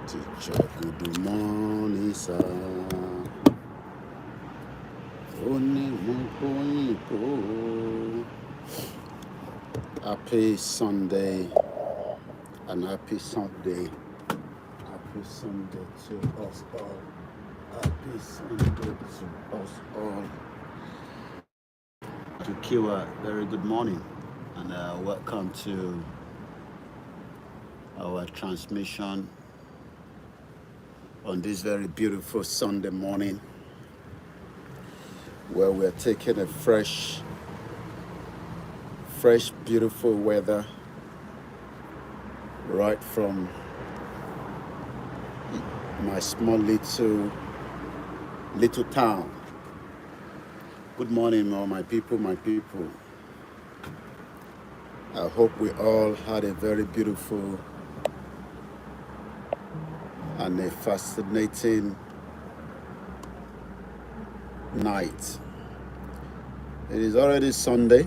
Teacher, good morning, sir. Happy Sunday and happy Sunday. Happy Sunday to us all. Happy Sunday to us all. To Kiwa, very good morning and welcome to our transmission on this very beautiful Sunday morning, where we're taking a fresh, beautiful weather right from my small little town. Good morning, all my people, I hope we all had a very beautiful and a fascinating night. It is already Sunday,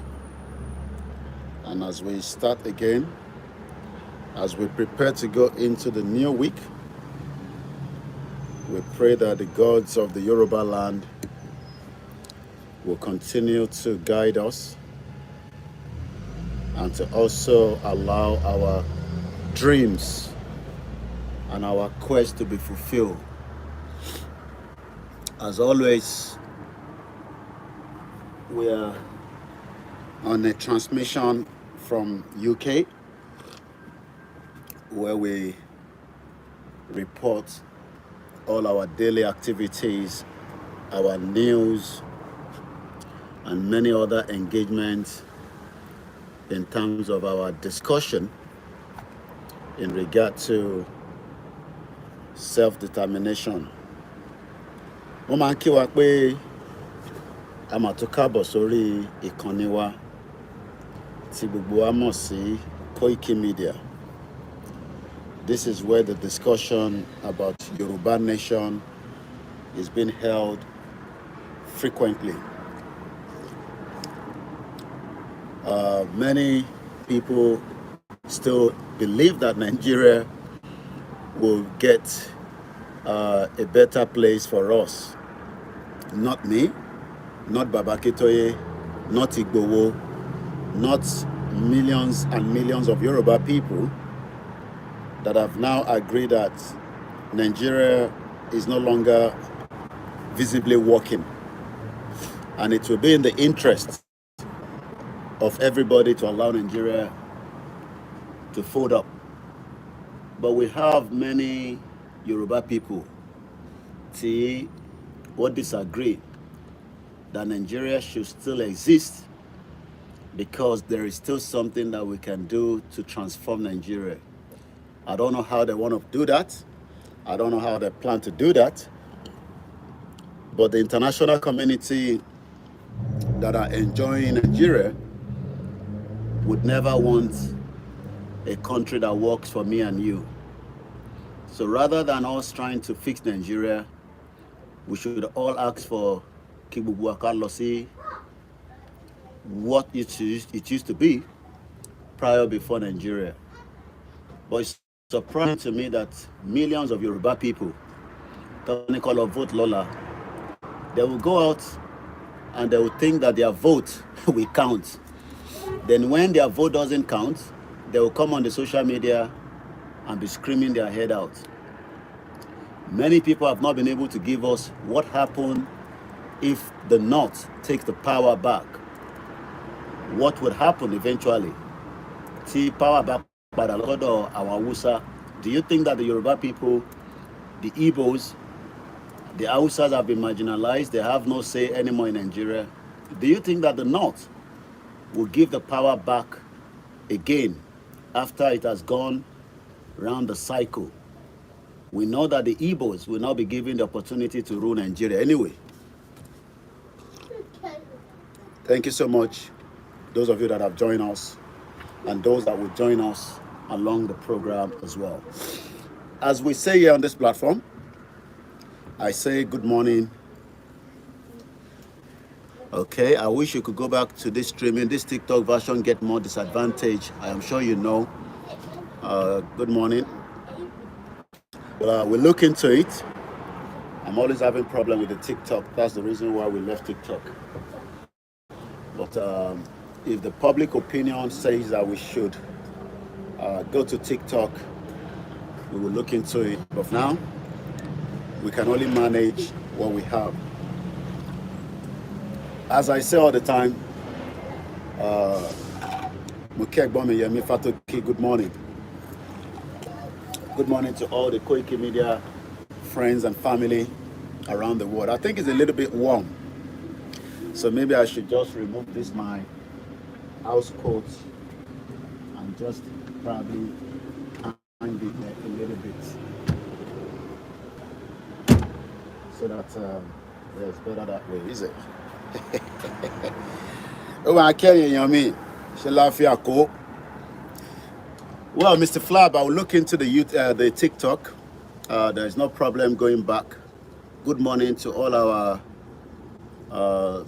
and as we start again, as we prepare to go into the new week, we pray that the gods of the Yòrùbá land will continue to guide us and to also allow our dreams and our quest to be fulfilled. As always, we are on a transmission from UK, where we report all our daily activities, our news, and many other engagements in terms of our discussion in regard to self-determination. Mo máa ń kí wa pé a máa tún káàbọ̀ sórí ìkànnì wa tí gbogbo wa mọ̀ sí Koikimedia. This is where the discussion about Yòrùbá nation is being held frequently. Many people still believe that Nigeria will get a better place for us. Not me, not Babakitoye, not Igbowo, not millions and millions of Yoruba people that have now agreed that Nigeria is no longer visibly working. And it will be in the interest of everybody to allow Nigeria to fold up. But we have many Yoruba people who disagree that Nigeria should still exist, because there is still something that we can do to transform Nigeria. I don't know how they want to do that. I don't know how they plan to do that. But the international community that are enjoying Nigeria would never want a country that works for me and you. So rather than us trying to fix Nigeria, we should all ask for Kibubuakalosi, what it used to be before Nigeria. But it's surprising to me that millions of Yoruba people, they call vote Lola, they will go out and they will think that their vote will count. Then when their vote doesn't count, they will come on the social media and be screaming their head out. Many people have not been able to give us what happened if the North takes the power back. What would happen eventually? See, power back by the Lord or our Hausa. Do you think that the Yoruba people, the Igbos, the Hausas have been marginalized? They have no say anymore in Nigeria. Do you think that the North will give the power back again after it has gone round the cycle? We know that the Igbos will now be given the opportunity to rule Nigeria anyway. Thank you so much, those of you that have joined us, and those that will join us along the program as well. As we say here on this platform, I say good morning. Okay, I wish you could go back to this streaming. This TikTok version get more disadvantage. I am sure you know. Good morning. We'll look into it. I'm always having problem with the TikTok. That's the reason why we left TikTok. But if the public opinion says that we should go to TikTok, we will look into it. But now, we can only manage what we have. As I say all the time, good morning. Good morning to all the Koikimedia friends and family around the world. I think it's a little bit warm, so maybe I should just remove this my house coat and just probably hang it a little bit so that it's better that way, is it? Oh, I can't hear me. Well, Mr. Flab, I will look into the TikTok. There is no problem going back. Good morning to all our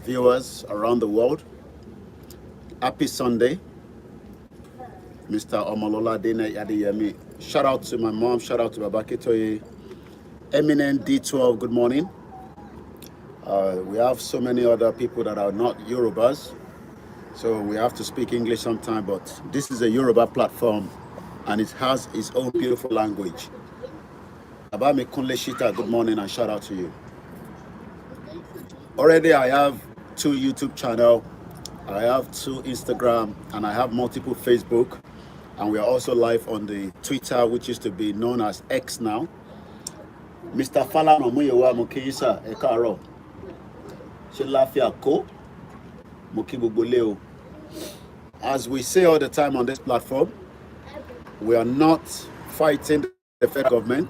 viewers around the world. Happy Sunday, Mr. Omolola Dene Adeyemi. Shout out to my mom. Shout out to Babake Toye. Eminent D12. Good morning. We have so many other people that are not Yorubas, so we have to speak English sometime, but this is a Yoruba platform and it has its own beautiful language. Alayomi Shita, good morning and shout out to you. Already I have 2 YouTube channels, I have 2 Instagram, and I have multiple Facebook, and we are also live on the Twitter, which used to be known as X now. Mr. Falana Muyewa Mukisa Ekaro. As we say all the time on this platform, we are not fighting the federal government.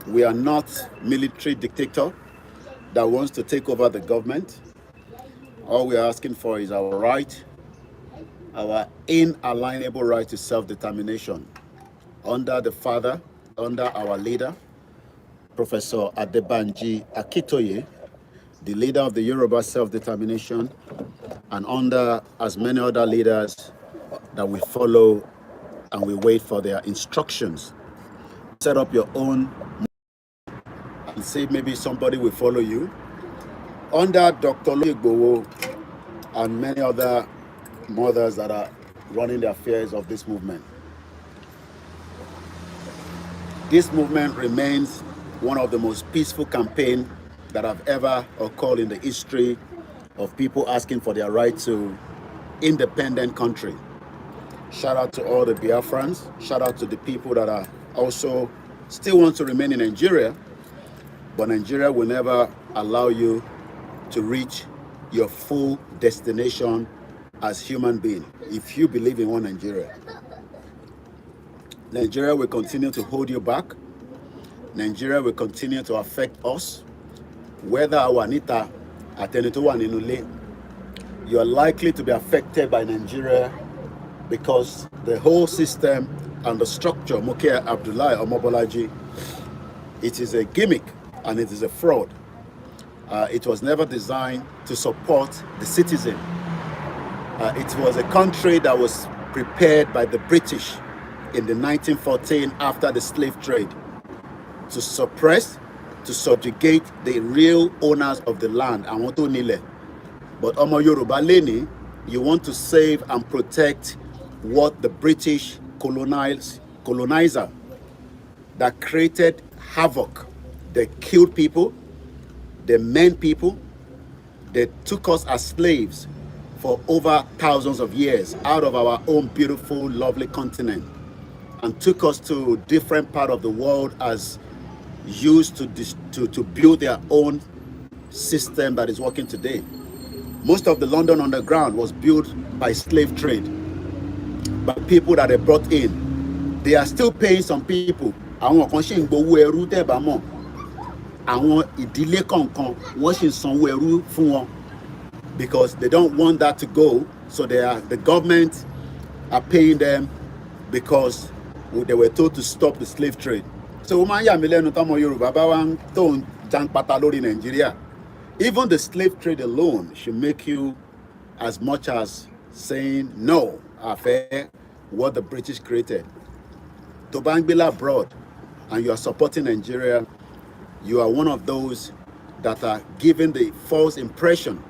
We are not military dictator that wants to take over the government. All we are asking for is our right, our inalienable right to self-determination under the father, under our leader, Professor Adebanji Akitoye, the leader of the Yoruba self-determination, and under as many other leaders that we follow and we wait for their instructions. Set up your own and see maybe somebody will follow you. Under Dr. Igboho and many other mothers that are running the affairs of this movement. This movement remains one of the most peaceful campaigns that have ever occurred in the history of people asking for their right to independent country. Shout out to all the Biafrans. Shout out to the people that are also still want to remain in Nigeria, but Nigeria will never allow you to reach your full destination as human being. If you believe in one Nigeria, Nigeria will continue to hold you back. Nigeria will continue to affect us. Whether our Anita Atenituwa, you're likely to be affected by Nigeria because the whole system and the structure, Mukia Abdullahi Omobolaji, it is a gimmick and it is a fraud. It was never designed to support the citizen. It was a country that was prepared by the British in the 1914 after the slave trade to suppress, to subjugate the real owners of the land, Awoto Nile. But Omo Yoruba Leni, you want to save and protect what the British colonizer that created havoc. They killed people, they maimed people, they took us as slaves for over thousands of years out of our own beautiful, lovely continent and took us to different parts of the world as used to build their own system that is working today. Most of the London Underground was built by slave trade, by people that they brought in. They are still paying some people. Àwọn kan ṣì ń gbowó ẹrú tẹ́ bá mọ̀. Àwọn ìdílé kọ̀ọ̀kan wọ́n ṣì ń sanwó ẹrú fún wọn because they don't want that to go. So the government are paying them because they were told to stop the slave trade. So even the slave trade alone should make you as much as saying no after what the British created. To Bangbila abroad, and you are supporting Nigeria, you are one of those that are giving the false impression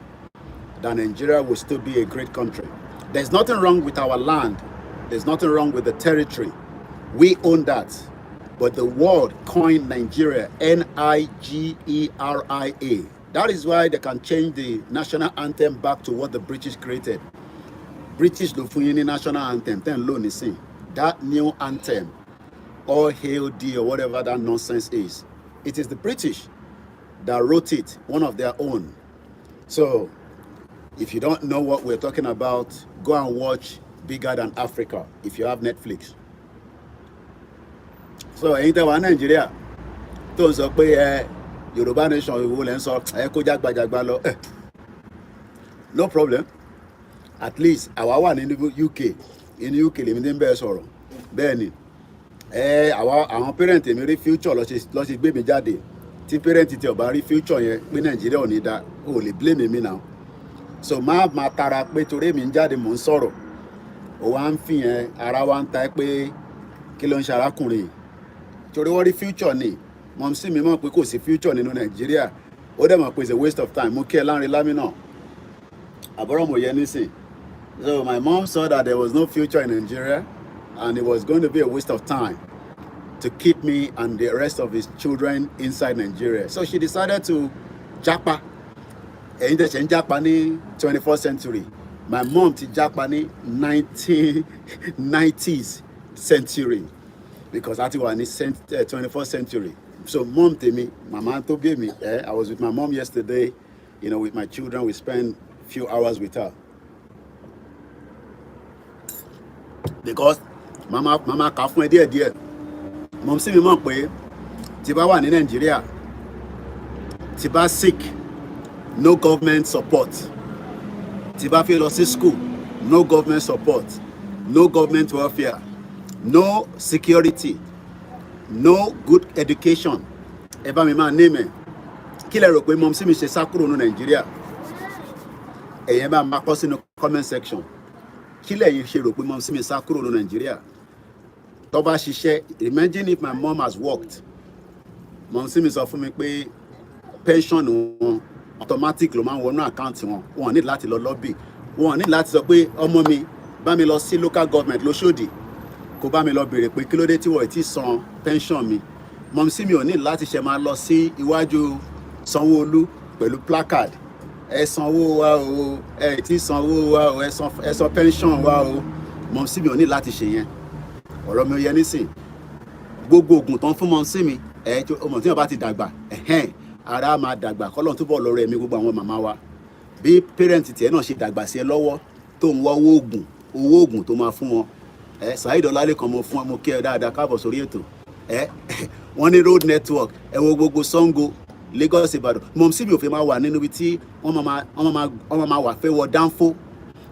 that Nigeria will still be a great country. There's nothing wrong with our land. There's nothing wrong with the territory. We own that. But the world coined Nigeria, Nigeria. That is why they can change the national anthem back to what the British created. British do fún yín ní national anthem, then lo nisin. That new anthem, All Hail Thee or whatever that nonsense is. It is the British that wrote it, one of their own. So, if you don't know what we're talking about, go and watch Bigger Than Africa if you have Netflix. So, ẹ̀yin tẹ́ wà Nigeria, tó ń sọ pé Yòrùbá nation ìwò lẹ́ ń sọ kó jágbajàgba lọ. No problem. At least àwa wà ní UK. In UK lèmi ní bẹ́ẹ̀ sọ̀rọ̀. Bẹ́ẹ̀ ni, àwọn parent mi rí future lọ ṣe gbé mi jáde. Tí parent ti ò bá rí future yẹn pé Nigeria ò ní dá, o lè blame me now. So má tara pé torí mi ń jáde mò ń sọ̀rọ̀. Ó wá ń fi yẹn ara wa ń ta pé kí ló ń ṣe arákùnrin. Torí wọ́n rí future ni. Mom sí mi mọ̀ pé kò sí future nínú Nigeria. Ó dẹ̀ mọ̀ pé it's a waste of time. Mo kí ẹ láńre lámínà. Àbúrò mo yẹ nísìn. So my mom saw that there was no future in Nigeria and it was going to be a waste of time to keep me and the rest of his children inside Nigeria. So she decided to japa. Ẹ̀yin tẹ́ ṣe ń japa ní 21st century. My mom ti japa ní 1990s century because that was in 21st century. So mom tèmi, mama tó bí mi, I was with my mom yesterday, with my children. We spent few hours with her. Because mama kà fún ẹ díẹ̀. Mom sí mi mọ̀ pé tí bá wà ní Nigeria, tí bá sick, no government support. Tí bá fẹ́ lọ sí school, no government support. No government welfare. No security. No good education. Ẹ bá mi máa name ẹ̀. Kí lẹ rò pé mom sí mi ṣe sá kúrò ní Nigeria? Ẹ̀yin bá máa kọ sínú comment section. Kí lẹ̀yin ṣe rò pé mom sí mi sá kúrò ní Nigeria? Tó bá ṣiṣẹ́, imagine if my mom has worked. Mom sí mi sọ fún mi pé pension wọn automatic ló máa ń wọnú account wọn. Wọn ní láti lọ lobby. Wọn ní láti sọ pé ọmọ mi bá mi lọ sí local government lóṣòdì. Kó bá mi lọ béèrè pé kí ló dé tí wọ́n ti san pension mi. Mom sí mi ò ní láti ṣe máa lọ sí iwájú Sanwó-Olú pẹ̀lú placard. Ẹ sanwó wa o, ẹ ti sanwó wa o, ẹ san pension wa o. Mom sí mi ò ní láti ṣe yẹn. Ọ̀rọ̀ mi ò yẹ nísìn. Gbogbo oògùn tán fún mom sí mi, ọmọ tí wọ́n bá ti dàgbà, ara máa dàgbà kọ́lọ́n túbọ̀ lọ́rọ̀ ẹ̀mí gbogbo àwọn màmá wa. Bí parent tiẹ̀ náà ṣe dàgbà sí ẹ lọ́wọ́ tó ń wá owó oògùn tó máa fún wọn. Saheed Ọlálékan mo fún mo kí ẹ dáadáa káàbọ̀ sórí ètò. Wọ́n ní road network, ẹ wo gbogbo Sango, Lagos, Ìbàdàn. Mom sí mi ò fẹ́ máa wà nínú ibi tí wọ́n máa wà fẹ́ wọ dánfó.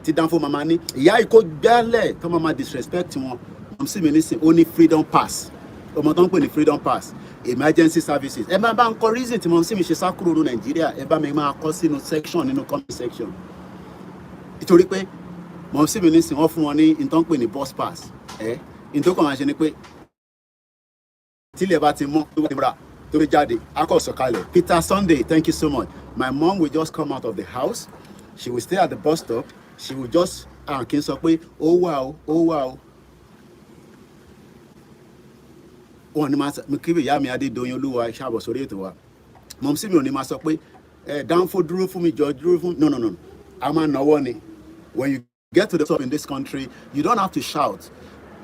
Tí dánfó máa ní ìyá ìkó gbálẹ̀ tó máa disrespect wọn. Mom sí mi nísìn ó ní freedom pass. Ọmọ tó ń pè ní freedom pass. Emergency services. Ẹ bá ń kọ reason tí mom sí mi ṣe sá kúrò ní Nàìjíríà. Ẹ bá mi máa kọ sínú section nínú comment section. Nítorí pé mom sí mi nísìn wọ́n fún wọn ní ìtàn pè ní bus pass. Ìtòkàn máa ṣe ni pé tílẹ̀ bá ti mọ́ tó bá ti múra tó jáde akọ̀ sọ̀kalẹ̀. Peter Sunday, thank you so much. My mom will just come out of the house. She will stay at the bus stop. She will just kí n sọ pé ó wà o. Wọ́n ní máa kí ìyá mi Adédoyin Olúwa ṣàbọ̀ sórí ètò wa. Mom sí mi ò ní máa sọ pé dánfó dúró fún mi jọ dúró fún. No. A máa náwó ni. When you get to the top in this country, you don't have to shout.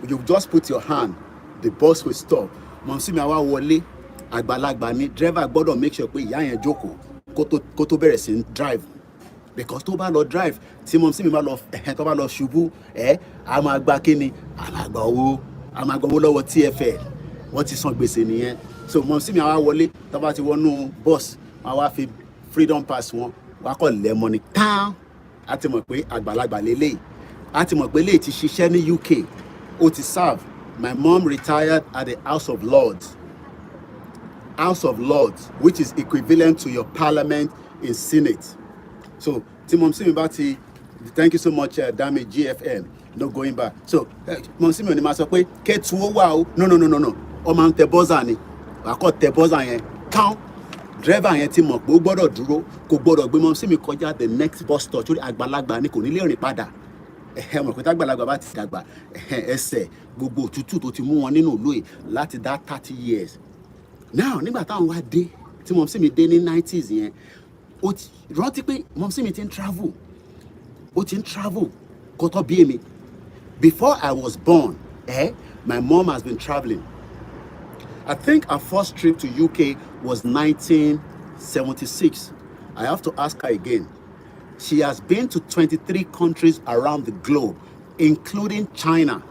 You just put your hand. The bus will stop. Mom sí mi àwa wọlé àgbàlagbà ni driver gbọ́dọ̀ make sure pé ìyá yẹn jókòó kó tó bẹ̀rẹ̀ sí drive. Because tó bá lọ drive tí mom sí mi bá lọ ṣubú a máa gba kíni a máa gba owó lọ́wọ́ TFL. Wọ́n ti san gbèsè nìyẹn. So mom sí mi àwa wọlé tó bá ti wọnú bus wọ́n wá fi freedom pass wọn wá kọ́ lẹ́mọ́ ni tán. A ti mọ̀ pé àgbàlagbà lélẹ́yìí. A ti mọ̀ pé léyìí ti ṣiṣẹ́ ní UK. Ó ti serve. My mom retired at the House of Lords. House of Lords, which is equivalent to your parliament in Senate. So, Mom sí mi bá ti, thank you so much, Dami GFM. No going back. So, Mom sí mi ò ní máa sọ pé kẹ́tù ó wà o. No. máa ń tẹ bọ́zà ni àkọ́ tẹ bọ́zà yẹn count driver yẹn ti mọ̀ pé ó gbọ́dọ̀ dúró kò gbọ́dọ̀ gbé mọ́ sí mi kọjá the next bus stop torí àgbàlagbà ni kò ní lè rìn padà mọ̀ pé tágbàlagbà bá ti dàgbà ẹsẹ̀ gbogbo òtútù tó ti mú wọn nínú ìlú yìí láti dá 30 years now nígbà táwọn wá dé tí mọ̀ sí mi dé ní 90s yẹn ó ti rántí pé mọ̀ sí mi ti ń travel ó ti ń travel kó tó bí èmi before I was born my mom has been traveling. I think our first trip to UK was 1976. I have to ask her again. She has been to 23 countries around the globe, including China,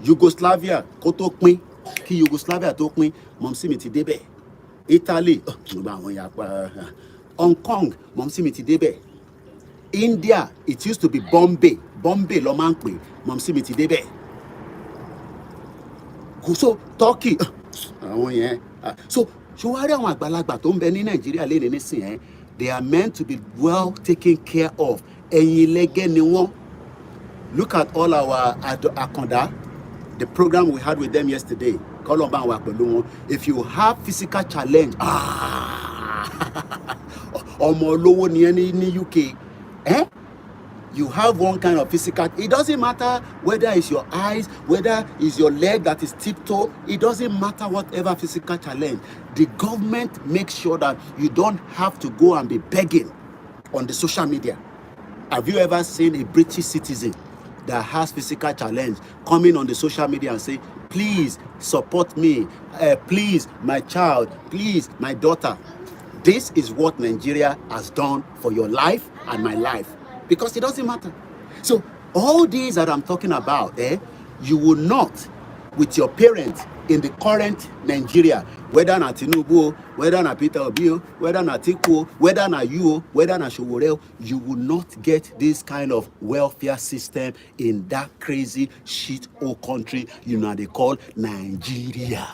Yugoslavia, kí Yugoslavia tó pín, mọ̀mísí mi ti débẹ̀. Italy, Hong Kong, mọ̀mísí mi ti débẹ̀. India, it used to be Bombay ló máa ń pè, mọ̀mísí mi ti débẹ̀. So Turkey, so ṣùwárí àwọn àgbàlagbà tó ń bẹ ní Nàìjíríà lé nísìnyẹn they are meant to be well taken care of. Ẹ̀yin lẹ́gẹ́ ni wọ́n. Look at all our Akanda, the program we had with them yesterday. Kọ́lọ́mbà wà pẹ̀lú wọn. If you have physical challenge, ọmọ olówó ni ẹni ní UK, you have one kind of physical, it doesn't matter whether it's your eyes, whether it's your leg that is tiptoe, it doesn't matter whatever physical challenge. The government makes sure that you don't have to go and be begging on the social media. Have you ever seen a British citizen that has physical challenge coming on the social media and say, please support me, please my child, please my daughter? This is what Nigeria has done for your life and my life. Because it doesn't matter. So all these that I'm talking about, you will not, with your parents in the current Nigeria, whether na Tinubu, whether na Peter Obi, whether na Tiku, whether na you, whether na Showore, you will not get this kind of welfare system in that crazy shit old country you know they call Nigeria.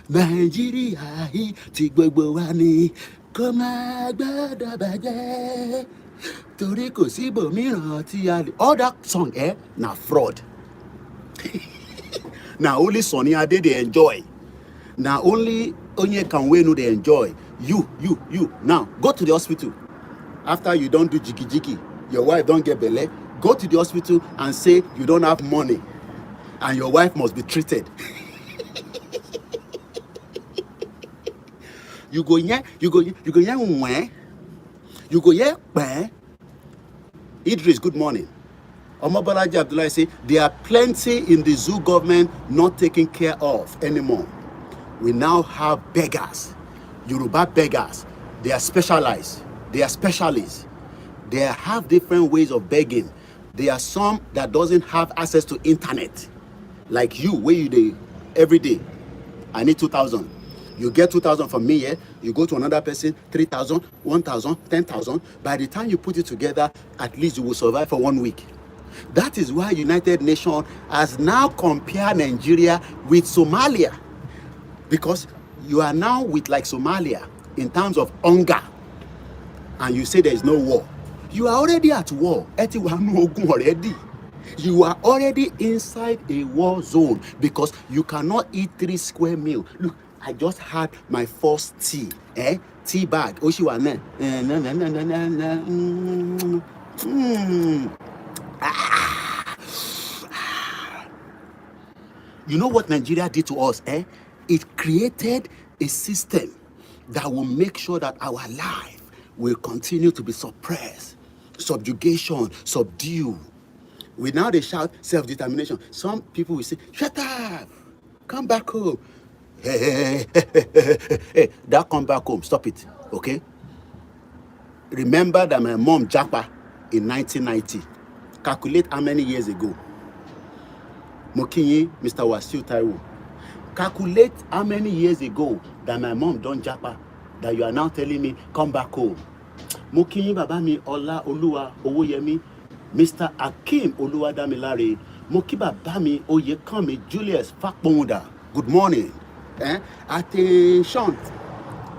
Nigeria, ti gbogbo wa ni, kó má gbọ́dọ̀ bàjẹ́. Torí kò sí ibòmíràn tí a lè. All that song na fraud. Na only Sunny Ade they enjoy. Na only Onyekanwenu they enjoy. You. Now go to the hospital. After you don't do jiki, your wife don't get belle. Go to the hospital and say you don't have money, and your wife must be treated. You go here, Idris, good morning. Omobalaji Abdullah say there are plenty in the zoo government not taken care of anymore. We now have beggars, Yòrùbá beggars. They are specialized. They are specialists. They have different ways of begging. There are some that doesn't have access to internet, like you, where you do every day. I need 2,000. You get 2,000 from me, you go to another person, 3,000, 1,000, 10,000. By the time you put it together, at least you will survive for 1 week. That is why United Nations has now compared Nigeria with Somalia. Because you are now with like Somalia in terms of hunger. And you say there is no war. You are already at war. Already. You are already inside a war zone because you cannot eat 3 square meals. Look, I just had my first tea, tea bag. You know what Nigeria did to us, It created a system that will make sure that our life will continue to be suppressed, subjugation, subdue. We now they shout self-determination. Some people will say, shut up, come back home. Hey, that come back home, stop it, okay? Remember that my mom japa in 1990. Calculate how many years ago. Mokinyi, Mr. Wasiu Taiwo. Calculate how many years ago that my mom done japa, that you are now telling me, come back home. Mokinyi Babami Ola Oluwa Owoyemi, Mr. Akim Oluwadamilare, Moki Babami Oyekami Julius Fakponda. Good morning. Attention.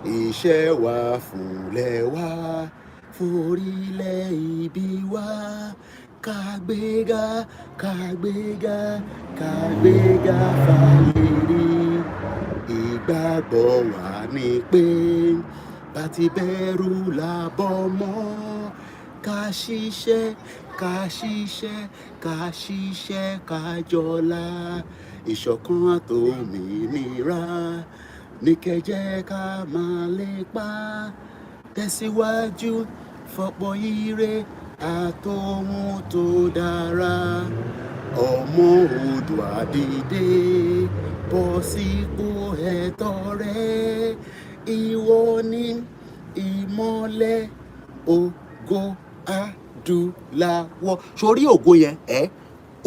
Iṣẹ́ wa fúnlẹ̀ wa, forílẹ̀ ibi wa, kàgbéga, kàgbéga, kàgbéga fàyèrè. ìgbàgbọ́ wa ni pé bá ti bẹ̀rù làbọ̀ mọ́ ká ṣiṣẹ́ ká ṣiṣẹ́ ká ṣiṣẹ́ ká jọlá ìṣọ̀kan àtòmìnira ní kẹjẹ ká máa lépa tẹ̀síwájú fọ̀pọ̀ ire àtòhun tó dára ọmọ Oòduà dìde bọ́ sípò ẹ̀tọ́ rẹ ìwọ ni ìmọ́lẹ̀ ògo adúláwọ̀. Sórí ògo yẹn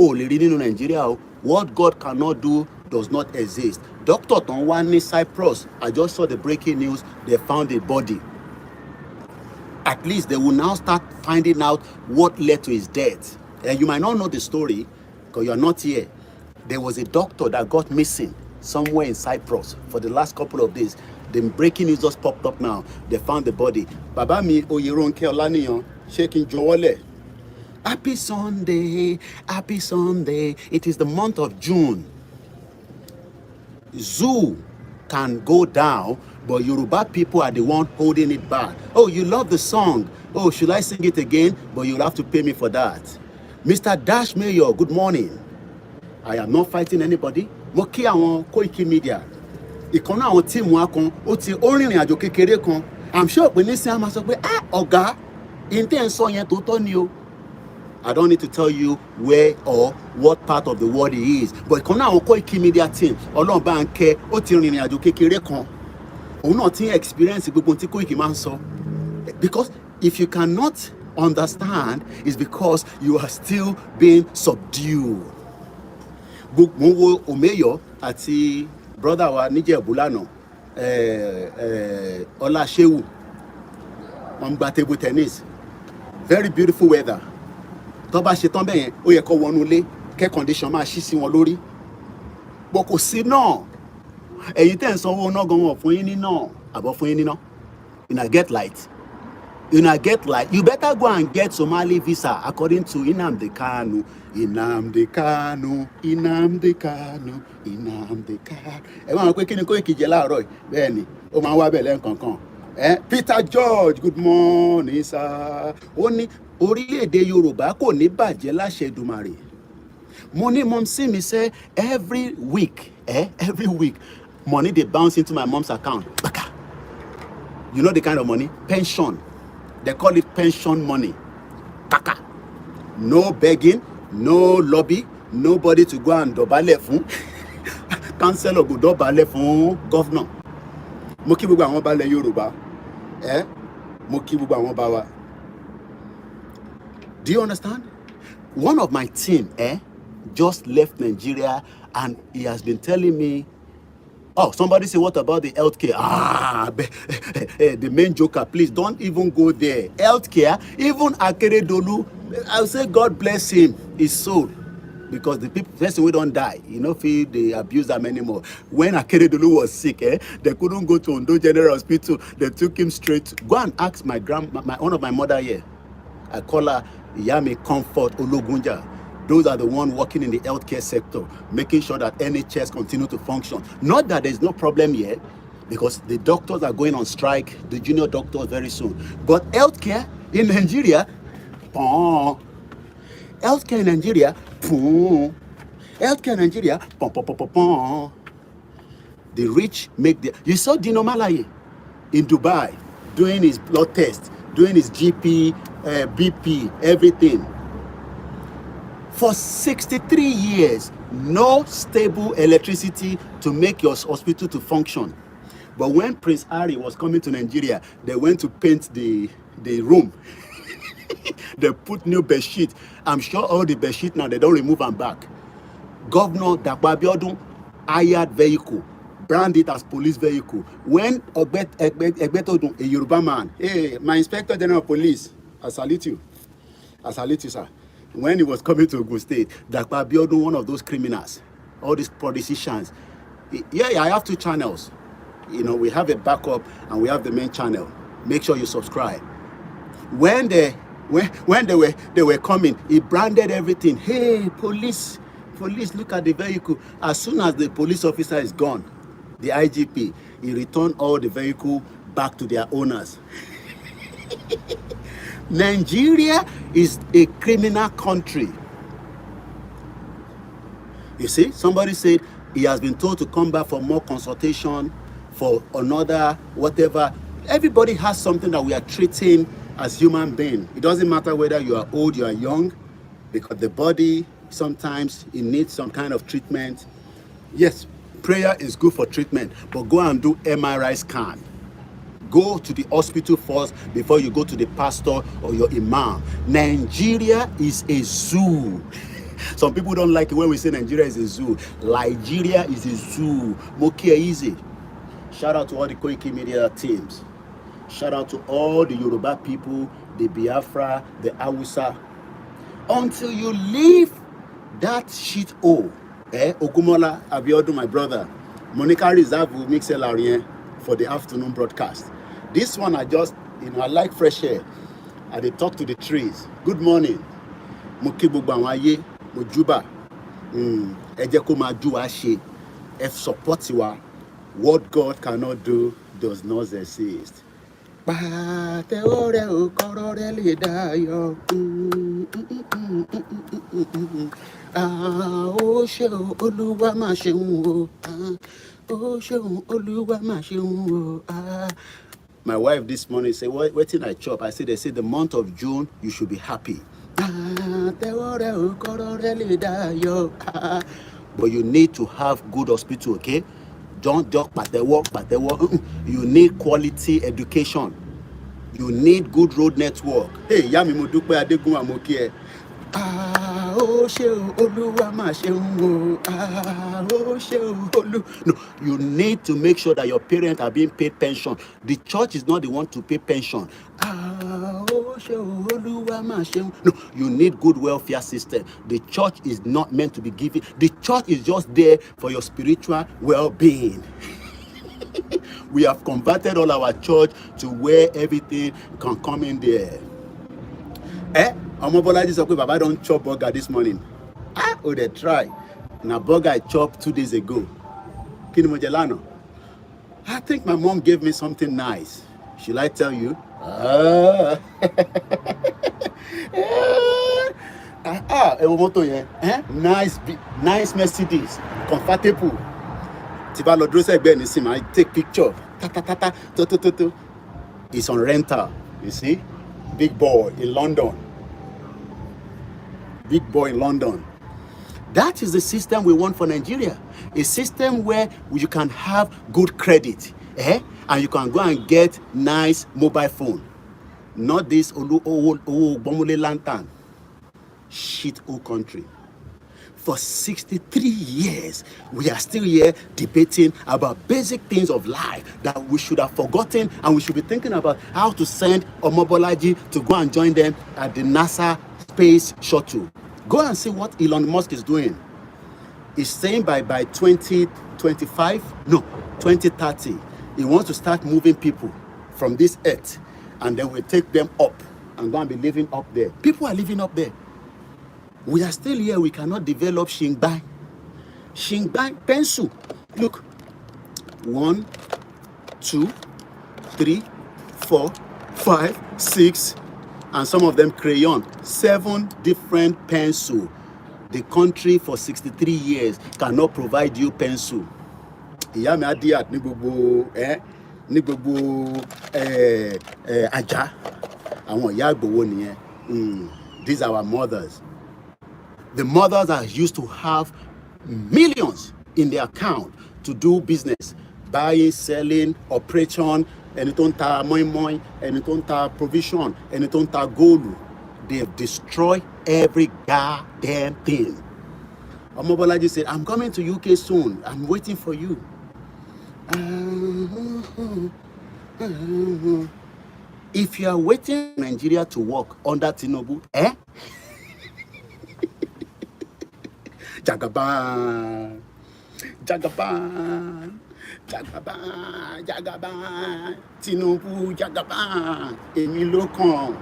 ò lè rí nínú Nàìjíríà o. What God cannot do does not exist. Doctor tó ń wá ní Cyprus, I just saw the breaking news, they found a body. At least they will now start finding out what led to his death. And you might not know the story because you are not here. There was a doctor that got missing somewhere in Cyprus for the last couple of days. The breaking news just popped up now. They found the body. Bàbá mi Oyèrónkẹ́ Ọláníyan, ṣé kí n jọ̀wọ́lẹ̀? Happy Sunday, happy Sunday. It is the month of June. Zoo can go down, but Yoruba people are the one holding it back. Oh, you love the song. Oh, should I sing it again? But you'll have to pay me for that. Mr. Dash Mayor, good morning. I am not fighting anybody. Mo kí àwọn Koikimedia. Ìkànnà àwọn tíìmù wa kan, ó rìnrìn àjò kékeré kan. I'm sure pé nísìnyí a máa sọ pé, ọ̀gá, ìtẹ́ ń sọ yẹn tó tọ́ ni o. I don't need to tell you where or what part of the world he is. But ìkànnà àwọn Koikimedia team, Ọlọ́run bá ń kẹ́, ó ti rìnrìn àjò kékeré kan. Òun náà ti experience gbogbo tí Koiki máa ń sọ. Because if you cannot understand, it's because you are still being subdued. Mo wo Omeyo àti brother wa Níjẹ̀bú lánàá, Ọlá Ṣéwù, wọ́n gba table tennis. Very beautiful weather. Tó bá ṣe tán bẹ́ẹ̀ yẹn, ó yẹ kó wọnú ilé, kẹ́ condition máa ṣí sí wọn lórí. Bó kò sí náà, ẹ̀yin tẹ́ ń sanwó náà gan wọn fún yín ní náà, àbọ̀ fún yín ní náà. Una get light. Una get light. You better go and get Somali visa according to Nnamdi Kanu. Nnamdi Kanu, Nnamdi Kanu, Nnamdi Kanu. Ẹ máa ń pé kí ni Koiki jẹ láàárọ̀ yìí? Bẹ́ẹ̀ ni, ó máa ń wá bẹ̀ lẹ́ẹ̀kọ̀ọ̀kan. Peter George, good morning sir. Ó ní orílẹ̀-èdè Yorùbá kò ní bàjẹ́ láṣẹ Èdùmàrè. Mo ní mom sí mi say every week, money dey bounce into my mom's account. Baka. You know the kind of money? Pension. They call it pension money. Kaka. No begging, no lobby, nobody to go and dobale fún. Councillor go dobale fún governor. Mo kí gbogbo àwọn balẹ̀ Yorùbá. Mo kí gbogbo àwọn bá wa. Do you understand? One of my team just left Nigeria and he has been telling me, oh, somebody say, what about the healthcare? The main joker, please don't even go there. Healthcare, even Akeredolu, I'll say God bless him, his soul. Because the person who don't die, feel they abuse them anymore. When Akeredolu was sick, they couldn't go to Ondo General Hospital. They took him straight. Go and ask one of my mother here. I call her Yami Comfort Ologunja. Those are the ones working in the healthcare sector, making sure that NHS continue to function. Not that there's no problem yet, because the doctors are going on strike, the junior doctors very soon. But healthcare in Nigeria, healthcare in Nigeria, healthcare in Nigeria, the rich make the... You saw Dino Malaye in Dubai doing his blood test, doing his GP, BP, everything. For 63 years, no stable electricity to make your hospital to function. But when Prince Harry was coming to Nigeria, they went to paint the room. They put new bed sheet. I'm sure all the bed sheet now, they don't remove them back. Governor Dapo Abiodun hired vehicle, brand it as police vehicle. When Egbetodun, a Yoruba man, hey, my Inspector General of Police, I salute you. I salute you, sir. When he was coming to Ogun State, Dapo Abiodun, one of those criminals, all these politicians. Yeah, I have 2 channels. We have a backup and we have the main channel. Make sure you subscribe. When they were coming, he branded everything. Hey, police, look at the vehicle. As soon as the police officer is gone, the IGP, he returned all the vehicle back to their owners. Nigeria is a criminal country. You see, somebody said he has been told to come back for more consultation, for another whatever. Everybody has something that we are treating as human beings. It doesn't matter whether you are old, you are young, because the body sometimes it needs some kind of treatment. Yes, prayer is good for treatment, but go and do MRI scan. Go to the hospital first before you go to the pastor or your imam. Nigeria is a zoo. Some people don't like it when we say Nigeria is a zoo. Nigeria is a zoo. Mokia easy. Shout out to all the Koikimedia teams. Shout out to all the Yòrùbá people, the Biafra, the Hausa. Until you leave that shit hole, Ogumola Abiodun, my brother, Monica Reserve will mix Larien for the afternoon broadcast. This one I just, I like fresh air. I dey talk to the trees. Good morning. Mo kí gbogbo àwọn ayé, mo júbà. Ẹ jẹ́ kó máa jú wa ṣe. Ẹ support wa. What God cannot do does not exist. Pàtẹ́wọ́ rẹ̀ ò kọ́rọ́ rẹ̀ lè dayọ̀. Ó ṣeun Olúwa máa ṣeun o. Ó ṣeun Olúwa máa ṣeun o. My wife this morning said, what did I chop? I said, they said the month of June, you should be happy. But you need to have good hospital, okay? Don't just patewo. You need quality education. You need good road network. Hey, Yami Modupe Adegun Amokie. Oh, ṣeun Olúwa máa ṣeun o. Oh, ṣeun Olú. No, you need to make sure that your parents are being paid pension. The church is not the one to pay pension. Oh, ṣeun Olúwa máa ṣeun. No, you need good welfare system. The church is not meant to be giving. The church is just there for your spiritual well-being. We have converted all our church to where everything can come in there. Omobolaji said, Baba don't chop burger this morning. Oh, they try. Now burger I chopped 2 days ago. Kini mojelano. I think my mom gave me something nice. Should I tell you? Nice Mercedes, comfortable. I take picture. It's on rental. You see, big boy in London. Big boy in London. That is the system we want for Nigeria. A system where you can have good credit, and you can go and get nice mobile phone. Not this old Bomule lantern. Shit old country. For 63 years, we are still here debating about basic things of life that we should have forgotten, and we should be thinking about how to send Omobolaji to go and join them at the NASA space shuttle. Go and see what Elon Musk is doing. He's saying by 2025, no, 2030, he wants to start moving people from this earth, and then we take them up and go and be living up there. People are living up there. We are still here. We cannot develop Shingbai. Shingbai pencil. Look. 1, 2, 3, 4, 5, 6, and some of them crayon. 7 different pencil. The country for 63 years cannot provide you pencil. Ìyá mi adiat ní gbogbo ajá. Àwọn ìyá Ìgbòho nìyẹn. These are our mothers. The mothers are used to have millions in their account to do business, buying, selling, operation, ẹni tó ń ta mọ́ínmọ́ín, ẹni tó ń ta provision, ẹni tó ń ta góòlù. They have destroyed every goddamn thing. Omobolaji said, I'm coming to UK soon. I'm waiting for you. If you are waiting for Nigeria to work under Tinubu, Jagaban, Jagaban, Jagaban, Jagaban, Tinubu, Jagaban, Èmi ló kàn.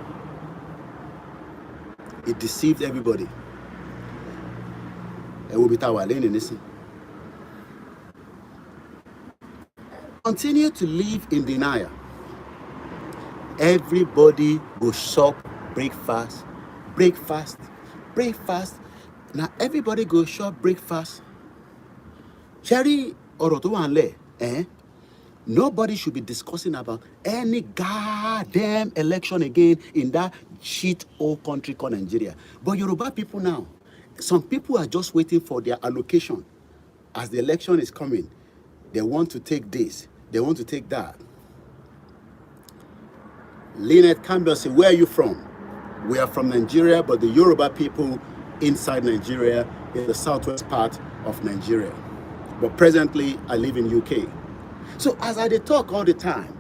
It deceived everybody. Ẹ wo bí tá wà lẹ́yìn nísìn. continue to live in denial, everybody go shop breakfast. Now everybody go shop breakfast. Cherry ọ̀rọ̀ tó wà ńlẹ̀, nobody should be discussing about any goddamn election again in that shit old country called Nigeria. But Yoruba people now, some people are just waiting for their allocation. As the election is coming, they want to take this, they want to take that. Lynette Campbell said, where are you from? We are from Nigeria, but the Yoruba people inside Nigeria in the southwest part of Nigeria. But presently, I live in UK. So as I talk all the time,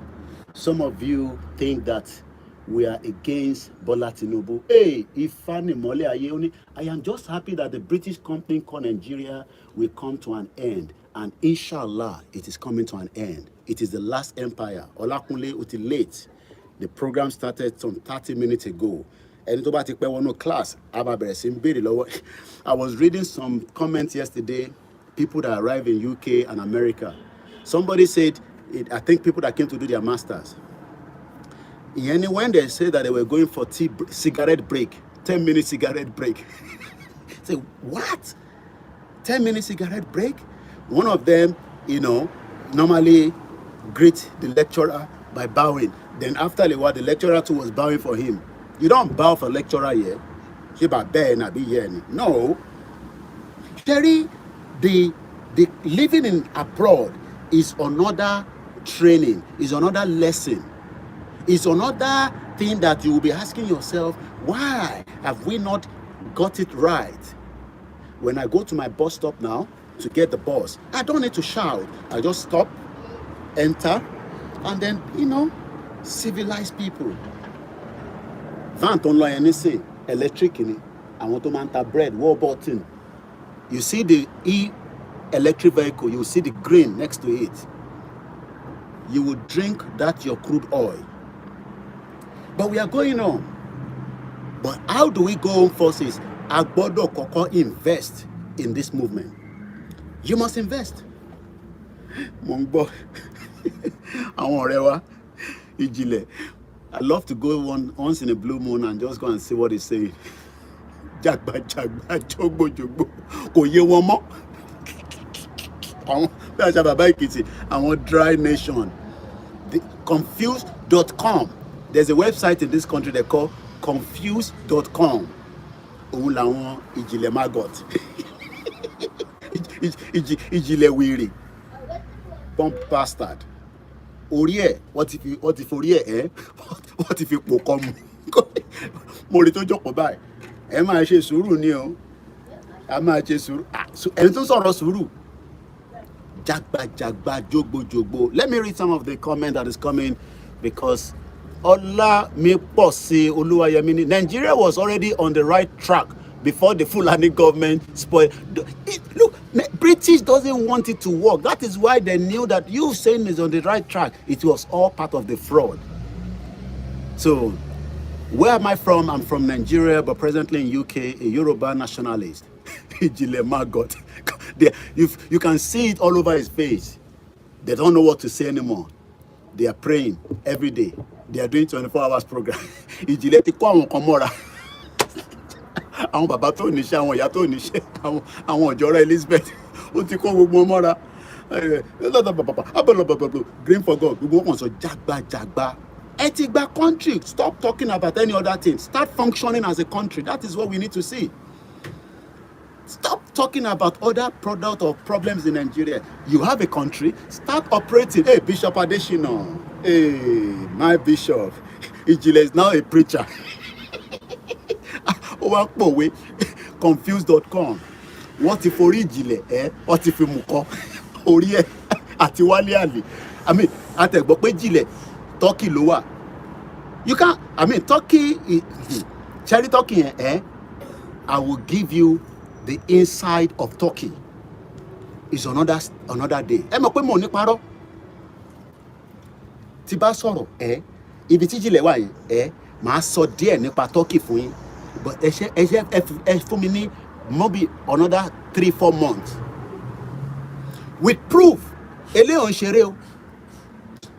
some of you think that we are against Bola Tinubu. Hey, I am just happy that the British company called Nigeria will come to an end. And inshallah, it is coming to an end. It is the last empire. Olakunle utilate. The program started some 30 minutes ago. And class, I was reading some comments yesterday, people that arrived in UK and America. Somebody said, I think people that came to do their masters. When they said that they were going for cigarette break, 10-minute cigarette break. Say, what? 10-minute cigarette break? One of them, normally greet the lecturer by bowing. Then after a while, the lecturer too was bowing for him. You don't bow for lecturer here. No. Terry, the living in abroad is another training, is another lesson, is another thing that you will be asking yourself, why have we not got it right? When I go to my bus stop now to get the bus, I don't need to shout. I just stop, enter, and then, civilized people. Van ton lo anything, electric in it. I want to mount a bread, wall button. You see the electric vehicle, you see the green next to it. You will drink that your crude oil. But we are going on. But how do we go on forces? Agbodo koko invest in this movement. You must invest. Mongbo. I love to go once in a blue moon and just go and see what he's saying. Jagba, jogbo. Koye womo. I want dry nation. Confused.com. There's a website in this country they call confused.com. Òun làwọn ìjìnlẹ̀ maggot. Ìjìnlẹ̀ wèrè. Bomb bastard. Orí ẹ̀, what if orí ẹ̀, what if ipò kan mu? Mo rí tó jókòó báyìí. Ẹ máa ṣe sùúrù ni o. A máa ṣe sùúrù. Ẹni tó sọ̀rọ̀ sùúrù. Jagba, jogbo. Let me read some of the comment that is coming because Olami Koiki Oluwayomi. Nigeria was already on the right track before the Fulani government spoiled. Look, British doesn't want it to work. That is why they knew that you saying is on the right track. It was all part of the fraud. So, where am I from? I'm from Nigeria, but presently in UK, a Yoruba nationalist. You can see it all over his face. They don't know what to say anymore. They are praying every day. They are doing 24 hours program. Ìjìnlẹ̀ ti kó àwọn kan mọ́ra. Àwọn bàbá tó níṣẹ́, àwọn ìyá tó níṣẹ́, àwọn ọ̀jọ́rọ̀ Elizabeth. Ó ti kó gbogbo mọ́ra. Green for God. Gbogbo wọn sọ jagba. Ẹ ti gba country. Stop talking about any other thing. Start functioning as a country. That is what we need to see. Stop talking about other product or problems in Nigeria. You have a country, start operating. Hey, Bishop Adeshina. Hey, my bishop. Ijile is now a preacher. Confused.com. What if Ijile, what if Muko? Orie, Atiwali Ali. I mean, Jile, Turkey lower. You can't, Turkey, Cherry Turkey, I will give you the inside of Turkey. Is another day. Ẹ mọ̀ pé mo ní parọ́. Tí bá sọ̀rọ̀ ibi tí Ìjìnlẹ̀ wà yẹn màá sọ díẹ̀ nípa Turkey fún yín. But ẹ fún mi ní maybe another 3-4 months. With proof. Eléyàn ṣeré o.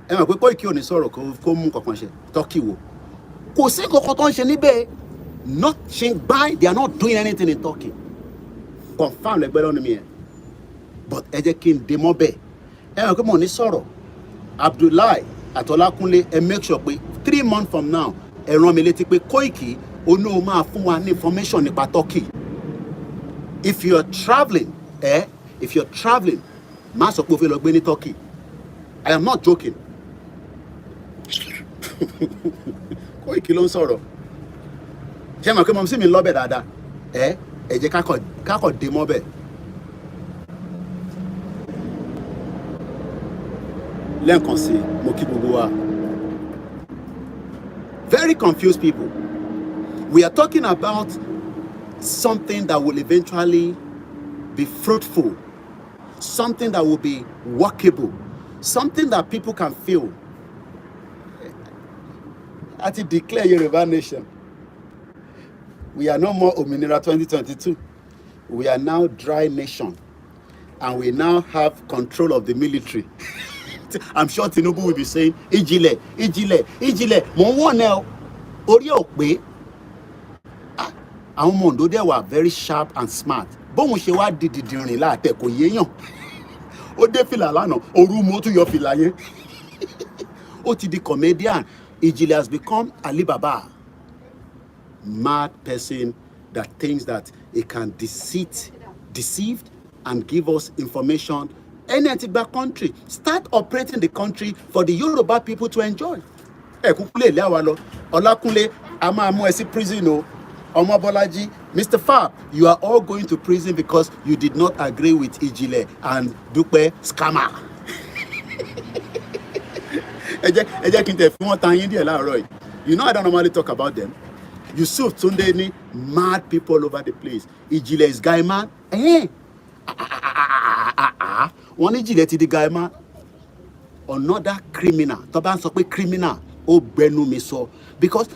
ẹ mọ̀ pé Koiki ò ní sọ̀rọ̀ kó mú kankan ṣe Turkey wo kò sí kankan tó ń ṣe níbẹ̀ not by they are not doing anything in Turkey confam lẹgbẹ́ lọ́nu mi yẹn but ẹ jẹ́ kí n dé mọ́ bẹ́ẹ̀ ẹ mọ̀ pé mo ní sọ̀rọ̀ Abdullahi àti Ọlákúnlé ẹ make sure pé 3 months from now ẹ rán mi létí pé Koiki onú máa fún wa ní information nípa Turkey if you are travelling má sọ pé o fẹ́ lọ gbé ní Turkey I am not joking Koiki ló ń sọ̀rọ̀ ṣé mọ̀ pé mo sì mi lọ́bẹ̀ dáadáa ẹ jẹ́ kákọ̀ dé mọ́bẹ̀ lẹ́ẹ̀kan sí mo kí gbogbo wa very confused people we are talking about something that will eventually be fruitful something that will be workable something that people can feel àti declare Yorùbá nation we are no more Òmìnira 2022 we are now dry nation and we now have control of the military I'm sure Tinubu will be saying ìjìnlẹ̀ mò ń wọ̀n ẹ́ orí ò pé àwọn ọmọ Ondo dẹ̀ wà very sharp and smart bóun ṣe wá dìdìrìn láàtẹ̀ kò yéèyàn ó dé fìlà lánàá òru mo tún yọ fìlà yẹn ó ti di comedian Ìjìnlẹ̀ has become Alibaba mad person that thinks that he can deceive and give us information any antigba country start operating the country for the Yoruba people to enjoy ẹ kúkú lè lé àwa lọ Ọlákúnlé a máa mú ẹ sí prison o Ọmọbọ́lájí Mr. Fab you are all going to prison because you did not agree with Ìjìnlẹ̀ and Dúpẹ́ scammer ẹ jẹ́ kí n tẹ̀ fún wọn tan yín díẹ̀ láàárọ̀ yìí you know I don't normally talk about them Yusuf Tunde ni mad people all over the place Ìjìnlẹ̀ is guy man wọ́n ní Ìjìnlẹ̀ ti di guy man another criminal tó bá ń sọ pé criminal ó gbẹnu mi sọ because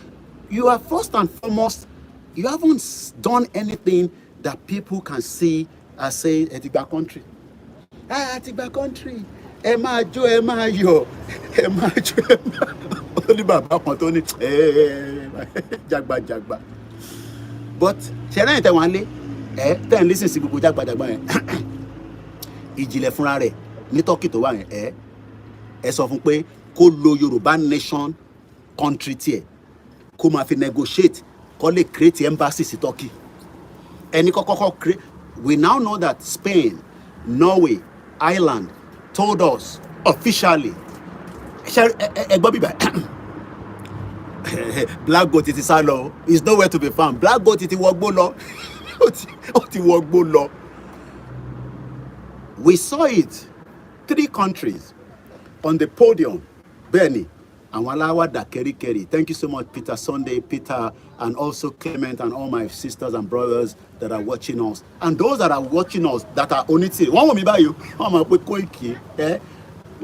you are first and foremost you haven't done anything that people can see as say ẹ ti gba country ẹ ti gba country ẹ máa jó ẹ máa yọ̀ ẹ máa jó ẹ máa ó ní bàbá kan tó ní jagbajagba but ṣẹlẹ̀ yìí tẹ̀ wọ́n lé tẹ̀ ń lísìn sí gbogbo jagbajagba yẹn Ìjìnlẹ̀ fúnra rẹ̀ ní Turkey tó wà yẹn ẹ sọ fún pé kó lo Yorùbá nation country tiẹ̀ kó máa fi negotiate kó lè create embassy sí Turkey ẹni kọ́kọ́ create we now know that Spain Norway Ireland told us officially ẹ gbọ́ bíbá Black Goat ti sá lọ is nowhere to be found Black Goat ti wọgbó lọ ó ti wọgbó lọ we saw it 3 countries on the podium bẹ́ẹ̀ni àwọn aláwàdà kẹ́ríkẹ́rí thank you so much Peter Sunday Peter and also Clement and all my sisters and brothers that are watching us and those that are watching us that are onítìrì wọ́n wọ̀ mí báyìí wọ́n máa pé Koiki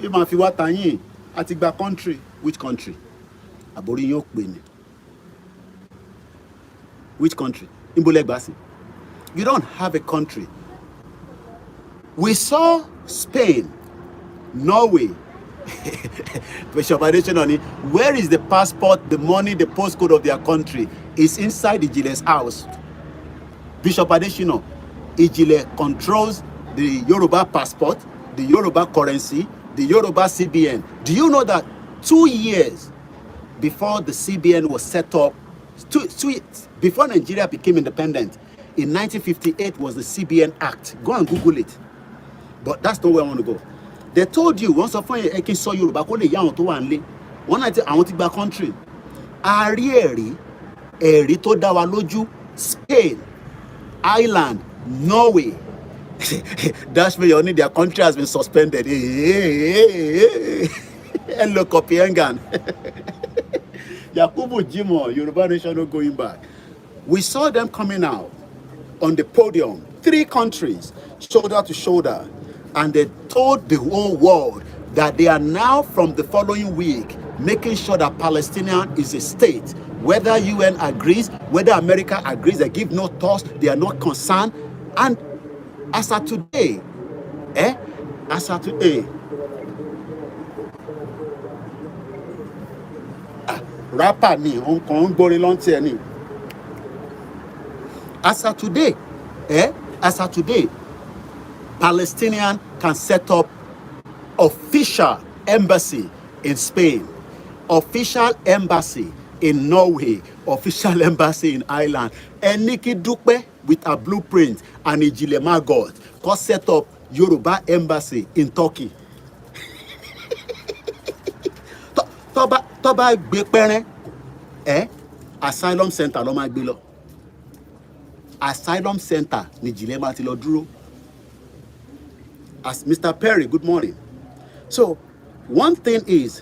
bí máa fi wá tayín àti gba country which country àbórí yóò pè ní which country imbolegbasi you don't have a country we saw Spain Norway Bishop Adesenani, where is the passport, the money, the postcode of their country? Is inside Ìjìnlẹ̀'s house. Bishop Adesenani, Ìjìnlẹ̀ controls the Yoruba passport, the Yoruba currency, the Yoruba CBN. Do you know that 2 years before the CBN was set up, before Nigeria became independent, in 1958 was the CBN Act. Go and Google it. But that's not where I want to go. They told you once upon a kin sọ Yorùbá kó lè yá àwọn tó wà nílé wọ́n náà àwọn ti gba country a rí ẹ̀rí tó dá wa lójú Spain Ireland Norway dash me only their country has been suspended hello Copenhagen Yakubu Jimoh Yoruba nation no going back we saw them coming out on the podium 3 countries shoulder to shoulder and they told the whole world that they are now from the following week making sure that Palestinian is a state. Whether UN agrees, whether America agrees, they give no thought, they are not concerned. And as of today, rapper ni òun kàn ń gbórin lọ́ntì ẹ̀ ni. As of today, Palestinian can set up official embassy in Spain, official embassy in Norway, official embassy in Ireland. Eniki Dupe with a blueprint and Ijile Magot can set up Yòrùbá embassy in Turkey. Toba gbé pẹ́rẹ́, asylum center ló máa gbé lọ. Asylum center ni Ijile máa ti lọ dúró. As Mr. Perry, good morning. So, one thing is,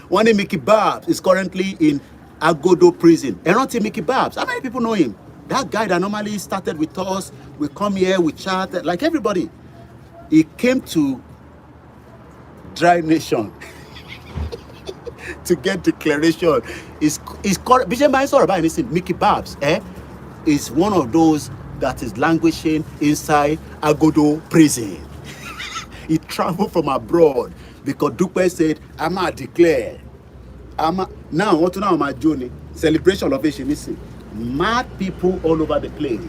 one Mickey Babs is currently in Agodo prison. Eranti Mickey Babs, how many people know him? That guy that normally started with us, we come here, we chat, like everybody. He came to Dry Nation to get declaration. Is called Mickey Babs, is one of those that is languishing inside Agodo prison. He traveled from abroad because Dupe said, I'm going to declare. Now, what to know my journey? Celebration of Eshinisi. Mad people all over the place.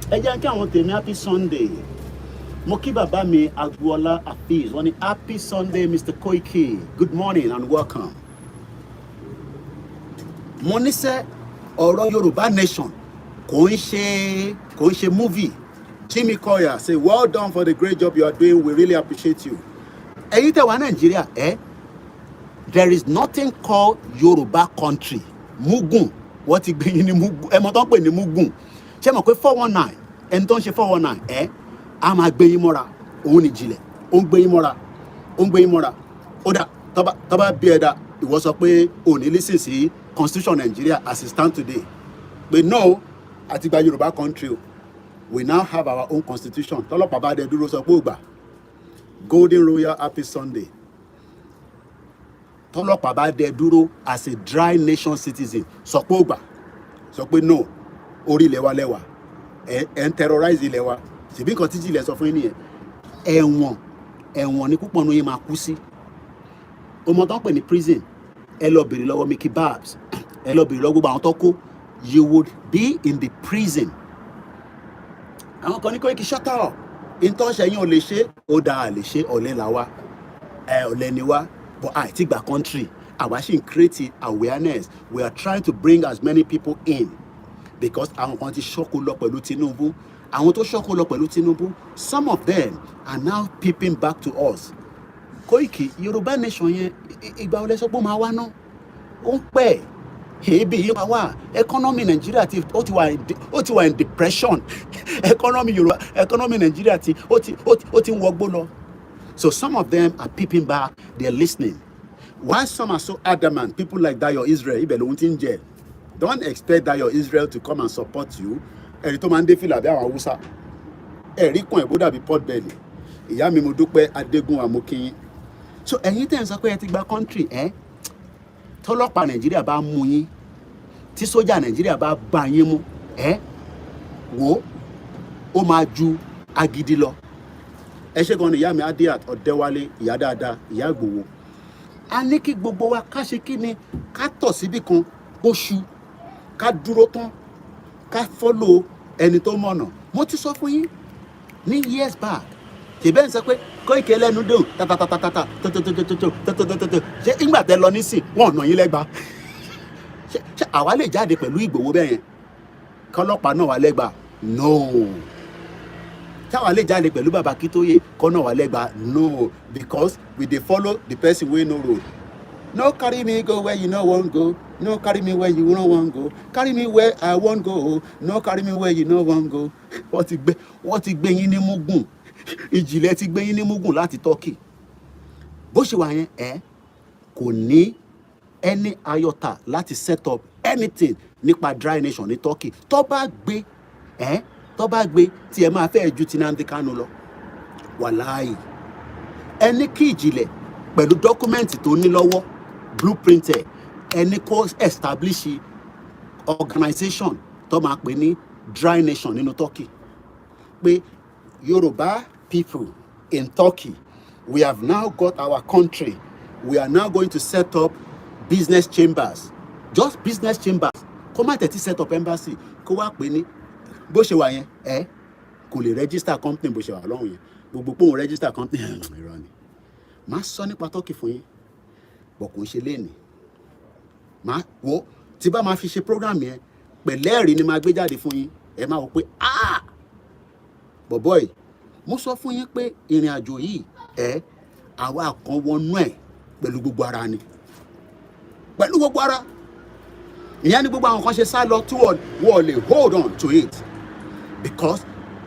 Happy Sunday. Moki Baba mi Agbola Afiz. Happy Sunday, Mr. Koiki. Good morning and welcome. Monise Oro Yoruba Nation. Kò ń ṣe movie. Jimmy Koya say, well done for the great job you are doing. We really appreciate you. Ẹ̀yin tẹ́ wà Nigeria, there is nothing called Yoruba country. Mugun. What ti gbé yín ní Mugun. Ẹ mọ̀ tán pè ní Mugun. Ṣé mọ̀ pé 419. Ẹni tó ń ṣe 419, a máa gbé yín mọ́ra. Òun ni Ìjìnlẹ̀. Ó ń gbé yín mọ́ra. Ó dà tó bá bí ẹ̀dá ìwọ sọ pé ò ní listen sí constitution Nigeria as it stand today. But no, àti gba Yoruba country. We now have our own constitution. Tọ́lọ́pàá bá dẹ dúró sọ pé ó gbà. Golden Royal Happy Sunday. Tọ́lọ́pàá bá dẹ dúró as a Dry Nation citizen sọ pé ó gbà. Sọ pé no, orí ilẹ̀ wa lẹ́wà. Ẹ̀ ń terrorize ilẹ̀ wa. Ṣèbí nǹkan tíjì ilẹ̀ sọ fún yín nìyẹn. Ẹ̀wọ̀n ni púpọ̀ nínú yín máa kú sí. Ọmọ tó ń pè ní prison. Ẹ lọ bèrè lọ́wọ́ Mickey Babs. Ẹ lọ bèrè lọ́wọ́ gbogbo àwọn tó kó. You would be in the prison. Àwọn kan ní Koiki shut up. Ìtọ́ṣẹ́ yín ò lè ṣe, ó dáa lè ṣe, ọ̀lẹ là wá. Ọ̀lẹ ni wá. But àìtí gba country. Àwa ṣì ń create awareness. We are trying to bring as many people in. Because àwọn kan ti ṣọ́kù lọ pẹ̀lú Tinubu. Àwọn tó ṣọ́kù lọ pẹ̀lú Tinubu, some of them are now peeping back to us. Koiki, Yoruba Nation yẹn, ìgbà olè sọ pé ó máa wá náà. Ó ń pẹ́. Ebi yìí máa wà. Economy Nigeria ó ti wà in depression. Economy Nigeria ó ti ń wọgbó lọ. So some of them are peeping back, they're listening. Why some are so adamant, people like Dayo Israel, ibẹ̀ lòun ti ń jẹ. Don't expect Dayo Israel to come and support you. Ẹ̀rí tó máa ń dé fìlà bí àwọn Haúsá. Ẹ̀rí kan ẹ̀bú dàbí pot belly. Ìyá mi mo dúpẹ́ Adégún Amókíyín. So ẹ̀yin tẹ́ ń sọ pé ẹ ti gba country, tọ́lọ́pàá Nàìjíríà bá mú yín, tí sójà Nàìjíríà bá bá yín mú, wò ó máa ju agídí lọ. Ẹ ṣé gan ni ìyá mi Adiat Ọ̀dẹ́wálé, ìyá dáadáa, ìyá Ìgbòho. A ní kí gbogbo wa ká ṣe kí ni, ká tọ̀ síbì kan, oṣù, ká dúró tán, ká follow ẹni tó mọ̀nà. Mo ti sọ fún yín ní years back. Ṣèbẹ́ ń sọ pé Koiki ẹlẹ́nu dùn tatatatata ṣé ìgbà tẹ lọ nísìn wọn ọ̀nà yín lẹ́gba. Ṣé àwa lè jáde pẹ̀lú Ìgbòho bẹ́ẹ̀ yẹn kọ́lọ́pàá náà wà lẹ́gba? No. Ṣé àwa lè jáde pẹ̀lú Bàbá Akíntóyè kọ́ náà wà lẹ́gba? No, because we dey follow the person wey no road. No carry me go where you no wan go. No carry me where you no wan go. Carry me where I wan go. No carry me where you no wan go. Wọ́n ti gbé yín ní Mugun. Ìjìnlẹ̀ ti gbé yín ní Mugun láti Turkey. Bó ṣe wà yẹn, kò ní any iota láti set up anything nípa Dry Nation ní Turkey. Tó bá gbé tí ẹ máa fẹ́ ju ti Nnamdi Kanu lọ. Wàláhì. Ẹni kí Ìjìnlẹ̀ pẹ̀lú dọ́kúmẹ́ǹtì tó ní lọ́wọ́ blueprint ẹni kó establish organization tó máa pè ní Dry Nation nínú Turkey. Pé Yoruba people in Turkey, we have now got our country. We are now going to set up business chambers. just business chambers. Kó má tẹ̀tí set up embassy. Kó wá pè ní bó ṣe wà yẹn, kò lè register company bó ṣe wà lọ́hùn yẹn. Gbogbo pé òun register company irọ́ ni. Màá sọ nípa Turkey fún yín, bọ̀ kò ń ṣe léèní. Màá wo tí bá máa fi ṣe program yẹn, pẹ̀lẹ́rìí ni máa gbé jáde fún yín. Ẹ máa wò pé bọ̀bọ́ yìí, mo sọ fún yín pé ìrìn àjò yìí àwa kan wọnú ẹ̀ pẹ̀lú gbogbo ara ni. Pẹ̀lú gbogbo ara. Ìyẹn ni gbogbo àwọn kan ṣe sá lọ tí wọ́n lè hold on to it. Because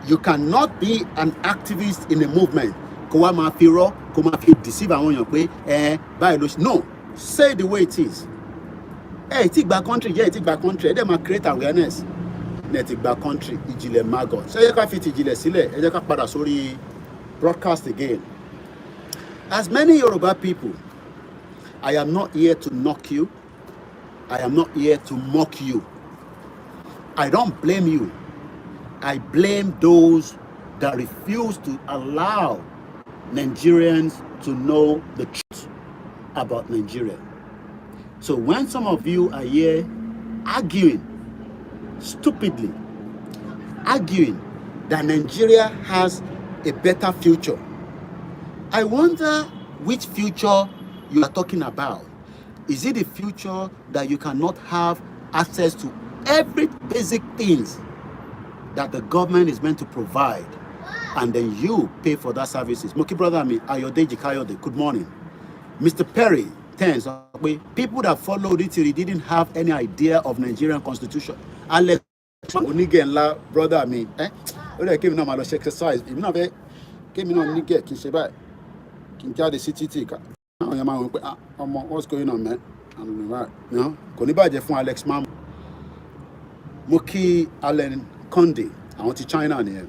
you cannot be an activist in a movement. Kó wá máa fi rọ́, kó máa fi deceive àwọn èèyàn pé báyìí ló ṣe. No, say the way it is. Ti gba country, ti gba country, ẹ dẹ̀ máa create awareness. Ẹ ti gba country, ìjìnlẹ̀ maggot. Ṣé ẹ jẹ́ ká fi ti ìjìnlẹ̀ sílẹ̀, ẹ jẹ́ ká padà sórí broadcast again. As many Yoruba people, I am not here to knock you. I am not here to mock you. I don't blame you. I blame those that refuse to allow Nigerians to know the truth about Nigeria. So when some of you are here arguing, stupidly, arguing that Nigeria has a better future, I wonder which future you are talking about. Is it a future that you cannot have access to every basic things that the government is meant to provide, and then you pay for that services? Moki brother me, Ayodeji Kayode, good morning. Mr. Perry, tens, people that followed it till he didn't have any idea of Nigerian constitution. Alex, Onigela, brother me, I came now my exercise. If not, came in on Nige, Kinsheba, Kinka the city. What's going on, man? I'm right. No, Konibaje from Alex Mam. Moki Allen Conde, I want to China here.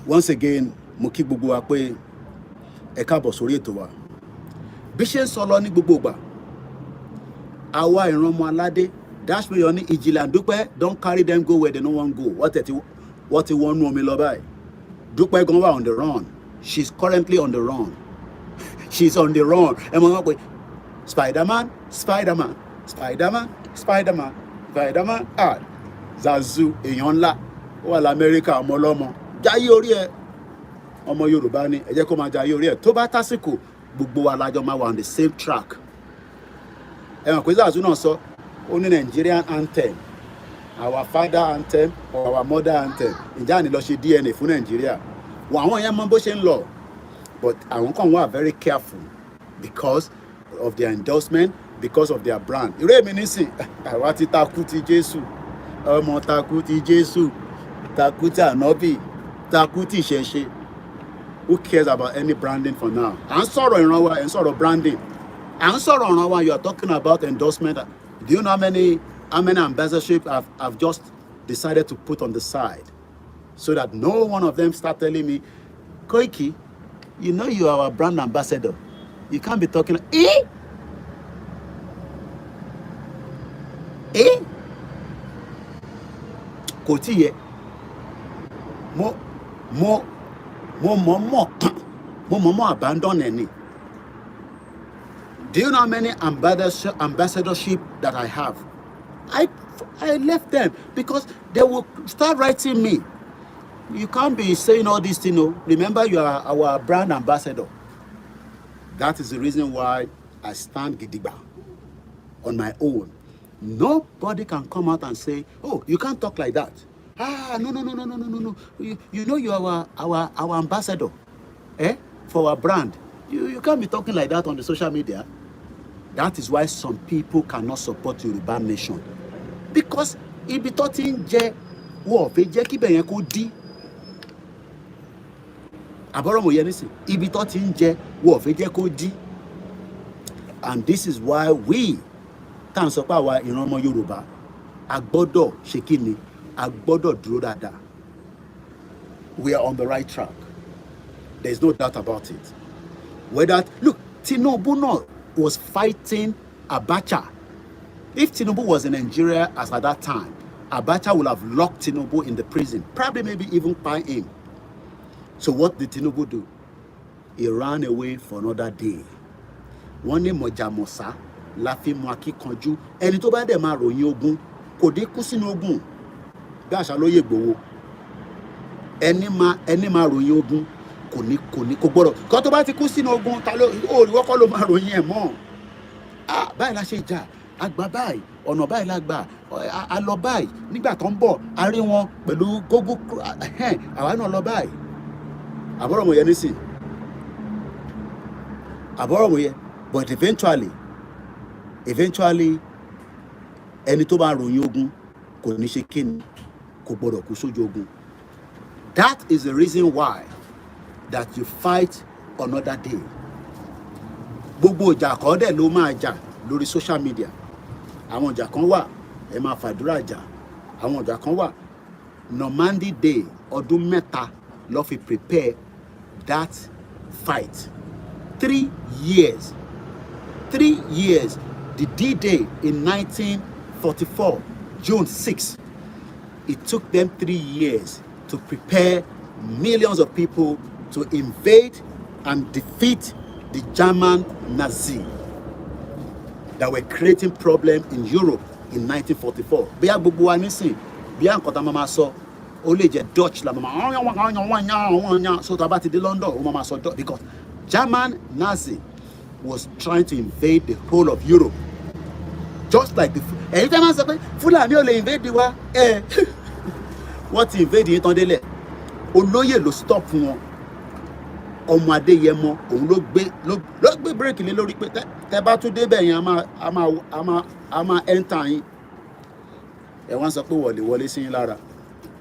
Once again, Moki Bugu Akwe, Ekabo Sorietowa. Bishen Soloni Bububa. Awa in Romo Alade, dash me on Ijilan Dupe, don't carry them go where they no one go. What you want no me lobai. Dupe Gomba on the run. She's currently on the run. She's on the run. Spider-Man, Spider-Man, Spider-Man, Spider-Man, Spider-Man. Zazu, èèyàn ńlá. Ó wà l'Amẹ́ríkà, ọmọ ọlọ́mọ. Jayé orí ẹ̀. Ọmọ Yorùbá ni, ẹ jẹ́ kó máa jayé orí ẹ̀. Tó bá tásìkò, gbogbo wa la jọ máa wà on the same track. Ẹ mọ̀ pé Zazu náà sọ, ó ní Nigerian anthem, our father anthem or our mother anthem. Ǹjẹ́ àní lọ ṣe DNA fún Nàìjíríà? Wọ́n àwọn yẹn mọ bó ṣe ń lọ. But àwọn kan wà very careful because of their endorsement, because of their brand. Ìrẹ́ mi nísìn, àwa ti takú ti Jésù, ọmọ takú ti Jésù, takú ti Ànábì, takú ti Ìṣẹ̀ṣe. Who cares about any branding for now? À ń sọ̀rọ̀ ìran wa, ẹ̀ ń sọ̀rọ̀ branding. À ń sọ̀rọ̀ ìran wa, you are talking about endorsement. Do you know how many ambassadorship I've just decided to put on the side so that no one of them start telling me, Koiki, you know you are our brand ambassador. You can't be talking like, kò tí yẹ. Mo abandon ẹni. Do you know how many ambassadorship that I have? I left them because they will start writing me. You can't be saying all these things. No. Remember, you are our brand ambassador. That is the reason why I stand gidigba on my own. Nobody can come out and say, "Oh, you can't talk like that." No. You know you are our ambassador, for our brand. You can't be talking like that on the social media. That is why some people cannot support Yoruba nation, because ibi tó ti ń jẹ wọ́n fẹ́ jẹ́ kí bẹ̀yẹn kó dí. Àbọ̀rọ̀mọ̀ yẹn nísìn, ibi tó ti ń jẹ wọ́n fẹ́ jẹ́ kó dí. And this is why we tá à ń sọ pé àwa ìran ọmọ Yorùbá a gbọ́dọ̀ ṣe kí ni, a gbọ́dọ̀ dúró dáadáa. We are on the right track. There is no doubt about it. Look, Tinubu náà was fighting Abacha. If Tinubu was in Nigeria as at that time, Abacha would have locked Tinubu in the prison, probably maybe even by him. So what did Tinubu do? He ran away for another day. Wọ́n ní mọ̀jàmọ̀sá la fi mọ akíkanjú. Ẹni tó bá dẹ̀ máa ròyìn ogun kò dé kú sínú ogun bí àṣà lóye Ìgbòho. Ẹni máa ròyìn ogun kò gbọ́dọ̀ kó tó bá ti kú sínú ogun ta ló òòrùn kọ́ ló máa ròyìn ẹ̀ mọ́. Báyìí la ṣe jà àgbà báyìí ọ̀nà báyìí la gbà a lọ báyìí nígbà tó ń bọ̀ a rí wọn pẹ̀lú gógó àwa náà lọ báyìí. Àbọ̀rọ̀ mọ̀ yẹn nísìn àbọ̀rọ̀ mọ̀ yẹn but eventually ẹni tó bá ròyìn ogun kò ní ṣe kíni kò gbọ́dọ̀ kú sójú ogun. That is the reason why that you fight another day. Gbogbo ìjà kan dẹ̀ ló máa jà lórí social media. Àwọn ìjà kan wà ẹ máa fàdúrà jà. Àwọn ìjà kan wà Normandy Day ọdún mẹ́ta ló fi prepare that fight. 3 years. The D-Day in 1944, June 6. It took them 3 years to prepare millions of people to invade and defeat the German Nazi that were creating problems in Europe in 1944. Bí a gbogbo wa nísìn, bí a nǹkan tá máa sọ, ó lè jẹ́ Dutch la máa so tá bá ti dé London, ó máa sọ Dutch because German Nazi was trying to invade the whole of Europe. Just like the ẹ̀yin tẹ́ máa sọ pé Fúlàní ò lè invade wa wọ́n ti invade yín tán délẹ̀. Olóyè ló stop wọn. Ọmọ Adéyẹmọ òun ló gbé bírèkì lé lórí pé tẹ́ bá tún débẹ̀ yẹn a máa enter yín. Ẹ wọ́n sọ pé wọlé sí yín lára.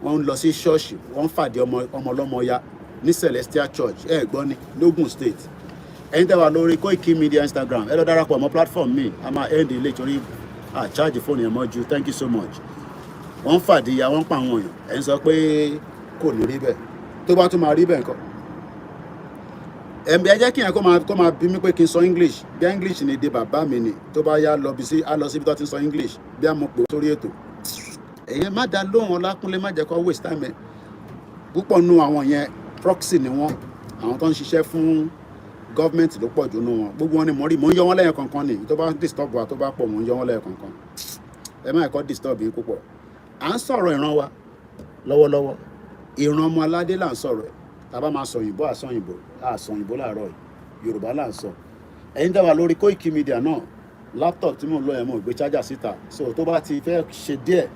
Wọ́n ń lọ sí ṣọ́ọ̀ṣì wọ́n ń fàdí ọmọ ọlọ́mọ ya ní Celestial Church gbọ́ ní Ogun State. Ẹ̀yin tẹ́ wà lórí Koikimedia Instagram ẹ lọ darapọ̀ mọ́ platform mi a máa end ilé torí charge fóònù yẹn mọ́ ju thank you so much. Wọ́n ń fàdí ya wọ́n ń pa àwọn èèyàn ẹ̀ ń sọ pé kò ní rí bẹ́ẹ̀ tó bá tún máa rí bẹ́ẹ̀ nǹkan. Ẹ jẹ́ kí yẹn kó máa bí mi pé kí n sọ English bí English ni èdè bàbá mi ni tó bá yá lọ síbi tó ti ń sọ English bí a mọ̀ pé sórí ètò. Ẹ̀yẹn má dá lóhùn Ọlákúnlé má jẹ́ kó waste time ẹ̀. Púpọ̀ nù àwọn yẹn proxy ni wọ́n àwọn tó ń ṣiṣẹ́ fún gọ́ọ̀mẹ̀ntì ló pọ̀ jù nù wọn gbogbo wọn ni mo ń yọ wọn lẹ́yìn kankan ni tó bá disturb wa tó bá pọ̀ mo ń yọ wọn lẹ́yìn kankan. Ẹ má ẹ̀kọ́ disturb yín púpọ̀. À ń sọ̀rọ̀ ìran wa lọ́wọ́lọ́wọ́ ìran ọmọ aládé là ń sọ̀rọ̀ ẹ̀ tá a bá máa sọ òyìnbó àsọyìnbó láàárọ̀ yìí Yorùbá là ń sọ. Ẹ̀yin dá wa lórí Koikimedia náà laptop tí mò ń lọ yẹn mo gbé charger síta so tó bá ti fẹ́ ṣe díẹ̀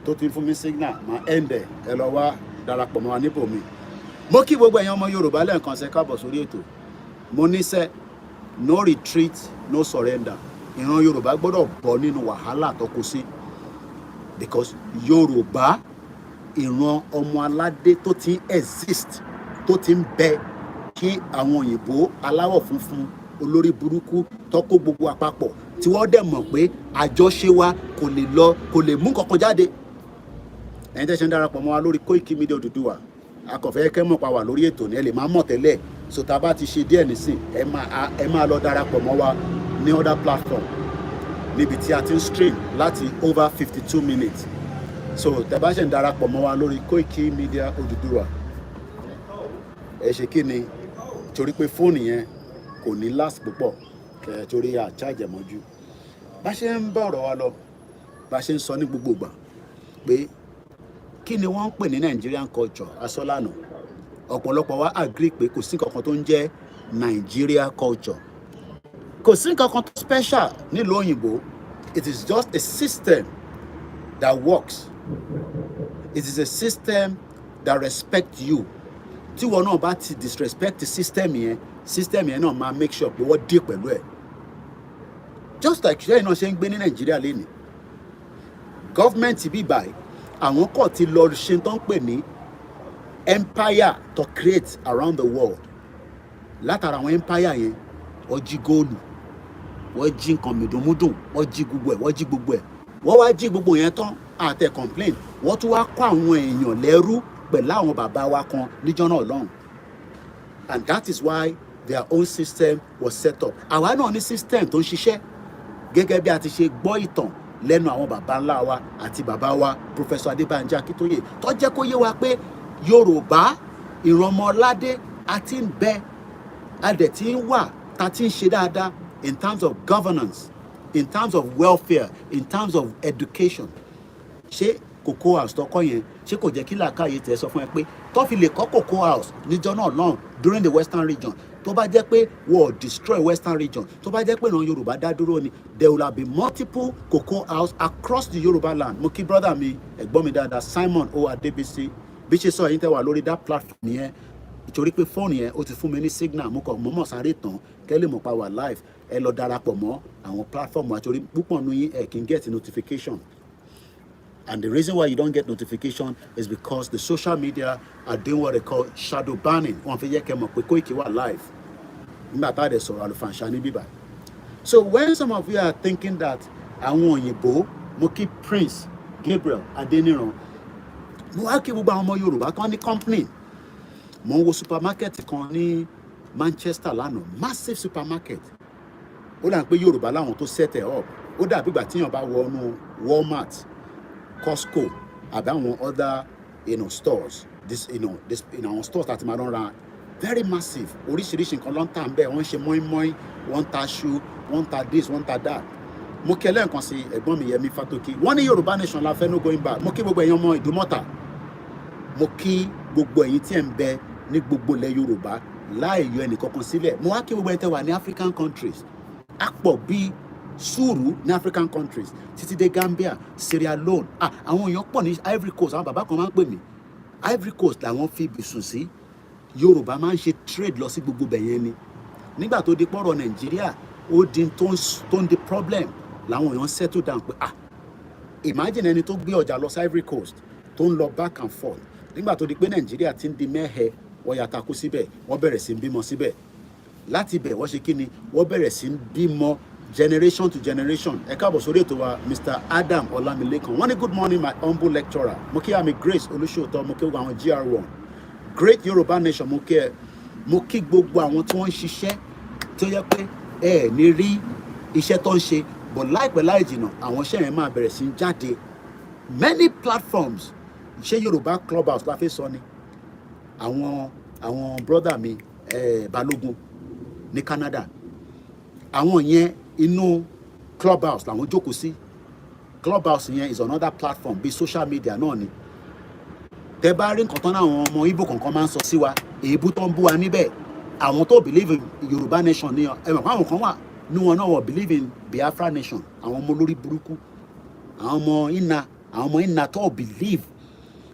tó ti fún mi signal máa end ẹ lọ wá darapọ̀ mọ́ wa níbòmí. Mo kí gbogbo ẹ̀yin ọmọ Yorùbá lẹ́ẹ̀kan ṣe káàbọ̀ sórí ètò. Mo níṣẹ́ no retreat no surrender. Ìran Yorùbá gbọ́dọ̀ bọ́ nínú wàhálà tó kó sí because Yorùbá ìran ọmọ aládé tó ti exist tó ti ń bẹ kí àwọn òyìnbó aláwọ̀ funfun olórí burúkú tó kó gbogbo àpapọ̀ tí wọ́n dẹ̀ mọ̀ pé àjọṣe wa kò lè mú kankan jáde. Ẹ̀yin tẹ́ ṣe ń darapọ̀ mọ́ wa lórí Koikimedia Odùduwà akọ̀fẹ́ kẹ́ mọ̀ pa wà lórí ètò ní ẹ lè máa mọ̀ tẹ́lẹ̀ so tá a bá ti ṣe díẹ̀ nísìn ẹ máa lọ darapọ̀ mọ́ wa ní other platform níbi tí a ti ń stream láti over 52 minutes so tẹ́ bá ṣe ń darapọ̀ mọ́ wa lórí Koikimedia Odùduwà ẹ ṣe kí ni torí pé fóònù yẹn kò ní last púpọ̀ torí a charge mọ́jú bá ṣe ń bá ọ̀rọ̀ wa lọ bá ṣe ń sọ ní gbogbo ìgbà pé kí ni wọ́n ń pè ní Nigerian culture asọ́lànà ọ̀pọ̀lọpọ̀ wa agree pé kò sí kankan tó ń jẹ́ Nigeria culture kò sí kankan tó special nílùú òyìnbó it is just a system that works it is a system that respects you tí wọn náà bá ti disrespect the system yẹn náà máa make sure pé wọ́n dé pẹ̀lú ẹ̀ just like ṣẹ́yìn náà ṣe ń gbé ní Nàìjíríà lénìí gọ́fìmẹ̀ntì bí báyìí àwọn kò ti lọ ṣe tó ń pè ní empire to create around the world látara àwọn empire yẹn wọ́n jí góòlù wọ́n jí nǹkan mìdùnmúdùn wọ́n jí gbogbo ẹ̀ wọ́n wá jí gbogbo yẹn tán àtẹ complain wọ́n tún wá kó àwọn èèyàn lẹ́rú pẹ̀lú àwọn bàbá wa kan níjọ́ náà lọ́hùn and that is why their own system was set up àwa náà ní system tó ń ṣiṣẹ́ gẹ́gẹ́ bí a ti ṣe gbọ́ ìtàn lẹ́nu àwọn bàbá ńlá wa àti bàbá wa Professor Adébánjí Akíntóyè tó jẹ́ kó yé wa pé Yorùbá ìrànmọ́ládé àti ń bẹ adẹ̀ tí ń wà tá ti ń ṣe dáadáa in terms of governance in terms of welfare, in terms of education. Ṣé cocoa house tó kọ́ yẹn ṣé kò jẹ́ kí làákàyè tẹ̀ sọ fún ẹ pé tó fi lè kọ́ cocoa house níjọ́ náà lọ́hùn during the western region, tó bá jẹ́ pé wọ́n destroy western region, tó bá jẹ́ pé ìran Yorùbá dá dúró ni, there will have been multiple cocoa house across the Yorùbá land. Mo kí brother mi ẹ̀gbọ́n mi dáadáa Simon O Adébísí bí ṣe sọ yín tẹ́ wà lórí that platform yẹn, ìtorí pé fóònù yẹn ó ti fún mi ní signal, mo kàn mọ́ sáré tán kẹ́lẹ́ mọ̀ pa wà live, ẹ lọ darapọ̀ mọ́ àwọn platform àtòrí púpọ̀ nù yín ẹ kì í get notification. And the reason why you don't get notification is because the social media are doing what they call shadow banning. Wọ́n fi yẹ kẹ́ mọ̀ pé Koiki wà live. Nígbà tá a dẹ̀ sọ̀rọ̀ àlùfànṣá ní bíbá. So when some of you are thinking that àwọn òyìnbó, mo kí Prince Gabriel Adeniran, mo wá kí gbogbo àwọn ọmọ Yorùbá kan ní company. Mo ń wo supermarket kan ní Manchester lánàá, massive supermarket. Ó dà pé Yorùbá láwọn tó set it up. Ó dàbí ìgbà tíyàn bá wọnú Walmart, Costco, àbí àwọn other stores. This stores that máa ń ra very massive. Oríṣiríṣi nǹkan ló ń tà ń bẹ̀, wọ́n ń ṣe mọ́ínmọ́ín, wọ́n ń ta shoe, wọ́n ń ta this, wọ́n ń ta that. Mo kí ẹlẹ́ǹkan sí ẹ̀gbọ́n mi Yẹmí Fátókì. Wọ́n ní Yorùbá nation la fẹ́ no going back. Mo kí gbogbo ẹ̀yin ọmọ Ìdúmọ̀tà. Mo kí gbogbo ẹ̀yin tí ẹ̀ ń bẹ ní gbogbo ilẹ̀ Yorùbá láì yọ ẹnìkankan sílẹ̀. Mo wá kí gbogbo ẹ̀yin tẹ́ wà ní African countries. A pọ̀ bíi sùúrù ní African countries títí dé Gambia, Sierra Leone. Àwọn èèyàn pọ̀ ní Ivory Coast, àwọn bàbá kan máa ń pè mí Ivory Coast làwọn fi bìsùn sí. Yorùbá máa ń ṣe trade lọ sí gbogbo bẹ̀yẹn ni. Nígbà tó di pọ́rọ̀ Nàìjíríà ó di tó ń di problem làwọn èèyàn settle down pé imagine ẹni tó gbé ọjà lọ sí Ivory Coast tó ń lọ back and forth. Nígbà tó di pé Nàìjíríà ti ń di mẹ́hẹ, wọ́n yà takú síbẹ̀, wọ́n bẹ̀rẹ̀ sí ń bímọ síbẹ̀. Láti bẹ̀ wọ́n ṣe kí ni, wọ́n bẹ̀rẹ̀ sí ń bímọ generation to generation. Ẹ káàbọ̀ sórí ètò wa Mr. Adam Olamilekan. Wọ́n ní good morning my humble lecturer. Mo kí àmì Grace Olúṣòótọ́, mo kí gbogbo àwọn GR1. Great Yorùbá nation, mo kí ẹ. Mo kí gbogbo àwọn tí wọ́n ń ṣiṣẹ́ tó yẹ pé ẹ ní rí iṣẹ́ tó ń ṣe, but láìpẹ́ láì jìnnà àwọn iṣẹ́ yẹn máa bẹ̀rẹ̀ sí ń jáde. Many platforms, ṣé Yorùbá Clubhouse la fi sọ ni? Àwọn brother mi Balógun ní Canada. Àwọn yẹn inú Clubhouse làwọn jókòó sí. Clubhouse yẹn is another platform bí social media náà ni. Tẹ́ bá rí nǹkan tán náà àwọn ọmọ Igbo kankan máa ń sọ sí wa, èébú tó ń bú wa níbẹ̀. Àwọn tó believe in Yorùbá nation ni ẹ mọ̀ pé àwọn kan wà ní wọn náà wọ́n believe in Biafra nation. Àwọn ọmọ olórí burúkú, àwọn ọmọ iná tó believe.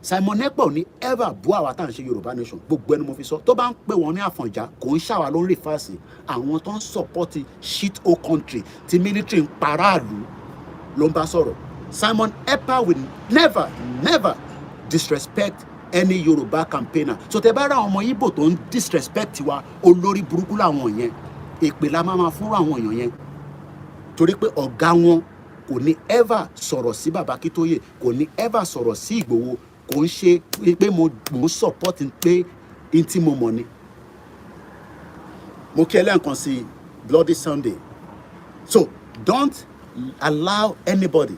Simon Ekpa ò ní ever bú àwa tá à ń ṣe Yorùbá nation. Gbogbo ẹni mo fi sọ. Tó bá ń pè wọ́n ní Àfọ̀njá kò ń ṣàwà ló ń rí fásì. Àwọn tó ń support shit o country tí military ń paráàlú ló ń bá sọ̀rọ̀. Simon Ekpa will never disrespect any Yorùbá campaigner. So tẹ́ bá ra àwọn ọmọ Igbo tó ń disrespect wa, olórí burúkú làwọn yẹn. Èpè la máa fúnra àwọn èèyàn yẹn. Torí pé ọ̀gá wọn kò ní ever sọ̀rọ̀ sí Bàbá Akíntóyè, kò ní ever sọ̀rọ̀ sí Ìgbòho. Kò ń ṣe pé mo support pé n tí mo mọ̀ ni. Mo kí ẹlẹ́ǹkan sí Bloody Sunday. So don't allow anybody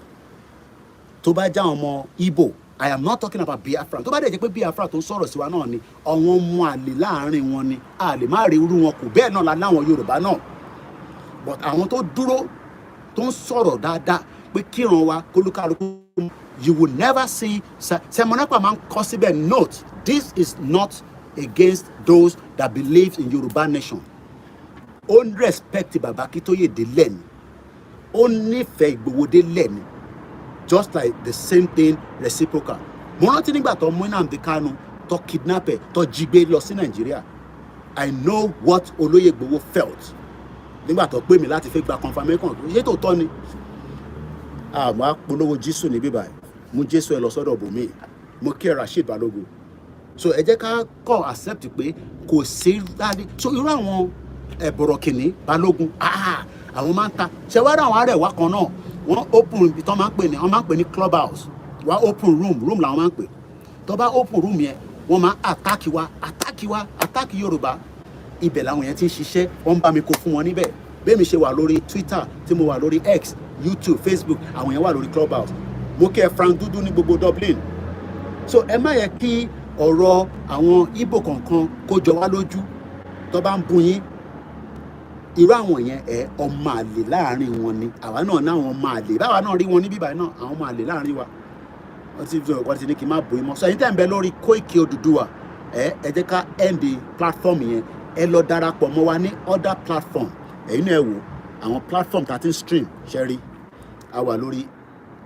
tó bá já ọmọ Igbo, I am not talking about Biafra. Tó bá dẹ̀ jẹ́ pé Biafra tó ń sọ̀rọ̀ sí wa náà ni, àwọn ọmọ àlè láàrin wọn ni, a lè má rí irú wọn kù. Bẹ́ẹ̀ náà la láwọn Yorùbá náà. But àwọn tó dúró tó ń sọ̀rọ̀ dáadáa pé kíran wa kólúkálukú, you will never see. Simon Ekpa man consider note, this is not against those that believe in Yorùbá nation. Ó ń respect Bàbá Akíntóyè dé lẹ́nu. Ó nífẹ̀ẹ́ Ìgbòho dé lẹ́nu. Just like the same thing reciprocal. Mo rántí nígbà tó mú Nnamdi Kanu tó kidnap ẹ̀ tó jí gbé lọ sí Nàìjíríà. I know what Olóyè Ìgbòho felt. Nígbà tó pè mí láti fẹ́ gba confirmation. Ṣé tó tọ́ ni? Àmọ́ apolówó Jésù ní bíbá ẹ̀. Mú Jésù ẹ lọ sọ́dọ̀ bòmí. Mo kí ẹ Rasheed Balógun. So ẹ jẹ́ ká kọ́ accept pé kò sí dáadé. So irú àwọn Bọ̀rọ̀kìnní Balógun, àwọn máa ń ta. Ṣé wá rí àwọn Arẹwà kan náà? Wọ́n open ibi tó máa ń pè ní Clubhouse. Wọ́n open room làwọn máa ń pè. Tó bá open room yẹn, wọ́n máa attack Yorùbá. Ibẹ̀ làwọn yẹn ti ń ṣiṣẹ́, wọ́n ń bá mi kó fún wọn níbẹ̀. Bẹ́ẹ̀ mi ṣe wà lórí Twitter, tí mo wà lórí X, YouTube, Facebook, àwọn yẹn wà lórí Clubhouse. Mo kí ẹ Frank Dúdú ní gbogbo Dublin. So ẹ má yẹ kí ọ̀rọ̀ àwọn Igbo kankan kó jọ wá lójú. Tó bá ń bú yín, irú àwọn yẹn ọmọ àlè láàrin wọn ni àwa náà náwọn ọmọ àlè báwa náà rí wọn ní bíbáyìí náà àwọn ọmọ àlè láàrin wa wọ́n ti ní kí n má bòí mọ́ so ẹ̀yin tẹ́ ń bẹ lórí Koiki Odùduwà ẹ jẹ́ ká end the platform yẹn ẹ lọ darapọ̀ mọ́ wa ní other platform ẹ̀yin náà ẹ wò àwọn platform tá a ti ń stream ṣe rí a wà lórí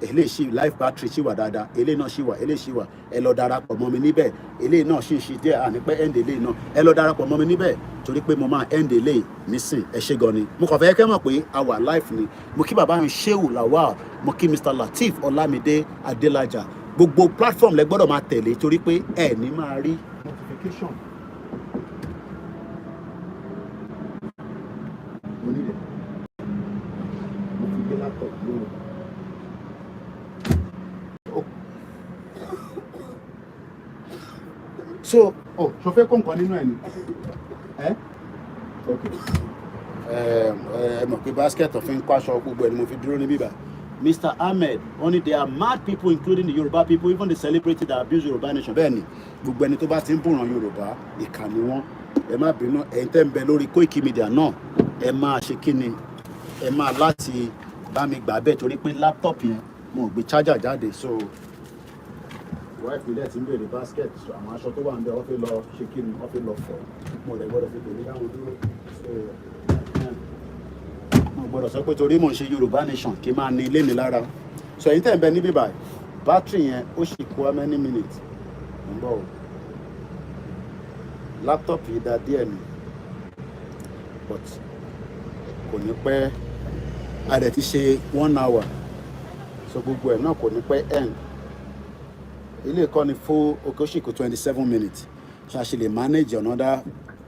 eléyìí live battery ṣì wà dáadáa eléyìí náà ṣì wà eléyìí ṣì wà ẹ lọ darapọ̀ mọ́ mi níbẹ̀ eléyìí náà ṣì ń ṣe díẹ̀ àní pé end eléyìí náà ẹ lọ darapọ̀ mọ́ mi níbẹ̀ torí pé mo máa end eléyìí nísìn ẹ ṣé gan ni mo kàn fẹ́ kẹ́ mọ̀ pé a wà live ni mo kí bàbá mi Shehu Lawal mo kí Mr. Lateef Olamide Adelaja gbogbo platform lẹ gbọ́dọ̀ máa tẹ̀lé torí pé ẹ ní máa rí notification. mo nílẹ̀ mo fi gbé laptop lóru. so ṣo fẹ́ kó nǹkan nínú ẹ̀ ni ẹ mọ̀ pé basket of ń kó aṣọ gbogbo ẹ̀ ni mo fi dúró ní bíbá. Mr. Ahmed only they are mad people including the Yoruba people even the celebrity that abuse Yoruba nation bẹ́ẹ̀ ni gbogbo ẹni tó bá ti ń bùràn Yorùbá ìkà ni wọ́n ẹ má bínú ẹ̀yin tẹ́ ń bẹ lórí Koikimedia náà ẹ máa ṣe kí ni ẹ máa láti bá mi gbà bẹ́ẹ̀ torí pé laptop yẹn mo gbé charger jáde so wife mi dẹ̀ ti ń bèrè basket so àwọn aṣọ tó wà ń bẹ wọ́n fi lọ ṣe kí ni wọ́n fi lọ fọ̀ mo lè gbọ́dọ̀ fi tèmi dáhùn dúró mo gbọ́dọ̀ sọ pé torí mò ń ṣe Yorùbá nation kí n máa ní ilé mi lára so ẹ̀yin tẹ́ ń bẹ níbí báyìí battery yẹn ó sì kú how many minutes ń bọ̀ o laptop yìí dá díẹ̀ ni but kò ní pẹ́ a dẹ̀ ti ṣe 1 hour so gbogbo ẹ̀ náà kò ní pẹ́ end ilé ìkọ́ni fún okòṣìkò 27 minutes so a ṣe lè manage another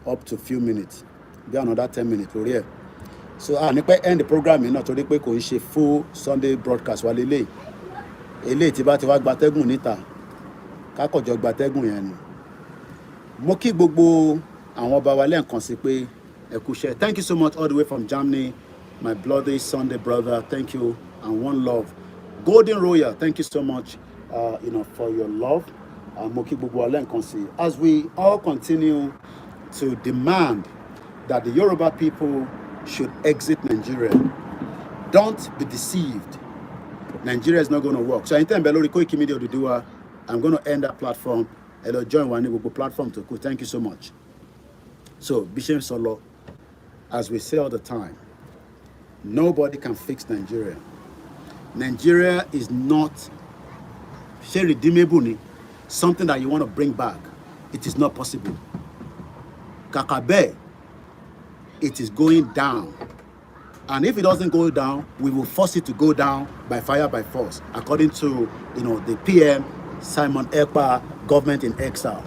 up to few minutes bí another 10 minutes lórí ẹ̀ so a ní pẹ́ end program yìí náà torí pé kò ń ṣe full Sunday broadcast wa lélẹ̀ eléyìí tí bá ti wá gbatẹ́gùn níta kákọ̀jọ gbatẹ́gùn yẹn ni mo kí gbogbo àwọn ọba wa lẹ́ẹ̀kan sí pé ẹ kú iṣẹ́. Thank you so much all the way from Germany my bloody Sunday brother thank you and one love. Golden Royal thank you so much for your love mo kí gbogbo wa lẹ́ẹ̀kan sí as we all continue to demand that the Yoruba people should exit Nigeria. Don't be deceived. Nigeria is not going to work. So anytime below Koikimedia Odùduwà, I'm going to end that platform. Hello, join one Google platform to cool. Thank you so much. So Bishop Solo, as we say all the time, nobody can fix Nigeria. Nigeria is not redeemable, something that you want to bring back. It is not possible. Kakabe, it is going down. And if it doesn't go down, we will force it to go down by fire, by force, according to the PM, Simon Ekpa, government in exile.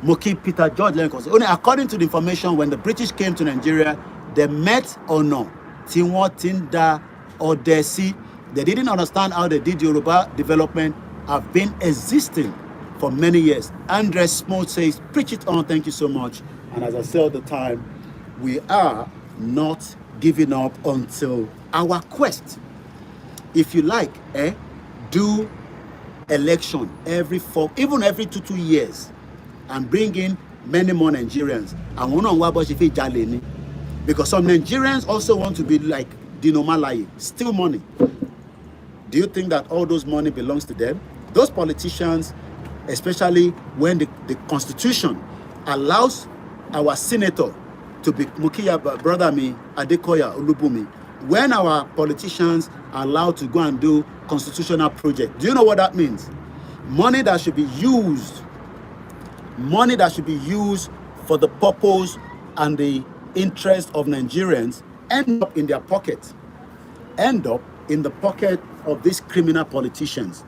Moki Peter George Lenkosi. Only according to the information, when the British came to Nigeria, they met or no. Tinda or Desi. They didn't understand how they did Yoruba development have been existing for many years. Andres Smoot says, preach it on, thank you so much. And as I say all the time, we are not giving up until our quest. If you like, do election even every two years and bring in many more Nigerians. And because some Nigerians also want to be like Dino Malaye, steal money. Do you think that all those money belongs to them? Those politicians, especially when the Constitution allows our senator to be Mukiya brother me Adekoya Olubumi, when our politicians are allowed to go and do constitutional project, do you know what that means? Money that should be used for the purpose and the interest of Nigerians end up in their pocket, end up in the pocket of these criminal politicians.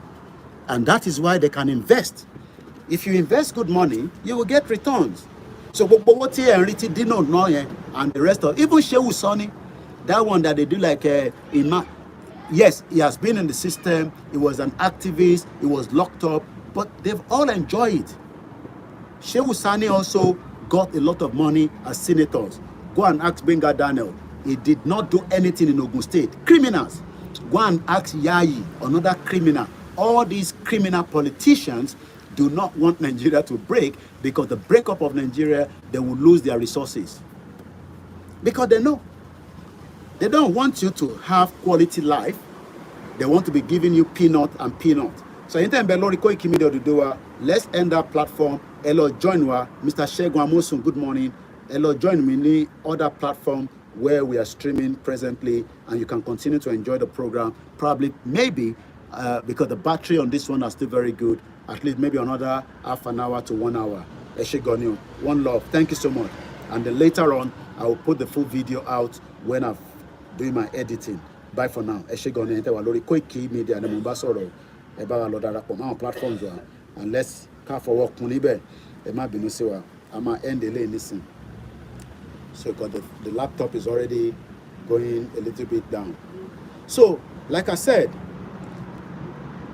And that is why they can invest. If you invest good money, you will get returns. So what Dino and the rest of even Shehu Sani, that one that they do like yes, he has been in the system, he was an activist, he was locked up, but they've all enjoyed it. Shehu Sani also got a lot of money as senators. Go and ask Benga Daniel. He did not do anything in Ogun State. Criminals. Go and ask Yayi, another criminal. All these criminal politicians do not want Nigeria to break, because the breakup of Nigeria, they will lose their resources. Because they know. They don't want you to have quality life. They want to be giving you peanut and peanut. So anytime Belori Koikimedia Oduduwa, let's end that platform. Hello, join wa. Mr. Shegun Amosun, good morning. Hello, join me in the other platform where we are streaming presently, and you can continue to enjoy the program. Probably, maybe, because the battery on this one are still very good, at least maybe another half an hour to 1 hour. Eshegonu, one love. Thank you so much. And then later on, I will put the full video out when I've doing my editing. Bye for now. Eshegonu, ente wa lórí Koikimedia ni mo bá sọ̀rọ̀. Ẹ bá wa lọ darapọ̀ mọ́ àwọn platforms wa. And let's ká fọwọ́ kun níbẹ̀. Ẹ má bínú sí wa. A máa end eléyìí nísìn. So because the laptop is already going a little bit down. So, like I said,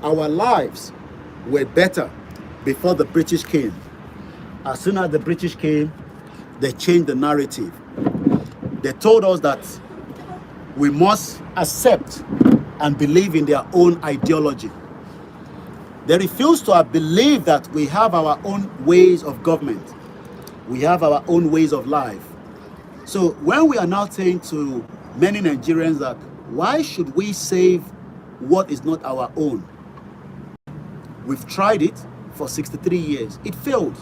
our lives were better before the British came. As soon as the British came, they changed the narrative. They told us that we must accept and believe in their own ideology. They refused to believe that we have our own ways of government. We have our own ways of life. So when we are now saying to many Nigerians that why should we save what is not our own? We've tried it for 63 years. It failed.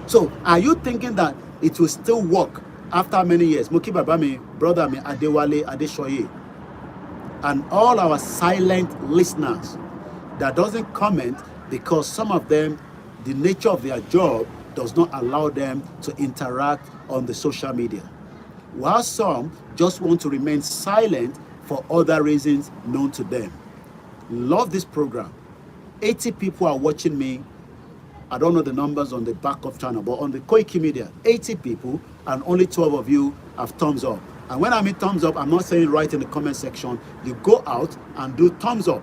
So are you thinking that it will still work after many years? Moki Babami, brother me, Adewale, Adeshoye, and all our silent listeners that doesn't comment because some of them, the nature of their job does not allow them to interact on the social media. While some just want to remain silent for other reasons known to them. Love this program. 80 people are watching me. I don't know the numbers on the back of channel, but on the Koikimedia, 80 people and only 12 of you have thumbs up. And when I mean thumbs up, I'm not saying right in the comment section. You go out and do thumbs up.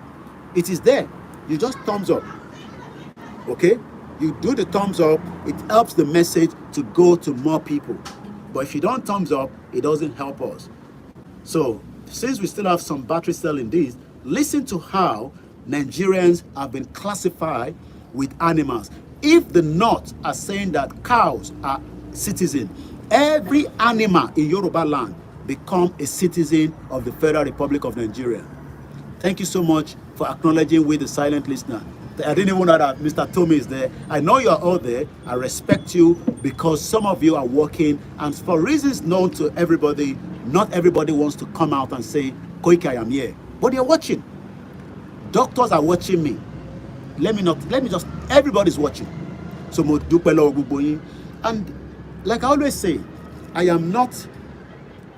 It is there. You just thumbs up. Okay? You do the thumbs up, it helps the message to go to more people. But if you don't thumbs up, it doesn't help us. So, since we still have some battery cell in this, listen to how Nigerians have been classified with animals. If the North are saying that cows are citizens, every animal in Yoruba land become a citizen of the Federal Republic of Nigeria. Thank you so much for acknowledging with the silent listener. I didn't even know that Mr. Tommy is there. I know you are all there. I respect you because some of you are working, and for reasons known to everybody, not everybody wants to come out and say, Koiki, I am here. But they're watching. Doctors are watching me. Everybody's watching. So, and like I always say, I am not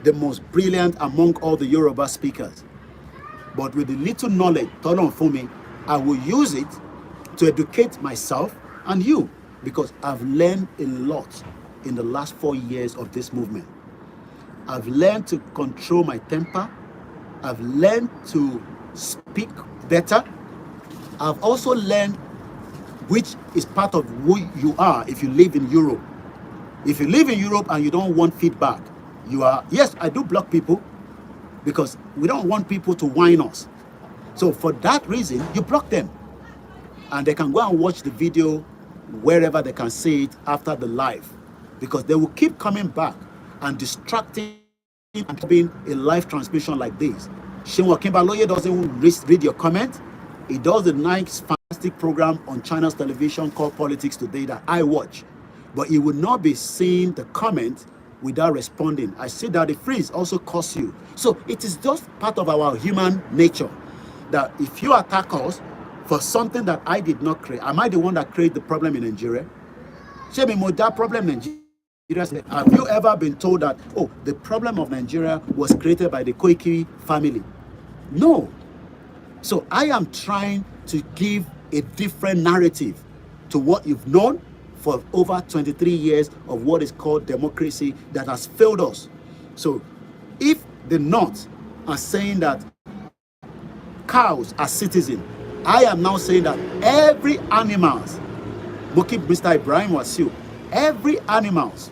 the most brilliant among all the Yoruba speakers. But with the little knowledge taught on for me, I will use it to educate myself and you, because I've learned a lot in the last 4 years of this movement. I've learned to control my temper. I've learned to speak better. I've also learned which is part of who you are if you live in Europe. If you live in Europe and you don't want feedback, you are, yes, I do block people because we don't want people to whine us. So for that reason, you block them. And they can go and watch the video wherever they can see it after the live. Because they will keep coming back and distracting and being a live transmission like this. Shinwa Kimbaloye doesn't read your comment. He does a nice, fantastic program on China's television called Politics Today that I watch. But he would not be seeing the comment without responding. I see that the freeze also costs you. So it is just part of our human nature that if you attack us for something that I did not create, am I the one that created the problem in Nigeria? That problem in Nigeria. Have you ever been told that, oh, the problem of Nigeria was created by the Koiki family? No. So I am trying to give a different narrative to what you've known for over 23 years of what is called democracy that has failed us. So if the North are saying that cows are citizens, I am now saying that every animals, Mokib Mr. Ibrahim Wasiu, every animals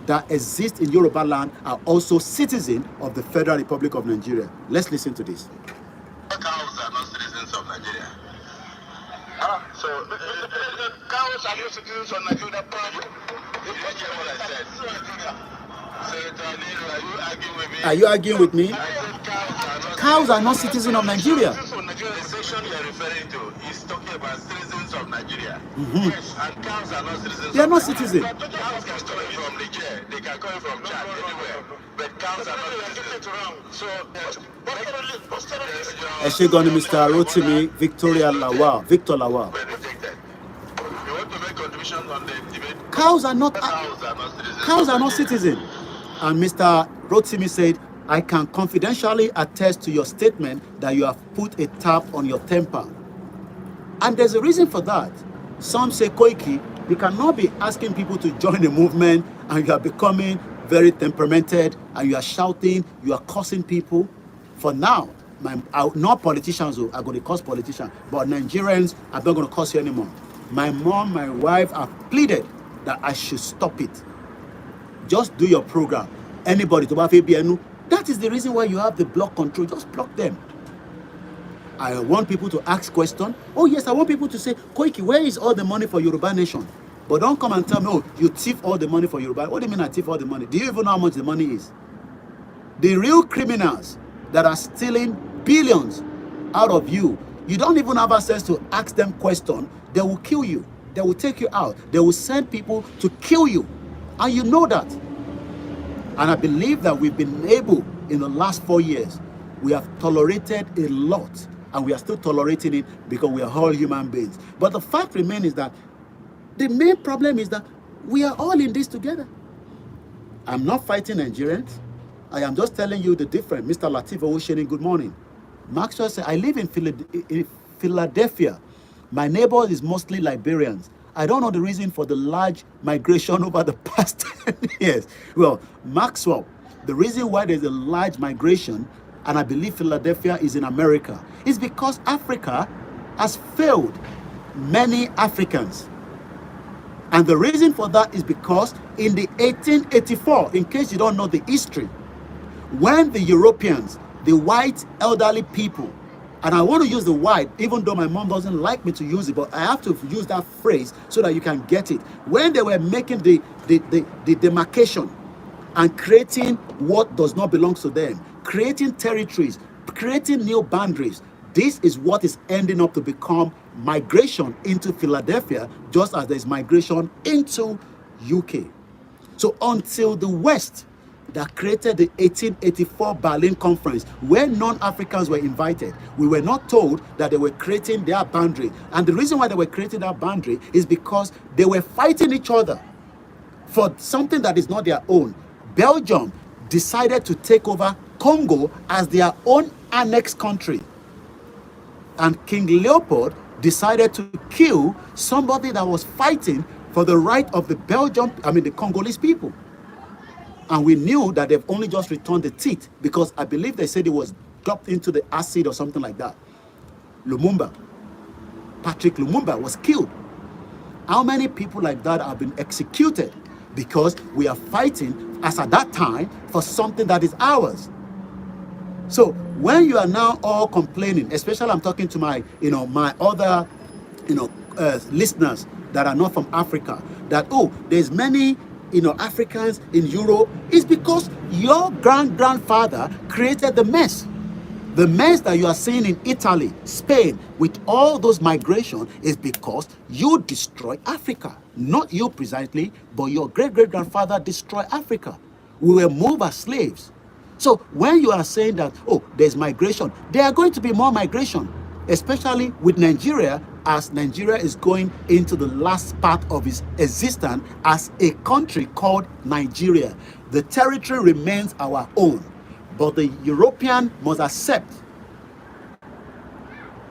that exist in Yoruba land are also citizens of the Federal Republic of Nigeria. Let's listen to this. Cows are not citizens of Nigeria. So cows are not citizens of Nigeria. You hear what I said? Are you arguing with me? Are you arguing with me? I said Cows are not citizens of Nigeria. The section you are referring to is talking about citizens of Nigeria. Mm-hmm. Yes, and cows are not citizens. They are not citizens. Cows can come in from Niger. They can come in from Chad, anywhere. But cows are not citizens. So, Eshegoni, Mr. Rotimi, Victoria Lawal, Victor Lawal. You want to make contributions on the debate? Cows are not citizens. Cows are not citizens. And Mr. Rotimi said, I can confidentially attest to your statement that you have put a tap on your temper. And there's a reason for that. Some say, Koiki, you cannot be asking people to join the movement and you are becoming very temperamented and you are shouting, you are cursing people. For now, not politicians are going to curse politicians, but Nigerians are not going to curse you anymore. My mom, my wife have pleaded that I should stop it. Just do your program. Anybody to that is the reason why you have the block control. Just block them. I want people to ask questions. Oh yes, I want people to say, Koiki, where is all the money for Yòrùbá nation? But don't come and tell me, oh, you thief all the money for Yòrùbá. What do you mean I thief all the money? Do you even know how much the money is? The real criminals that are stealing billions out of you, you don't even have access to ask them questions. They will kill you. They will take you out. They will send people to kill you. And you know that. And I believe that we've been able, in the last 4 years, we have tolerated a lot. And we are still tolerating it because we are all human beings. But the fact remains is that the main problem is that we are all in this together. I'm not fighting Nigerians. I am just telling you the difference. Mr. Latif Owusheni, good morning. Maxwell said, I live in Philadelphia. My neighbors is mostly Liberians. I don't know the reason for the large migration over the past 10 years. Well, Maxwell, the reason why there's a large migration, and I believe Philadelphia is in America, is because Africa has failed many Africans. And the reason for that is because in the 1884, in case you don't know the history, when the Europeans, the white elderly people, and I want to use the white, even though my mom doesn't like me to use it, but I have to use that phrase so that you can get it. When they were making the demarcation and creating what does not belong to them, creating territories, creating new boundaries, this is what is ending up to become migration into Philadelphia, just as there's migration into UK. So until the West that created the 1884 Berlin Conference, where non-Africans were invited, we were not told that they were creating their boundary. And the reason why they were creating that boundary is because they were fighting each other for something that is not their own. Belgium decided to take over Congo as their own annexed country. And King Leopold decided to kill somebody that was fighting for the right of the the Congolese people. And we knew that they've only just returned the teeth because I believe they said it was dropped into the acid or something like that. Patrick Lumumba was killed. How many people like that have been executed because we are fighting, as at that time, for something that is ours? So when you are now all complaining, especially I'm talking to my, my other, listeners that are not from Africa, that, oh, there's many, Africans in Europe, is because your grandfather created the mess. The mess that you are seeing in Italy, Spain, with all those migration is because you destroyed Africa. Not you precisely, but your great-great-grandfather destroyed Africa. We were moved as slaves. So when you are saying that, oh, there's migration, there are going to be more migration, especially with Nigeria, as Nigeria is going into the last part of its existence as a country called Nigeria. The territory remains our own, but the European must accept.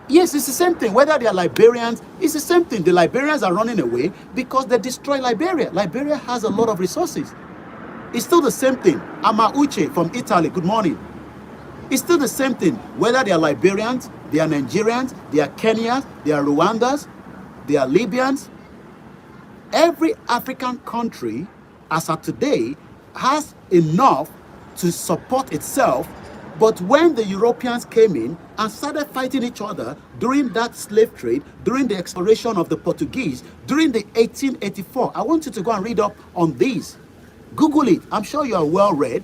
Yes, it's the same thing. Whether they are Liberians, it's the same thing. The Liberians are running away because they destroy Liberia. Liberia has a lot of resources. It's still the same thing. Ama Uche from Italy, good morning. It's still the same thing. Whether they are Liberians, they are Nigerians, they are Kenyans, they are Rwandans, they are Libyans. Every African country, as of today, has enough to support itself. But when the Europeans came in and started fighting each other during that slave trade, during the exploration of the Portuguese, during the 1884, I want you to go and read up on these. Google it. I'm sure you are well read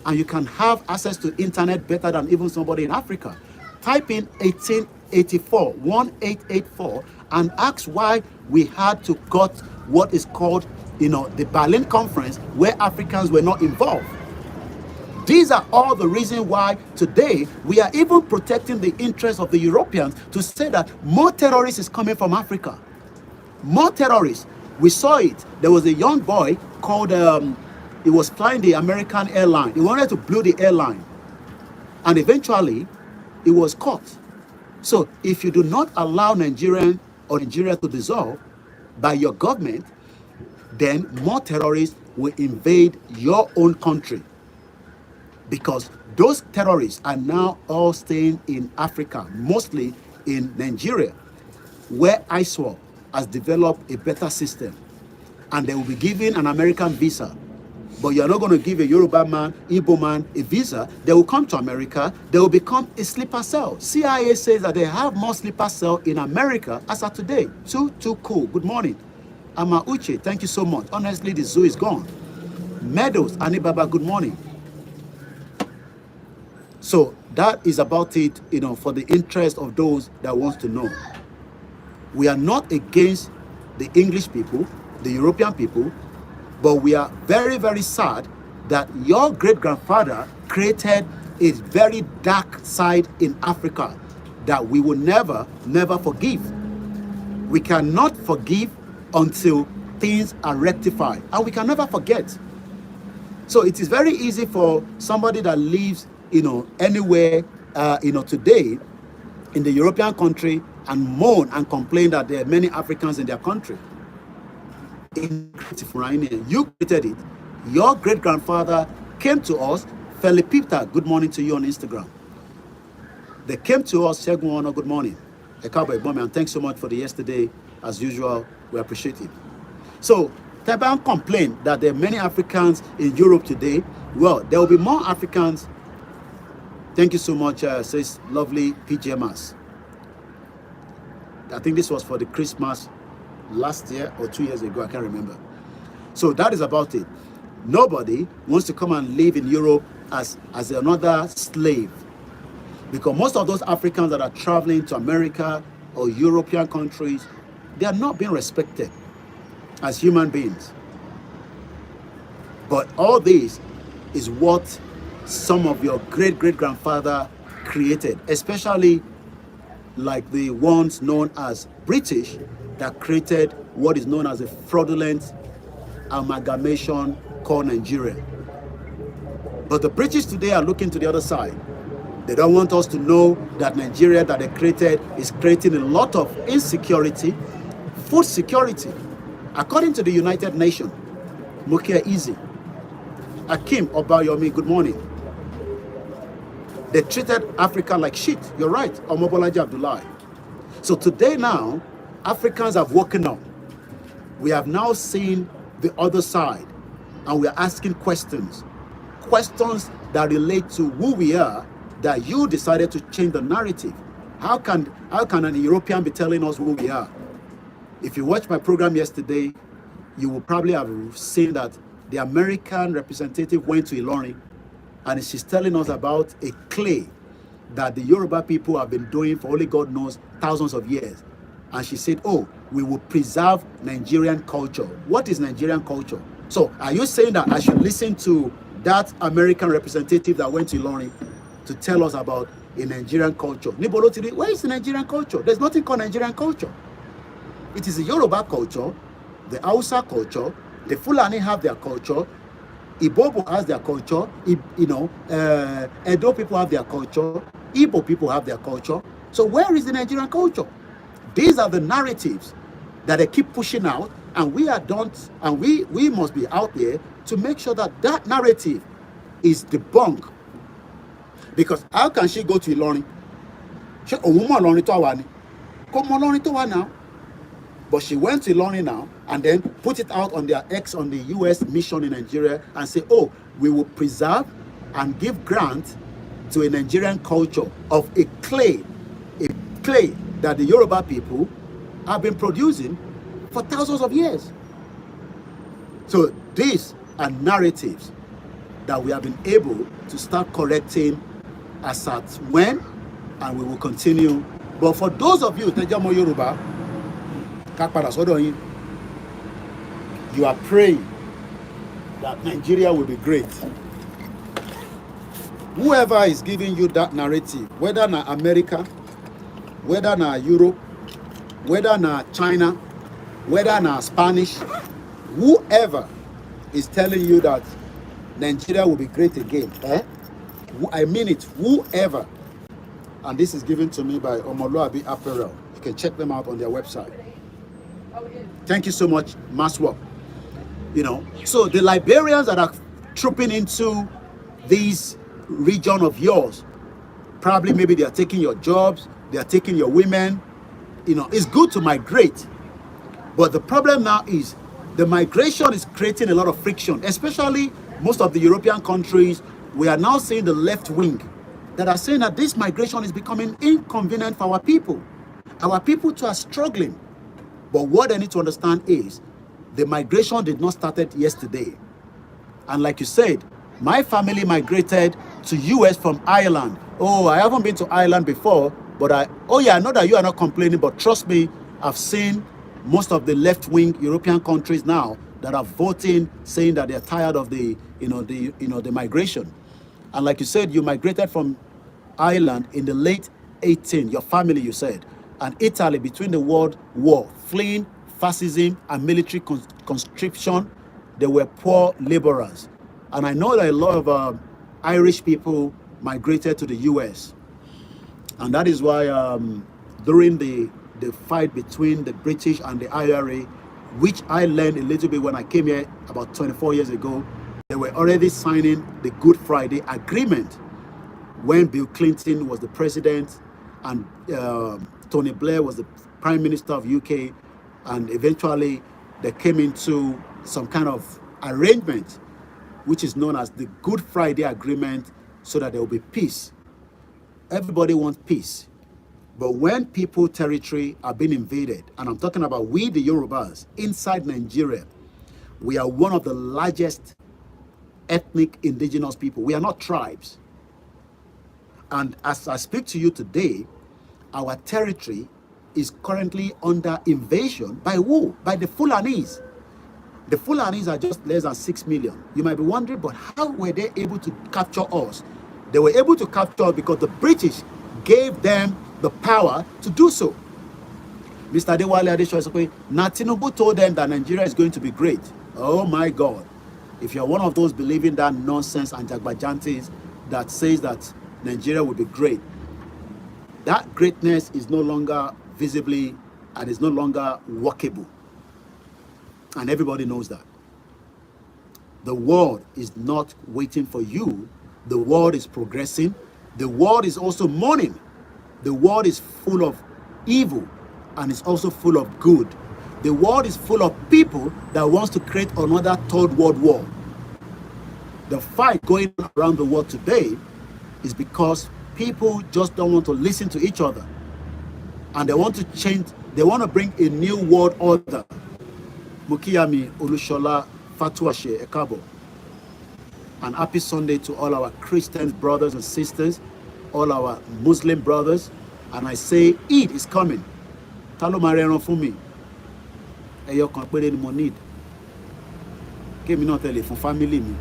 and you can have access to internet better than even somebody in Africa. Type in 1884, 1884, and ask why we had to cut what is called, the Berlin Conference, where Africans were not involved. These are all the reasons why today we are even protecting the interests of the Europeans to say that more terrorists is coming from Africa. More terrorists. We saw it. There was a young boy called, he was flying the American airline. He wanted to blow the airline. And eventually, he was caught. So if you do not allow Nigeria to dissolve by your government, then more terrorists will invade your own country. Because those terrorists are now all staying in Africa, mostly in Nigeria, where ISWAP has developed a better system. And they will be given an American visa. But you're not going to give a Yoruba man, Igbo man a visa. They will come to America. They will become a sleeper cell. CIA says that they have more sleeper cell in America as of today. Too cool. Good morning. Ama Uche, thank you so much. Honestly, the zoo is gone. Meadows, Anibaba, good morning. So that is about it, for the interest of those that wants to know. We are not against the English people, the European people, but we are very, very sad that your great-grandfather created a very dark side in Africa that we will never, never forgive. We cannot forgive until things are rectified, and we can never forget. So it is very easy for somebody that lives, anywhere, today in the European country and moan and complain that there are many Africans in their country. You created it. Your great-grandfather came to us. Felipita, good morning to you on Instagram. They came to us. Seguano, good morning. And thanks so much for the yesterday. As usual, we appreciate it. So, Taban complained that there are many Africans in Europe today. Well, there will be more Africans. Thank you so much, says lovely PJMAS. I think this was for the Christmas last year or 2 years ago, I can't remember. So that is about it. Nobody wants to come and live in Europe as another slave. Because most of those Africans that are traveling to America or European countries, they are not being respected as human beings. But all this is what some of your great-great-grandfather created, especially like the ones known as British that created what is known as a fraudulent amalgamation called Nigeria. But the British today are looking to the other side. They don't want us to know that Nigeria that they created is creating a lot of insecurity, food security. According to the United Nations, Mukia Easy, Akim Obayomi, good morning. They treated Africa like shit. You're right, Omobolaji Abdullahi. So today now, Africans have woken up. We have now seen the other side, and we are asking questions that relate to who we are, that you decided to change the narrative. How can an European be telling us who we are? If you watched my program yesterday, you will probably have seen that the American representative went to Ilorin, and she's telling us about a clay that the Yoruba people have been doing for only God knows thousands of years. And she said, oh, we will preserve Nigerian culture. What is Nigerian culture? So are you saying that I should listen to that American representative that went to Ilorin to tell us about a Nigerian culture? Where is the Nigerian culture? There's nothing called Nigerian culture. It is the Yoruba culture, the Hausa culture, the Fulani have their culture, Ibobo has their culture, Edo people have their culture, Igbo people have their culture. So where is the Nigerian culture? These are the narratives that they keep pushing out, and we must be out there to make sure that that narrative is debunked. Because how can she go to Ilorin? Now. But she went to Ilorin now and then put it out on their X on the US mission in Nigeria and say, oh, we will preserve and give grant to a Nigerian culture of a clay that the Yoruba people have been producing for thousands of years. So this and narratives that we have been able to start correcting as at when, and we will continue. But for those of you, Tejamo Yòrùbá, you are praying that Nigeria will be great. Whoever is giving you that narrative, whether na America, whether na Europe, whether na China, whether na Spanish, whoever is telling you that Nigeria will be great again, I mean it, whoever. And this is given to me by Omoluabi Apparel. You can check them out on their website. Thank you so much, Maswap. You know, so the Liberians that are trooping into these region of yours, probably maybe they are taking your jobs, they are taking your women. You know, it's good to migrate, but the problem now is the migration is creating a lot of friction, especially most of the European countries. We are now seeing the left wing that are saying that this migration is becoming inconvenient for our people. Our people too are struggling. But what they need to understand is the migration did not start yesterday. And like you said, my family migrated to US from Ireland. Oh, I haven't been to Ireland before, but I know that you are not complaining, but trust me, I've seen most of the left-wing European countries now that are voting, saying that they're tired of the migration. And like you said, you migrated from Ireland in the late 18, your family, you said, and Italy between the World War, fleeing fascism and military conscription. They were poor laborers. And I know that a lot of Irish people migrated to the US. And that is why during the fight between the British and the IRA, which I learned a little bit when I came here about 24 years ago, they were already signing the Good Friday Agreement when Bill Clinton was the president and Tony Blair was the Prime Minister of UK, and eventually they came into some kind of arrangement which is known as the Good Friday Agreement, so that there will be peace. Everybody wants peace. But when people's territory are being invaded, and I'm talking about we, the Yorubas, inside Nigeria, we are one of the largest ethnic indigenous people. We are not tribes. And as I speak to you today, our territory is currently under invasion by who? By the Fulanis. The Fulanis are just less than 6 million. You might be wondering, but how were they able to capture us? They were able to capture us because the British gave them the power to do so. Mr. Adewale Adeshoye, Tinubu told them that Nigeria is going to be great. Oh my God. If you're one of those believing that nonsense and jagbajantis that says that Nigeria will be great, that greatness is no longer visibly and is no longer workable. And everybody knows that. The world is not waiting for you. The world is progressing. The world is also mourning. The world is full of evil and it's also full of good. The world is full of people that wants to create another third world war. The fight going around the world today is because people just don't want to listen to each other. And they want to change, they want to bring a new world order. Mukiyami Olushola Fatuashe Ekabo. And happy Sunday to all our Christian brothers and sisters, all our Muslim brothers. And I say, Eid is coming. Talo Mariano for me. Eyo kan pere ni mo need. Kemi na tele fun family mi.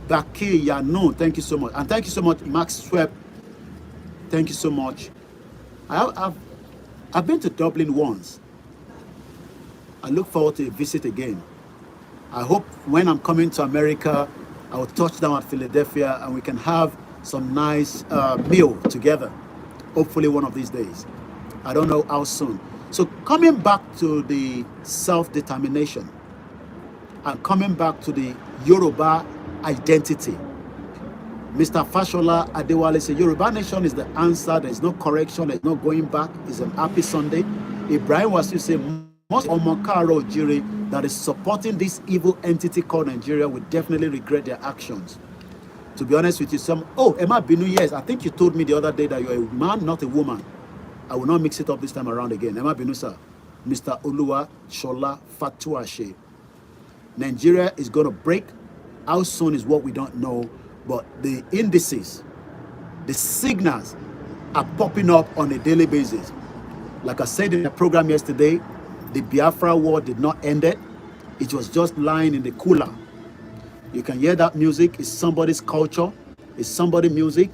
Baki Yano, thank you so much. And thank you so much, Max Swep. Thank you so much. I've been to Dublin once. I look forward to a visit again. I hope when I'm coming to America, I will touch down at Philadelphia and we can have some nice meal together. Hopefully one of these days. I don't know how soon. So coming back to the self-determination and coming back to the Yoruba identity. Mr. Fashola Adewale said, Yoruba nation is the answer. There's no correction. There's no going back. It's an happy Sunday. Ibrahim was to say, most Omokaro Jiri that is supporting this evil entity called Nigeria will definitely regret their actions. To be honest with you, Emma Binu, yes, I think you told me the other day that you're a man, not a woman. I will not mix it up this time around again. Emma Binu, sir. Mr. Oluwa Shola Fatuashe. Nigeria is going to break. How soon is what we don't know, but the indices, the signals are popping up on a daily basis. Like I said in the program yesterday, the Biafra war did not end it. It was just lying in the cooler. You can hear that music. It's somebody's culture. It's somebody's music.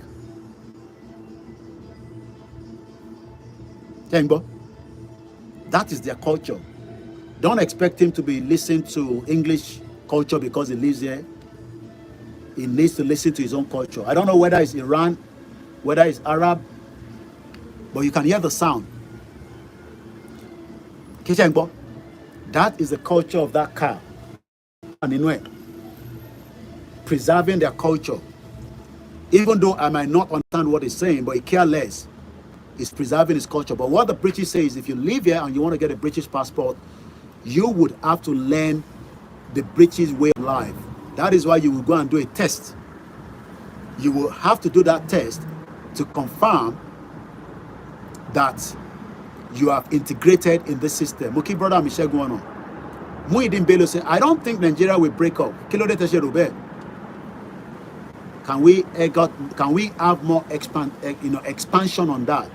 That is their culture. Don't expect him to be listening to English culture because he lives here. He needs to listen to his own culture. I don't know whether it's Iran, whether it's Arab, but you can hear the sound. That is the culture of that car. And in way, preserving their culture. Even though I might not understand what he's saying, but he cares less. He's preserving his culture. But what the British say is if you live here and you want to get a British passport, you would have to learn the British way of life. That is why you will go and do a test. You will have to do that test to confirm that you have integrated in this system. Muki brother Michelle Guano. Muhyiddin Bello said, I don't think Nigeria will break up. Can we have more expansion on that?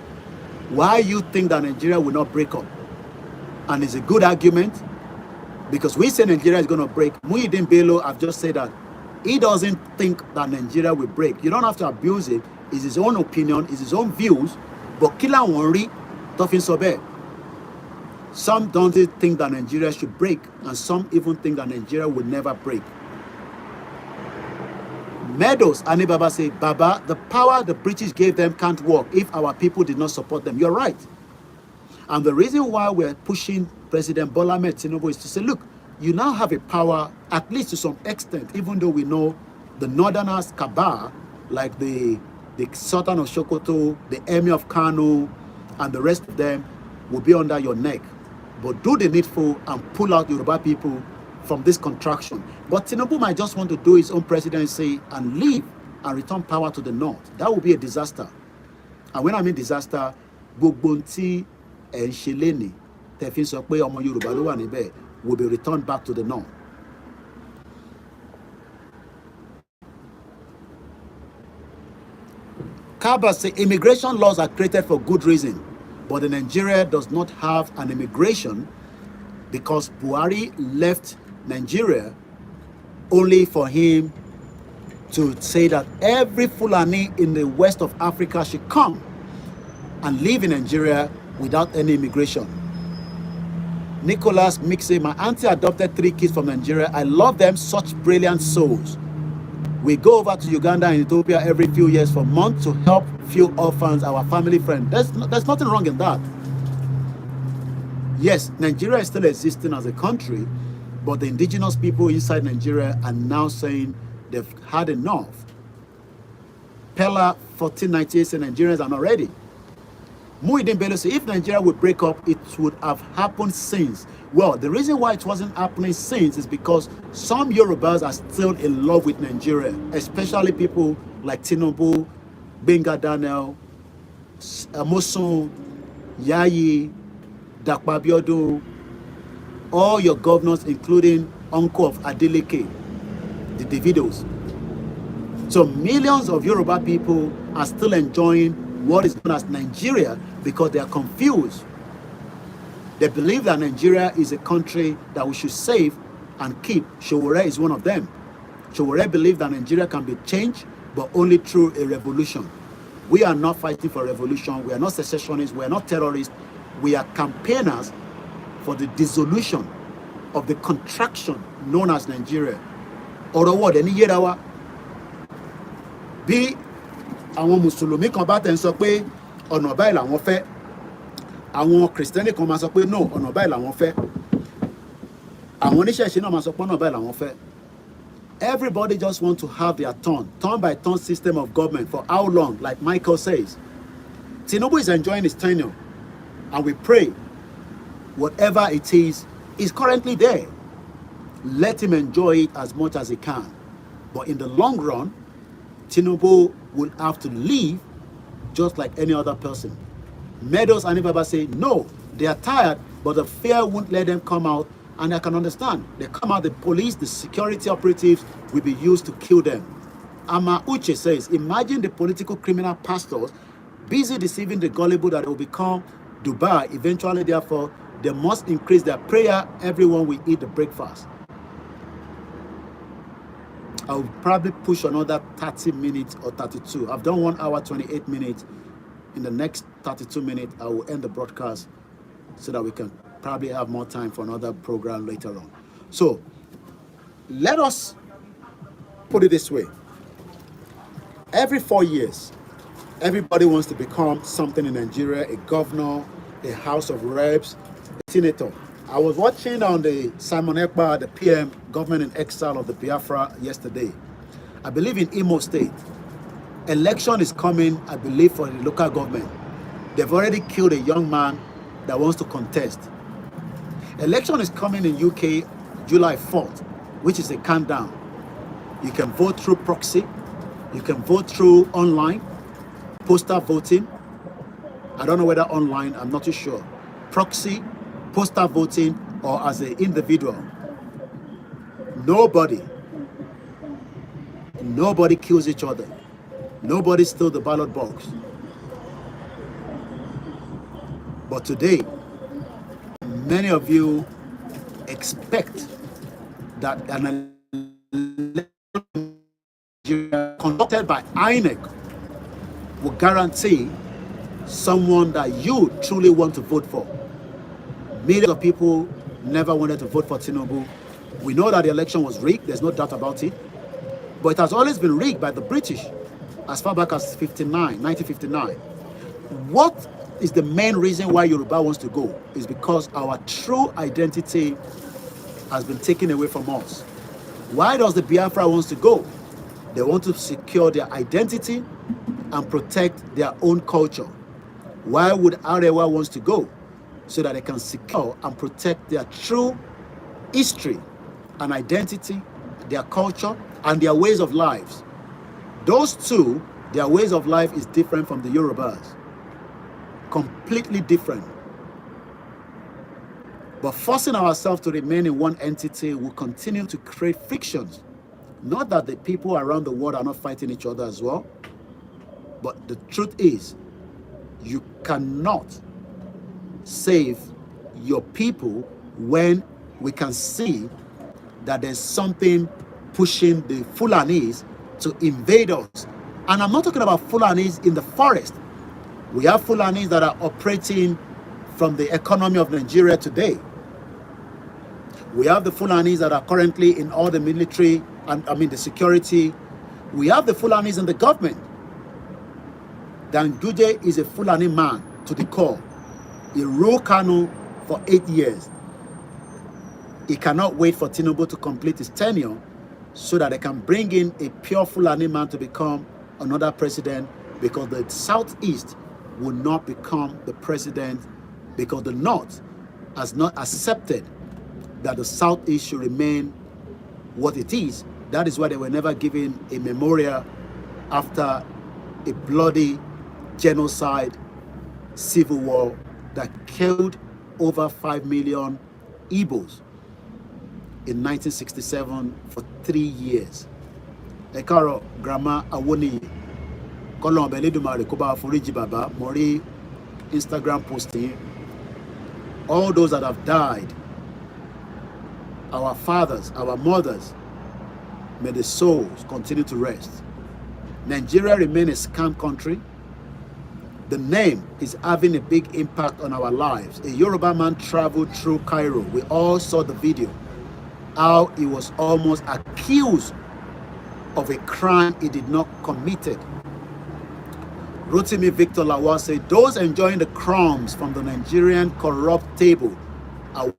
Why you think that Nigeria will not break up? And it's a good argument because we say Nigeria is going to break. Muhyiddin Bello have just said that he doesn't think that Nigeria will break. You don't have to abuse it. It's his own opinion, it's his own views. But Kila Wonri, Tofin Sobe. Some don't think that Nigeria should break, and some even think that Nigeria will never break. Meadows, Ani Baba say, Baba, the power the British gave them can't work if our people did not support them. You're right. And the reason why we're pushing President Bola Ahmed Tinubu is to say, look, you now have a power, at least to some extent, even though we know the Northerners, Kaaba, like the Sultan of Sokoto, the Emir of Kano, and the rest of them will be under your neck. But do the needful and pull out Yoruba people from this contraction. But Tinubu might just want to do his own presidency and leave and return power to the north. That would be a disaster. And when I mean disaster, Gbogbonti and Sheleni, Tefin Sokwe Omo Yoruba lo wa níbẹ̀, will be returned back to the north. Kaba say immigration laws are created for good reason, but the Nigeria does not have an immigration because Buhari left Nigeria only for him to say that every Fulani in the west of Africa should come and live in Nigeria without any immigration. Nicholas Mixe, my auntie adopted 3 kids from Nigeria. I love them, such brilliant souls. We go over to Uganda and Ethiopia every few years for months to help few orphans, our family friend. There's nothing wrong in that. Yes, Nigeria is still existing as a country, but the indigenous people inside Nigeria are now saying they've had enough. Pella 1498 said Nigerians are not ready. Muhyiddin Bello said if Nigeria would break up, it would have happened since. Well, the reason why it wasn't happening since is because some Yorubas are still in love with Nigeria, especially people like Tinubu, Benga Daniel, Amosun, Yayi, Dakpa Abiodun, all your governors, including Uncle of Adeleke, the Davidos. So millions of Yoruba people are still enjoying what is known as Nigeria because they are confused. They believe that Nigeria is a country that we should save and keep. Showore is one of them. Showore believe that Nigeria can be changed, but only through a revolution. We are not fighting for revolution. We are not secessionists. We are not terrorists. We are campaigners for the dissolution of the contraction known as Nigeria. Ọ̀rọ̀ wọ̀ dẹ̀ ní yéra wa. Bí àwọn Mùsùlùmí kan bá tẹ̀ ń sọ pé ọ̀nà báyìí làwọn fẹ́, àwọn Kìrìsìtẹ́nì kan máa sọ pé no, ọ̀nà báyìí làwọn fẹ́. Àwọn oníṣẹ̀ṣe náà máa sọ pé ọ̀nà báyìí làwọn fẹ́. Everybody just wants to have their turn by turn system of government. For how long? Like Michael says, Tinubu is enjoying his tenure, and we pray whatever it is currently there. Let him enjoy it as much as he can. But in the long run, Tinubu will have to leave just like any other person. Meadows and Ibaba say, no, they are tired, but the fear won't let them come out And I can understand. They come out, the police, the security operatives will be used to kill them. Ama Uche says, imagine the political criminal pastors busy deceiving the gullible that they will become Dubai. Eventually, therefore, they must increase their prayer. Everyone will eat the breakfast. I will probably push another 30 minutes or 32. I've done 1 hour, 28 minutes. In the next 32 minutes, I will end the broadcast so that we can probably have more time for another program later on. So let us put it this way. Every 4 years, everybody wants to become something in Nigeria, a governor, a House of Reps, a senator. I was watching on the Simon Ekpa, the PM, government in exile of the Biafra yesterday. I believe in Imo State. Election is coming, I believe, for the local government. They've already killed a young man that wants to contest. Election is coming in UK July 4th, which is a countdown. You can vote through proxy. You can vote through online, postal voting. I don't know whether online, I'm not too sure. Proxy, postal voting, or as an individual. Nobody kills each other. Nobody steals the ballot box. But today, many of you expect that an election conducted by INEC will guarantee someone that you truly want to vote for. Millions of people never wanted to vote for Tinubu. We know that the election was rigged, there's no doubt about it. But it has always been rigged by the British as far back as 1959. What is the main reason why Yòrùbá wants to go? Is because our true identity has been taken away from us. Why does the Biafra wants to go? They want to secure their identity and protect their own culture. Why would Arewa wants to go? So that they can secure and protect their true history and identity, their culture, and their ways of lives. Those two, their ways of life is different from the Yorubas. Completely different. But forcing ourselves to remain in one entity will continue to create frictions. Not that the people around the world are not fighting each other as well, but the truth is, you cannot save your people when we can see that there's something pushing the Fulanis to invade us. And I'm not talking about Fulanis in the forest. We have Fulanis that are operating from the economy of Nigeria today. We have the Fulanis that are currently in all the military and the security. We have the Fulanis in the government. Danguje is a Fulani man to the core. He ruled Kano for 8 years. He cannot wait for Tinubu to complete his tenure so that they can bring in a pure Fulani man to become another president, because the Southeast will not become the president because the North has not accepted that the Southeast should remain what it is. That is why they were never given a memorial after a bloody genocide civil war that killed over 5 million Igbos in 1967 for 3 years. Ekaro Grandma Awoni Kolon Beledumare Koba Foriji Baba Mori Instagram posting. All those that have died, our fathers, our mothers, may the souls continue to rest. Nigeria remains a scam country. The name is having a big impact on our lives. A Yoruba man traveled through Cairo. We all saw the video. How he was almost accused of a crime he did not committed. Rotimi Victor Lawal said, those enjoying the crumbs from the Nigerian corrupt table are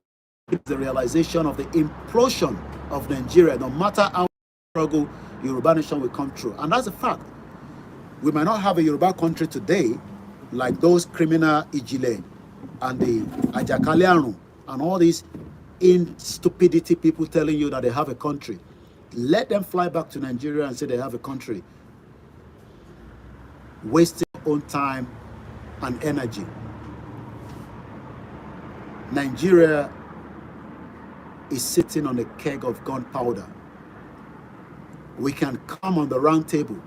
the realization of the implosion of Nigeria. No matter how struggle, Yoruba nation will come through. And that's a fact. We might not have a Yoruba country today like those criminal Ijile and the Ajakalianu and all these stupidity people telling you that they have a country. Let them fly back to Nigeria and say they have a country. Wasting your own time and energy. Nigeria is sitting on a keg of gunpowder. We can come on the round table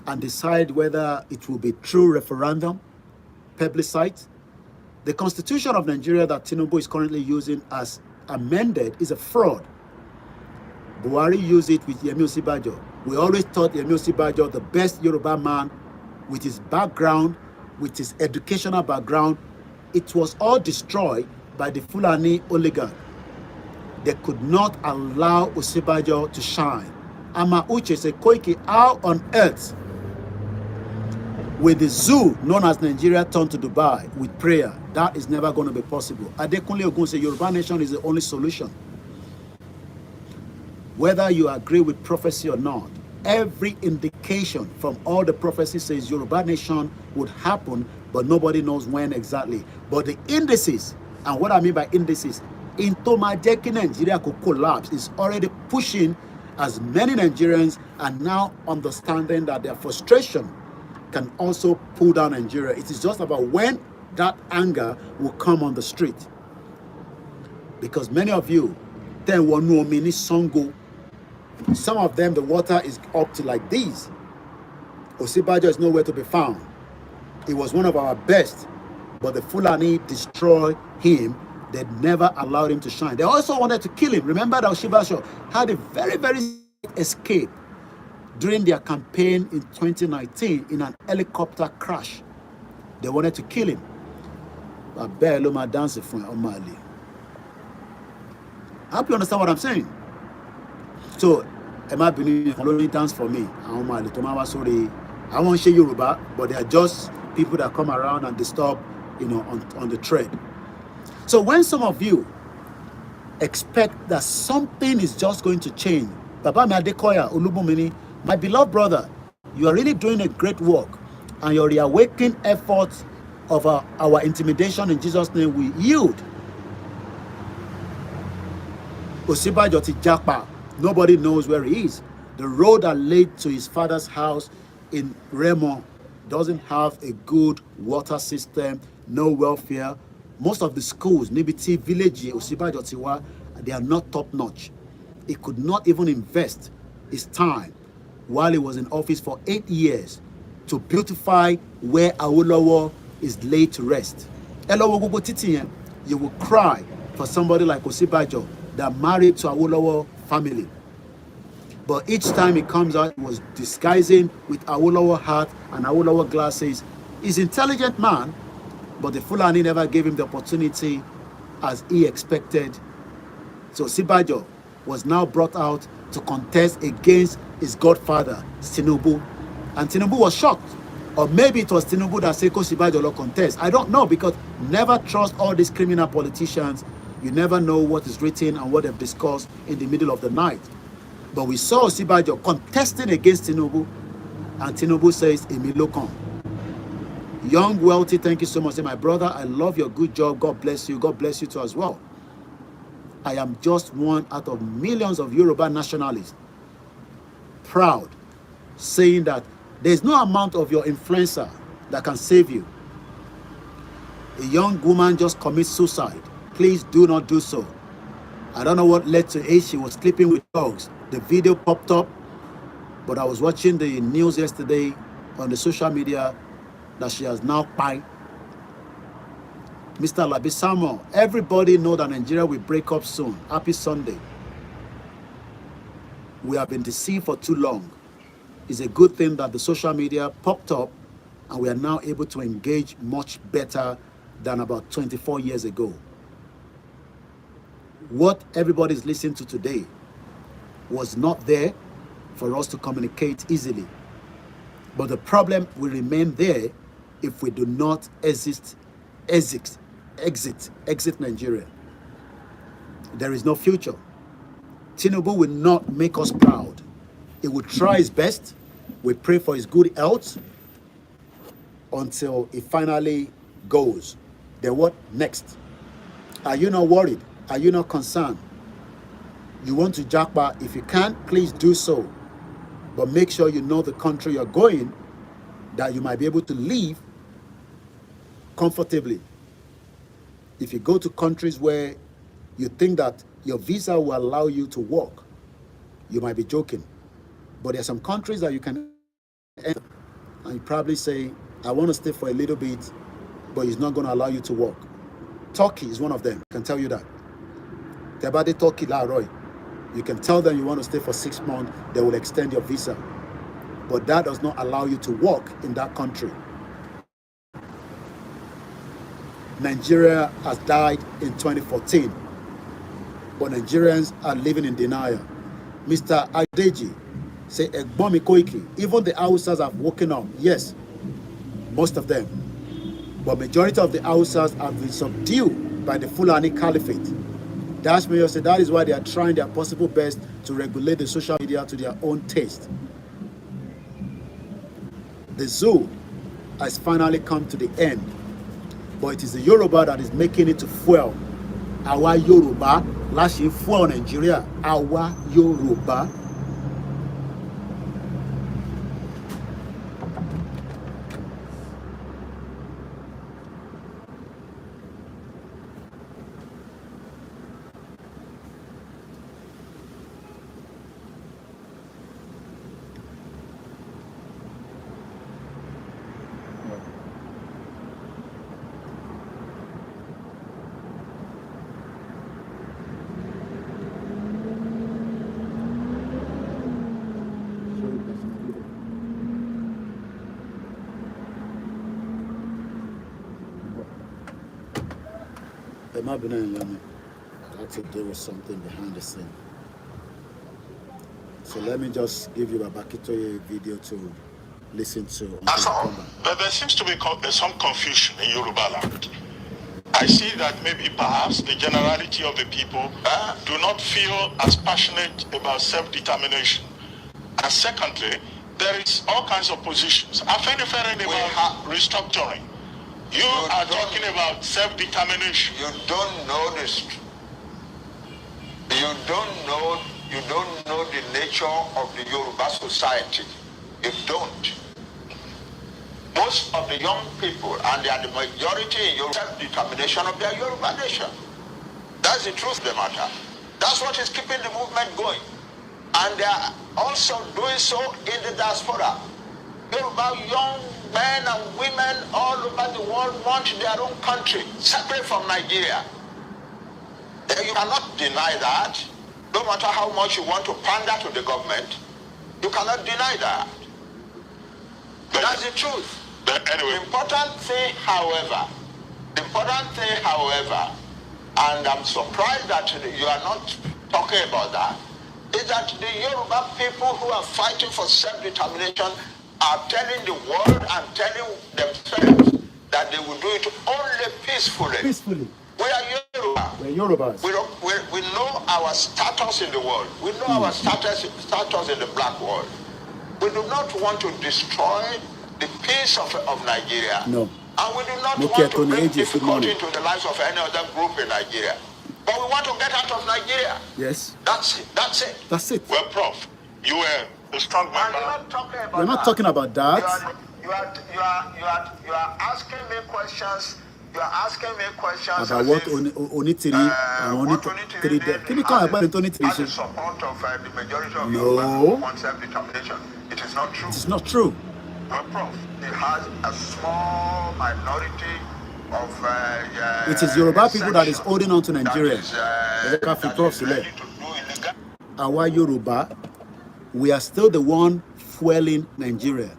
and decide whether it will be true referendum, plebiscite. The constitution of Nigeria that Tinubu is currently using as amended is a fraud. Buhari used it with Yemi Osinbajo. We always thought Yemi Osinbajo, the best Yoruba man, with his background, with his educational background. It was all destroyed by the Fulani oligarch. They could not allow Osinbajo to shine. Ama Uche said, Koiki, how on earth will the zoo known as Nigeria turn to Dubai with prayer? That is never going to be possible. Adekunle Ogun said, Yoruba nation is the only solution. Whether you agree with prophecy or not, every indication from all the prophecies says Yoruba nation would happen, but nobody knows when exactly. But the indices, and what I mean by indices, into Majeki Nigeria could collapse, is already pushing as many Nigerians are now understanding that their frustration can also pull down Nigeria. It is just about when that anger will come on the street. Because many of you, then will know mini songo. Some of them, the water is up to like these. Osinbajo is nowhere to be found. He was one of our best, but the Fulani destroyed him. They never allowed him to shine. They also wanted to kill him. Remember that Osinbajo had a very, very escape during their campaign in 2019 in an helicopter crash. They wanted to kill him. I hope you understand what I'm saying. So, Emma Benin only dance for me. I won't say Yoruba, but they are just people that come around and disturb, on the trade. So when some of you expect that something is just going to change, Baba Adekoya Olubumini, my beloved brother, you are really doing a great work, and your reawakening efforts of our intimidation in Jesus' name will yield. Osinbajo ti japa. Nobody knows where he is. The road that led to his father's house in Remo doesn't have a good water system, no welfare. Most of the schools, Nibiti village, Osinbajo Tiwa, they are not top notch. He could not even invest his time while he was in office for 8 years to beautify where Awolowo is laid to rest. You will cry for somebody like Osinbajo that married to Awolowo family. But each time he comes out, he was disguising with Awolowo hat and Awolowo glasses. He's an intelligent man, but the Fulani never gave him the opportunity as he expected. So Osinbajo was now brought out to contest against his godfather, Tinubu. And Tinubu was shocked. Or maybe it was Tinubu that said Osinbajo will contest. I don't know, because never trust all these criminal politicians. You never know what is written and what they've discussed in the middle of the night. But we saw Osinbajo contesting against Tinubu, and Tinubu says, Emilokon. Young Wealthy, thank you so much. Say, my brother, I love your good job. God bless you. God bless you too as well. I am just one out of millions of Yoruba nationalists, proud, saying that there's no amount of your influencer that can save you. A young woman just commits suicide. Please do not do so. I don't know what led to it. She was sleeping with dogs. The video popped up, but I was watching the news yesterday on the social media that she has now died. Mr. Labi Samuel, everybody know that Nigeria will break up soon. Happy Sunday. We have been deceived for too long. It's a good thing that the social media popped up and we are now able to engage much better than about 24 years ago. What everybody is listening to today was not there for us to communicate easily. But the problem will remain there if we do not exit Nigeria. There is no future. Tinubu will not make us proud. He will try his best. We pray for his good health until he finally goes. Then what next? Are you not worried? Are you not concerned? You want to jackpot? If you can't, please do so. But make sure you know the country you're going, that you might be able to live comfortably. If you go to countries where you think that your visa will allow you to work. You might be joking, but there are some countries that you can enter and you probably say, I want to stay for a little bit, but it's not going to allow you to work. Turkey is one of them. I can tell you that. Tebade Turkey La Roy. You can tell them you want to stay for 6 months, they will extend your visa. But that does not allow you to work in that country. Nigeria has died in 2014, but Nigerians are living in denial. Mr. Adeji say, Egbomi Koiki, even the Hausas have woken up. Yes, most of them. But majority of the Hausas have been subdued by the Fulani Caliphate. Dash Mayor said that is why they are trying their possible best to regulate the social media to their own taste. The zoo has finally come to the end, but it is the Yoruba that is making it to fuel. Our Yoruba, lashing fuel Nigeria. Our Yoruba. I had to deal with something behind the scene. So let me just give you a Bakitoye video to listen to. But there seems to be some confusion in Yoruba land. I see that maybe perhaps the generality of the people do not feel as passionate about self-determination. And secondly, there is all kinds of positions. Afenifere about restructuring. You are talking about self-determination. You don't know this. You don't know the nature of the Yoruba society. You don't. Most of the young people, and they are the majority in Yoruba, self-determination of their Yoruba nation. That's the truth of the matter. That's what is keeping the movement going. And they are also doing so in the diaspora. Yoruba young men and women all over the world want their own country, separate from Nigeria. You cannot deny that. No matter how much you want to pander to the government, you cannot deny that. But that's the truth. But anyway. The important thing, however, and I'm surprised that you are not talking about that, is that the Yoruba people who are fighting for self-determination are telling the world and telling themselves that they will do it only peacefully. Peacefully. We are Yoruba. We're Yorubas. We know our status in the world. We know our status in the black world. We do not want to destroy the peace of Nigeria. No. And we do not want to bring difficulty into the lives of any other group in Nigeria. But we want to get out of Nigeria. Yes. That's it. That's it. Well, Prof, you were a strong member. We're not talking about that. You are asking me questions. You are asking me questions about what Onitiri and Onitiri. Can you come about Onitiri? As a support of the majority of no. on self-determination. It is not true. It is not true. Well, Prof, it has a small minority of it is Yoruba people that is holding on to Nigeria. Our Yoruba, we are still the one fueling Nigeria.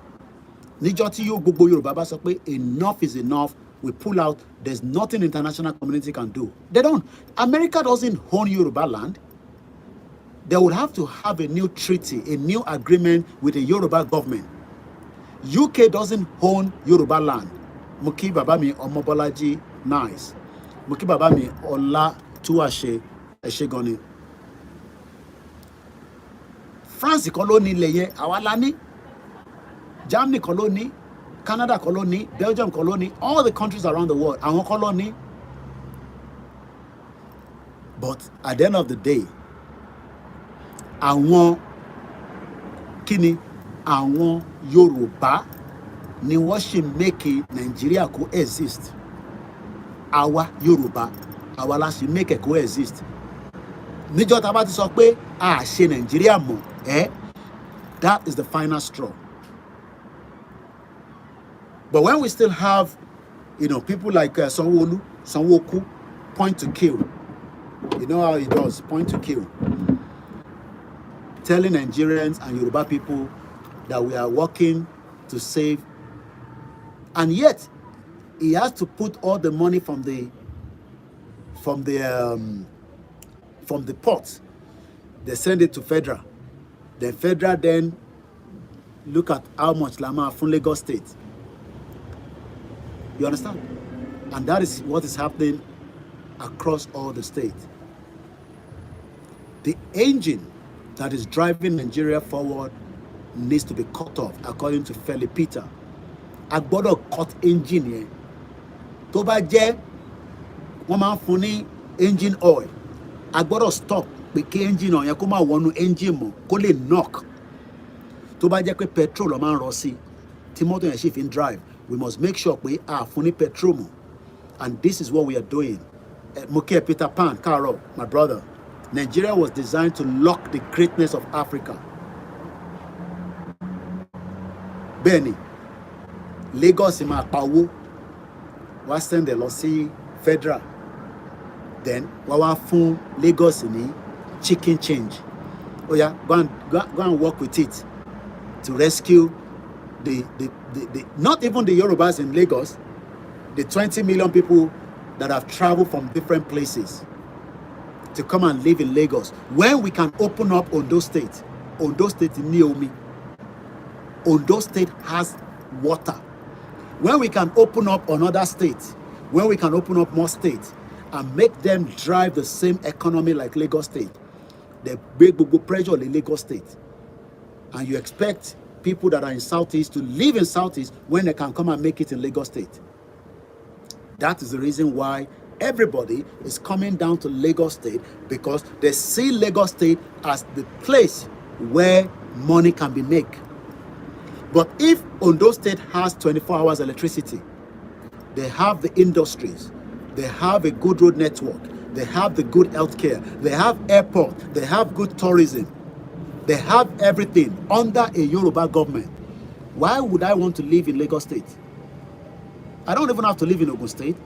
Enough is enough. We pull out. There's nothing international community can do. They don't. America doesn't own Yoruba land. They would have to have a new treaty, a new agreement with the Yoruba government. UK doesn't own Yoruba land. Muki Babami Omobolaji, nice. Muki Babami Ola Tuashe Eshegoni. France colony leye awalani. Germany colony. Canada colony, Belgium colony, all the countries around the world, our colony. But at the end of the day, àwọn Kini, àwọn Yoruba ni wọ́n ṣì make Nigeria coexist. Our Yoruba, our la ṣì make coexist. níjọ́ tá a bá ti sọ pé a ṣe Nàìjíríà mọ́, that is the final straw. But when we still have, people like Sanwo-Olu, point to kill. You know how he does, point to kill. Telling Nigerians and Yoruba people that we are working to save, and yet he has to put all the money from the port. They send it to federal. The federal then look at how much Lama from Lagos State. You understand? And that is what is happening across all the states. The engine that is driving Nigeria forward needs to be cut off, according to Feli Peter. A gbọ́dọ̀ cut engine yẹn. Tó bá jẹ́ wọ́n máa ń fún ní engine oil, a gbọ́dọ̀ stop pé kí engine yẹn kó máa wọnú engine mọ́, kó lè knock. Tó bá jẹ́ pé petrol ló máa ń rọ sí, tí mọ́tò yẹn sì fi ń drive, we must make sure pé a fún ní petrol mọ́. And this is what we are doing. Moke Peter Pan, Carol, my brother. Nigeria was designed to lock the greatness of Africa. Bẹ́ẹ̀ni, Lagos máa pa owó, wá send lọ sí federal. Then wá fún Lagos ní chicken change. Oh yeah, go and work with it to rescue the not even the Yorubas in Lagos, the 20 million people that have traveled from different places to come and live in Lagos. When we can open up Ondo State in Niomi, Ondo State has water. When we can open up another state, when we can open up more states and make them drive the same economy like Lagos State, the big pressure in Lagos State, and you expect people that are in Southeast to live in Southeast when they can come and make it in Lagos State. That is the reason why everybody is coming down to Lagos State, because they see Lagos State as the place where money can be made. But if Ondo State has 24 hours electricity, they have the industries, they have a good road network, they have the good healthcare, they have airport, they have good tourism, they have everything under a Yoruba government. Why would I want to live in Lagos State? I don't even have to live in Ogun State.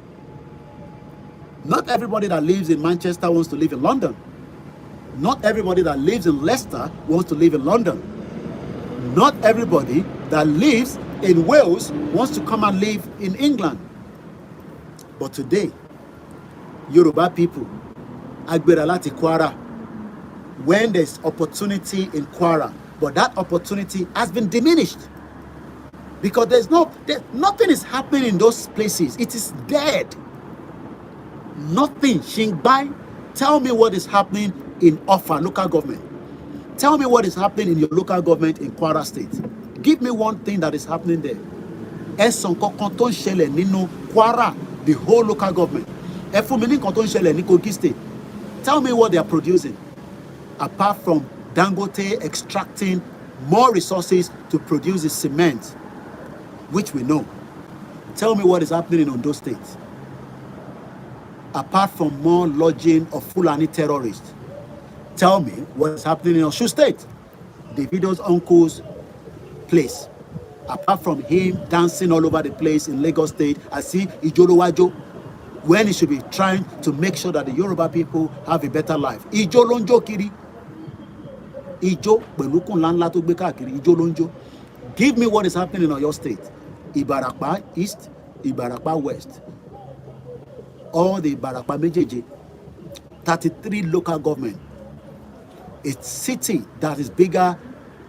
Not everybody that lives in Manchester wants to live in London. Not everybody that lives in Leicester wants to live in London. Not everybody that lives in Wales wants to come and live in England. But today, Yoruba people, Agbera lati Kwara, when there's opportunity in Kwara, but that opportunity has been diminished. Because nothing is happening in those places. It is dead. Nothing. Shingbai, tell me what is happening in Offa local government. Tell me what is happening in your local government in Kwara State. Give me one thing that is happening there. Ẹ̀sán kankan tó ń ṣẹlẹ̀ nínú Kwara, the whole local government. Ẹ fún mi ní nǹkan tó ń ṣẹlẹ̀ ní Kogi State. Tell me what they are producing. Apart from Dangote extracting more resources to produce the cement, which we know. Tell me what is happening in Ondo State. Apart from more lodging of Fulani terrorists. Tell me what is happening in Osun State. Davido's uncle's place. Apart from him dancing all over the place in Lagos State, I see Ijolowajo, when he should be trying to make sure that the Yoruba people have a better life. Ijo lonjo kiri. Ijo, pelukun lanla to gbe káàkiri, Ijo lonjo. Give me what is happening in Oyo State. Ibarapa East, Ibarapa West. All the Ibarapa Mejeje. 33 local government. A city that is bigger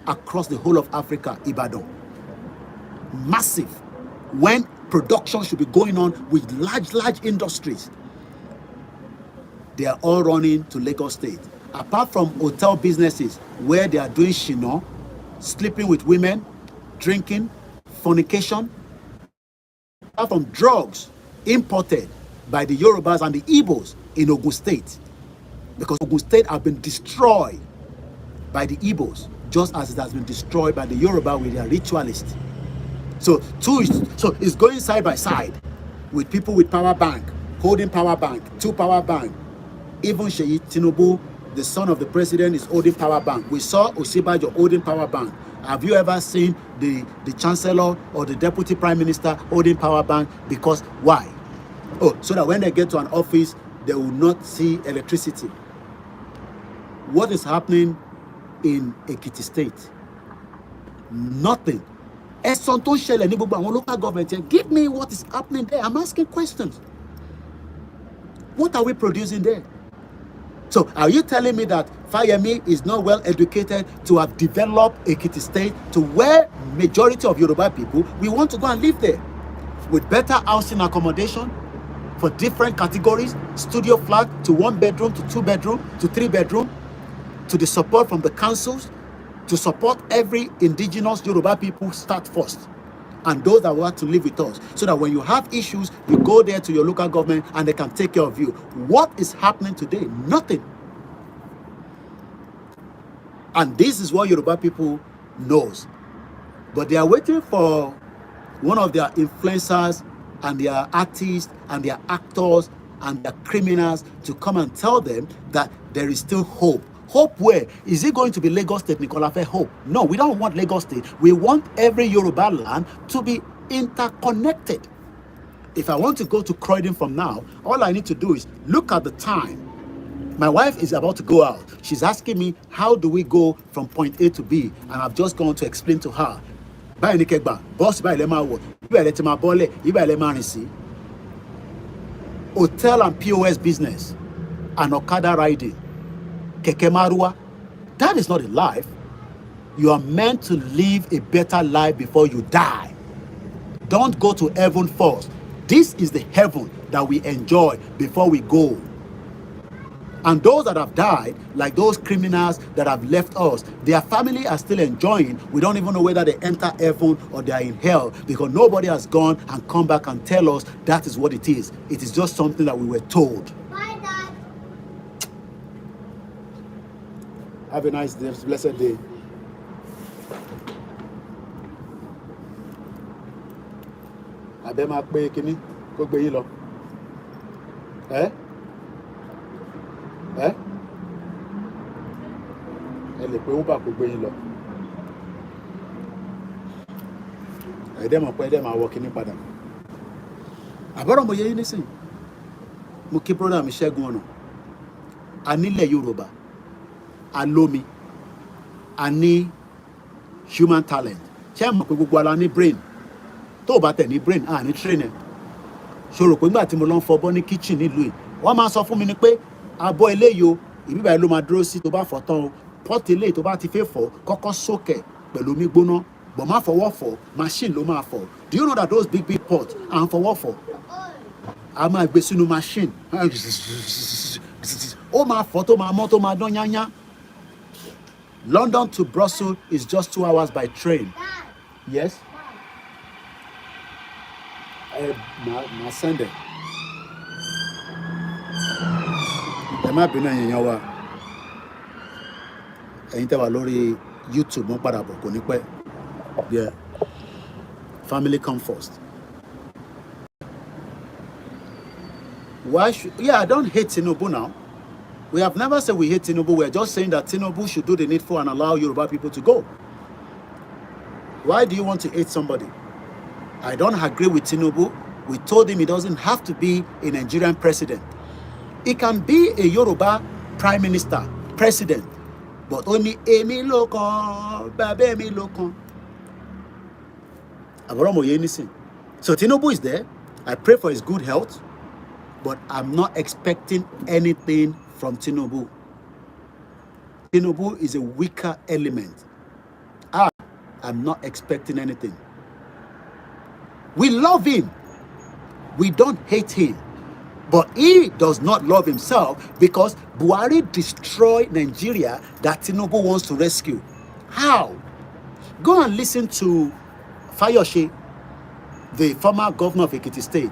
across the whole of Africa, Ibadan. Massive. When production should be going on with large industries, they are all running to Lagos State. Apart from hotel businesses where they are doing shino, sleeping with women, drinking, fornication, apart from drugs imported by the Yorubas and the Igbos in Ogun State. Because Ogun State have been destroyed by the Igbos, just as it has been destroyed by the Yoruba with their ritualists. So it's going side by side with people with power bank, holding power bank, 2 power bank. Even Sheyi Tinubu the son of the president is holding power bank. We saw Osibajo holding power bank. Have you ever seen the chancellor or the deputy prime minister holding power bank? Because why? Oh, so that when they get to an office, they will not see electricity. What is happening in Ekiti State? Nothing. Local government, give me what is happening there. I'm asking questions. What are we producing there? So are you telling me that Fayemi is not well educated to have developed Ekiti State to where majority of Yoruba people, we want to go and live there with better housing accommodation for different categories, studio flat to 1 bedroom, to 2 bedroom, to 3 bedroom, to the support from the councils, to support every indigenous Yoruba people start first, and those that want to live with us, so that when you have issues, you go there to your local government and they can take care of you. What is happening today? Nothing. And this is what Yoruba people knows. But they are waiting for one of their influencers and their artists and their actors and their criminals to come and tell them that there is still hope. Hope where? Is it going to be Lagos State, Nicola Fair? Hope. No, we don't want Lagos State. We want every Yoruba land to be interconnected. If I want to go to Croydon from now, all I need to do is look at the time. My wife is about to go out. She's asking me, how do we go from point A to B? And I've just gone to explain to her. Buy Nikegba, boss buy Lema Wood, you let my bole, you buy Lema. Hotel and POS business and Okada riding. Keke Marua, that is not a life. You are meant to live a better life before you die. Don't go to heaven first. This is the heaven that we enjoy before we go. And those that have died, like those criminals that have left us, their family are still enjoying. We don't even know whether they enter heaven or they are in hell, because nobody has gone and come back and tell us that is what it is. It is just something that we were told. Bye, Dad. Have a nice day, blessed day. Abema pe kini ko gbe yin lo. Eh? Eh? Ẹ lè pe Uber kó gbé yín lọ. Ẹ dẹ̀ mọ̀ pé ẹ dẹ̀ máa wọ kíní padà. Àbọ̀rọ̀ mo yẹ yín nísìn. Mo kí brother mi Ṣẹ́gun Ọ̀nà. A nílẹ̀ Yorùbá. A lómi. A ní human talent. Ṣé ẹ mọ̀ pé gbogbo ara ní brain? Tó o bá tẹ̀ ní brain, a ní train ẹ̀. Ṣòro pé nígbà tí mo lọ ń fọbọ́ ní kitchen nílùú yìí, wọ́n máa sọ fún mi ni pé abọ́ eléyìí o, ìbí báyìí ló máa dúró sí tó bá fọ̀ tán o. Pọ́ọ̀tì eléyìí tó bá ti fẹ́ fọ̀, kọ́kọ́ sókè pẹ̀lú omi gbóná. Bọ̀ má fọwọ́ fọ̀, machine ló máa fọ̀. Do you know that those big pots à ń fọwọ́ fọ̀? A máa gbé sínú machine. Ó máa fọ̀ tó máa mọ́ tó máa dán yányá. London to Brussels is just 2 hours by train. Yes? My Sunday. Ẹ má bínú ẹ̀yin èèyàn wa. Ẹ̀yin tẹ́ wà lórí YouTube mo padà bọ̀ kò ní pẹ́. Yeah. Family come first. Why should, yeah, I don't hate Tinubu now. We have never said we hate Tinubu. We're just saying that Tinubu should do the needful and allow Yoruba people to go. Why do you want to hate somebody? I don't agree with Tinubu. We told him he doesn't have to be a Nigerian president. He can be a Yoruba prime minister, president, but only Emi Lokon, Babe Emi Lokon. So Tinubu is there. I pray for his good health, but I'm not expecting anything from Tinubu. Tinubu is a weaker element. I'm not expecting anything. We love him. We don't hate him. But he does not love himself because Buhari destroyed Nigeria that Tinubu wants to rescue. How? Go and listen to Fayoshe, the former governor of Ekiti State.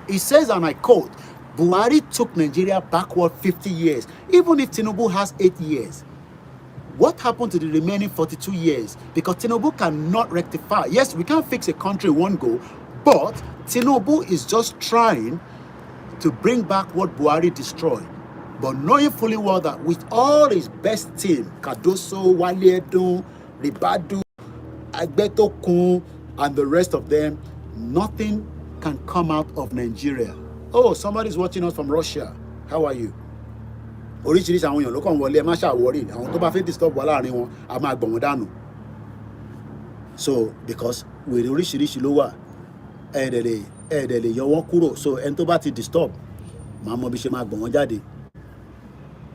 He says, and I quote, Buhari took Nigeria backward 50 years, even if Tinubu has 8 years. What happened to the remaining 42 years? Because Tinubu cannot rectify. Yes, we can't fix a country in one go, but Tinubu is just trying to bring back what Buhari destroyed. But knowing fully well that with all his best team, Cardoso, Wale Edun, Ribadu, Agbetokun, and the rest of them, nothing can come out of Nigeria. Oh, somebody's watching us from Russia. How are you? Oríṣiríṣi àwọn èèyàn ló kàn wọlé, ẹ má ṣàwọ́rì. Àwọn tó bá fẹ́ disturb wà láàrin wọn, a máa gbọ̀n wọn dànù. So, because wèrè oríṣiríṣi ló wà, ẹ̀ẹ́dẹ̀ lè yọ wọ́n kúrò. So, ẹni tó bá ti disturb, màá mọ bí ṣe máa gbọ̀n wọn jáde.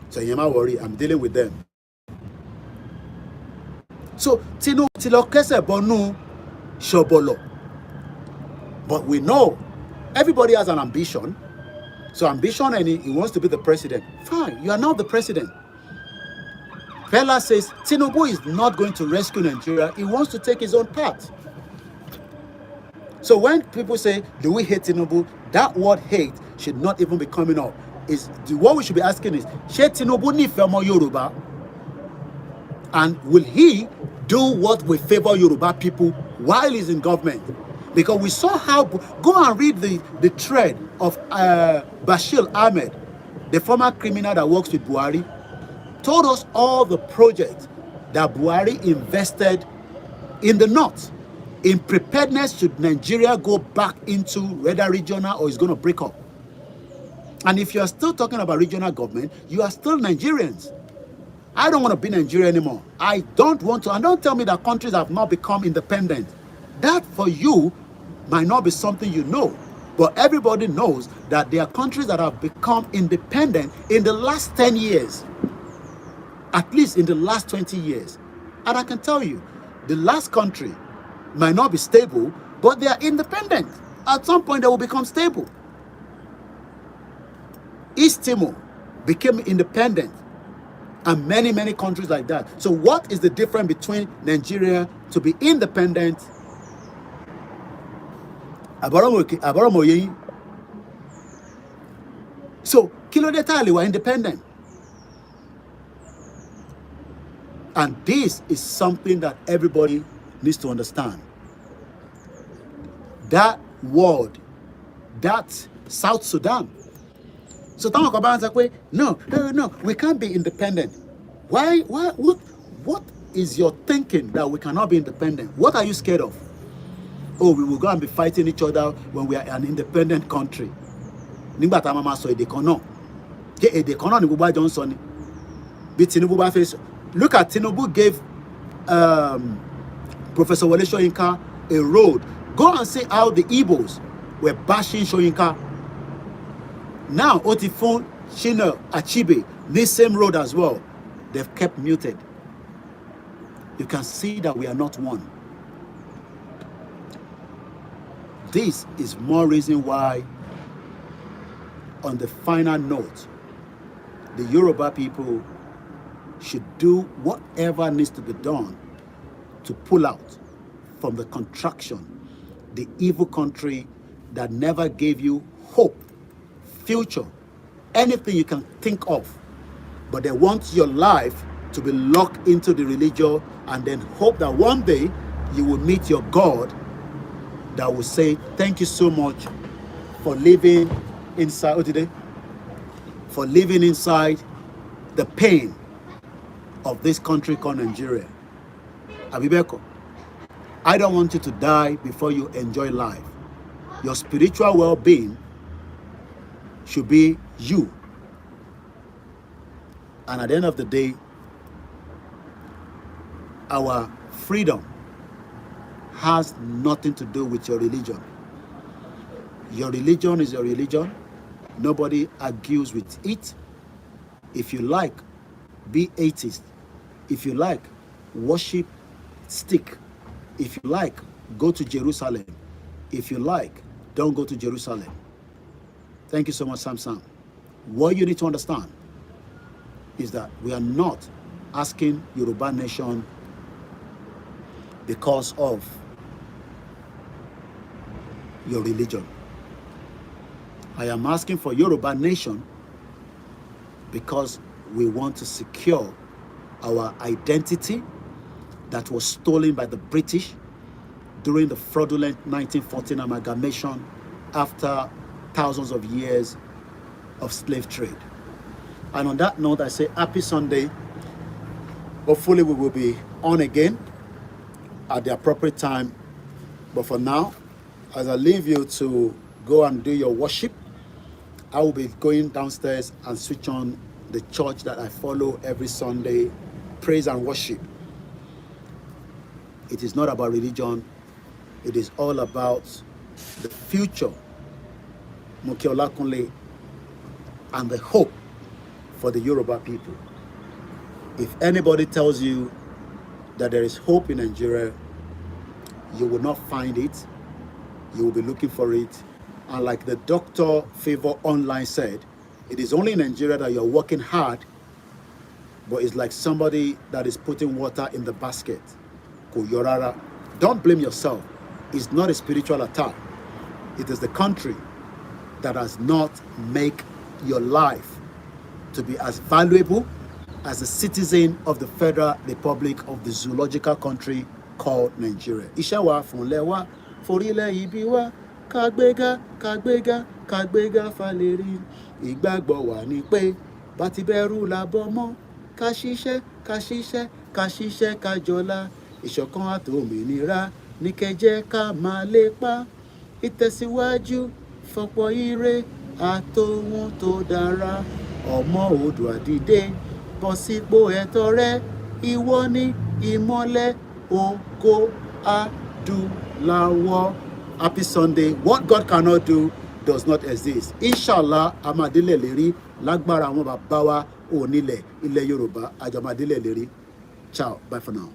So, you má worry, I'm dealing with them. So, Tinubu ti lọ kẹ́sẹ̀ bọnú ṣọ̀bọ̀lọ̀. But we know everybody has an ambition. So ambition, and he wants to be the president. Fine, you are now the president. Pella says Tinubu is not going to rescue Nigeria. He wants to take his own path. So when people say, do we hate Tinubu? That word hate should not even be coming up. What we should be asking is, ṣé Tinubu nífẹ̀ẹ́ ọmọ Yorùbá? And will he do what will favor Yoruba people while he's in government? Because we saw how, go and read the thread of Bashir Ahmed, the former criminal that works with Buhari, told us all the projects that Buhari invested in the north, in preparedness should Nigeria go back into whether regional or it's going to break up. And if you are still talking about regional government, you are still Nigerians. I don't want to be Nigeria anymore. I don't want to. And don't tell me that countries have not become independent. That for you might not be something you know. But everybody knows that there are countries that have become independent in the last 10 years. At least in the last 20 years. And I can tell you, the last country might not be stable, but they are independent. At some point, they will become stable. East Timor became independent. And many, many countries like that. So what is the difference between Nigeria to be independent? So, Kilo de Tali were independent. And this is something that everybody needs to understand. That word, that South Sudan. So no, we can't be independent. Why? What is your thinking that we cannot be independent? What are you scared of? Oh, we will go and be fighting each other when we are an independent country. Look at Tinubu gave Professor Wole Soyinka a road. Go and see how the Igbos were bashing Soyinka. Now, Otifon, Shina, Achibe, this same road as well, they've kept muted. You can see that we are not one. This is more reason why, on the final note, the Yoruba people should do whatever needs to be done to pull out from the contraction, the evil country that never gave you hope, future, anything you can think of, but they want your life to be locked into the religion and then hope that one day you will meet your God that will say, thank you so much for living inside, for living inside the pain of this country called Nigeria. Abibeko, I don't want you to die before you enjoy life. Your spiritual well-being should be you. And at the end of the day, our freedom has nothing to do with your religion. Your religion is your religion. Nobody argues with it. If you like, be atheist. If you like, worship stick. If you like, go to Jerusalem. If you like, don't go to Jerusalem. Thank you so much, Sam. What you need to understand is that we are not asking Yoruba nation because of your religion. I am asking for Yoruba nation because we want to secure our identity that was stolen by the British during the fraudulent 1914 amalgamation after thousands of years of slave trade. And on that note, I say happy Sunday. Hopefully we will be on again at the appropriate time. But for now, as I leave you to go and do your worship, I will be going downstairs and switch on the church that I follow every Sunday, praise and worship. It is not about religion. It is all about the future, OLAKUNLE, and the hope for the Yoruba people. If anybody tells you that there is hope in Nigeria, you will not find it. You will be looking for it. And like the Dr. Favor Online said, it is only in Nigeria that you're working hard, but it's like somebody that is putting water in the basket. Don't blame yourself. It's not a spiritual attack. It is the country that has not made your life to be as valuable as a citizen of the Federal Republic of the zoological country called Nigeria. Ishawa funlewa forile ibiwa kagbega kagbega kagbega faleri ìgbàgbọ́ wa ni pé bati bẹ̀rù la bomo ká ṣiṣẹ́ ká ṣiṣẹ́ ká ṣiṣẹ́ ká jọlá ìṣọ̀kan àtòmìnira ní kẹjẹ ká máa lépa ìtẹ̀síwájú fọ̀pọ̀ ire àtòhun tó dára ọmọ Oòduà dìde bọ́ sípò ẹ̀tọ́ rẹ ìwọ ni ìmọ́lẹ̀ ògo adúláwọ̀. Happy Sunday. What God cannot do does not exist. Inshallah, amadile leri lágbára àwọn bàbá wa onílẹ̀ ilẹ̀ Yorùbá àjọmọdélẹ̀ lérí. Ciao, bye for now.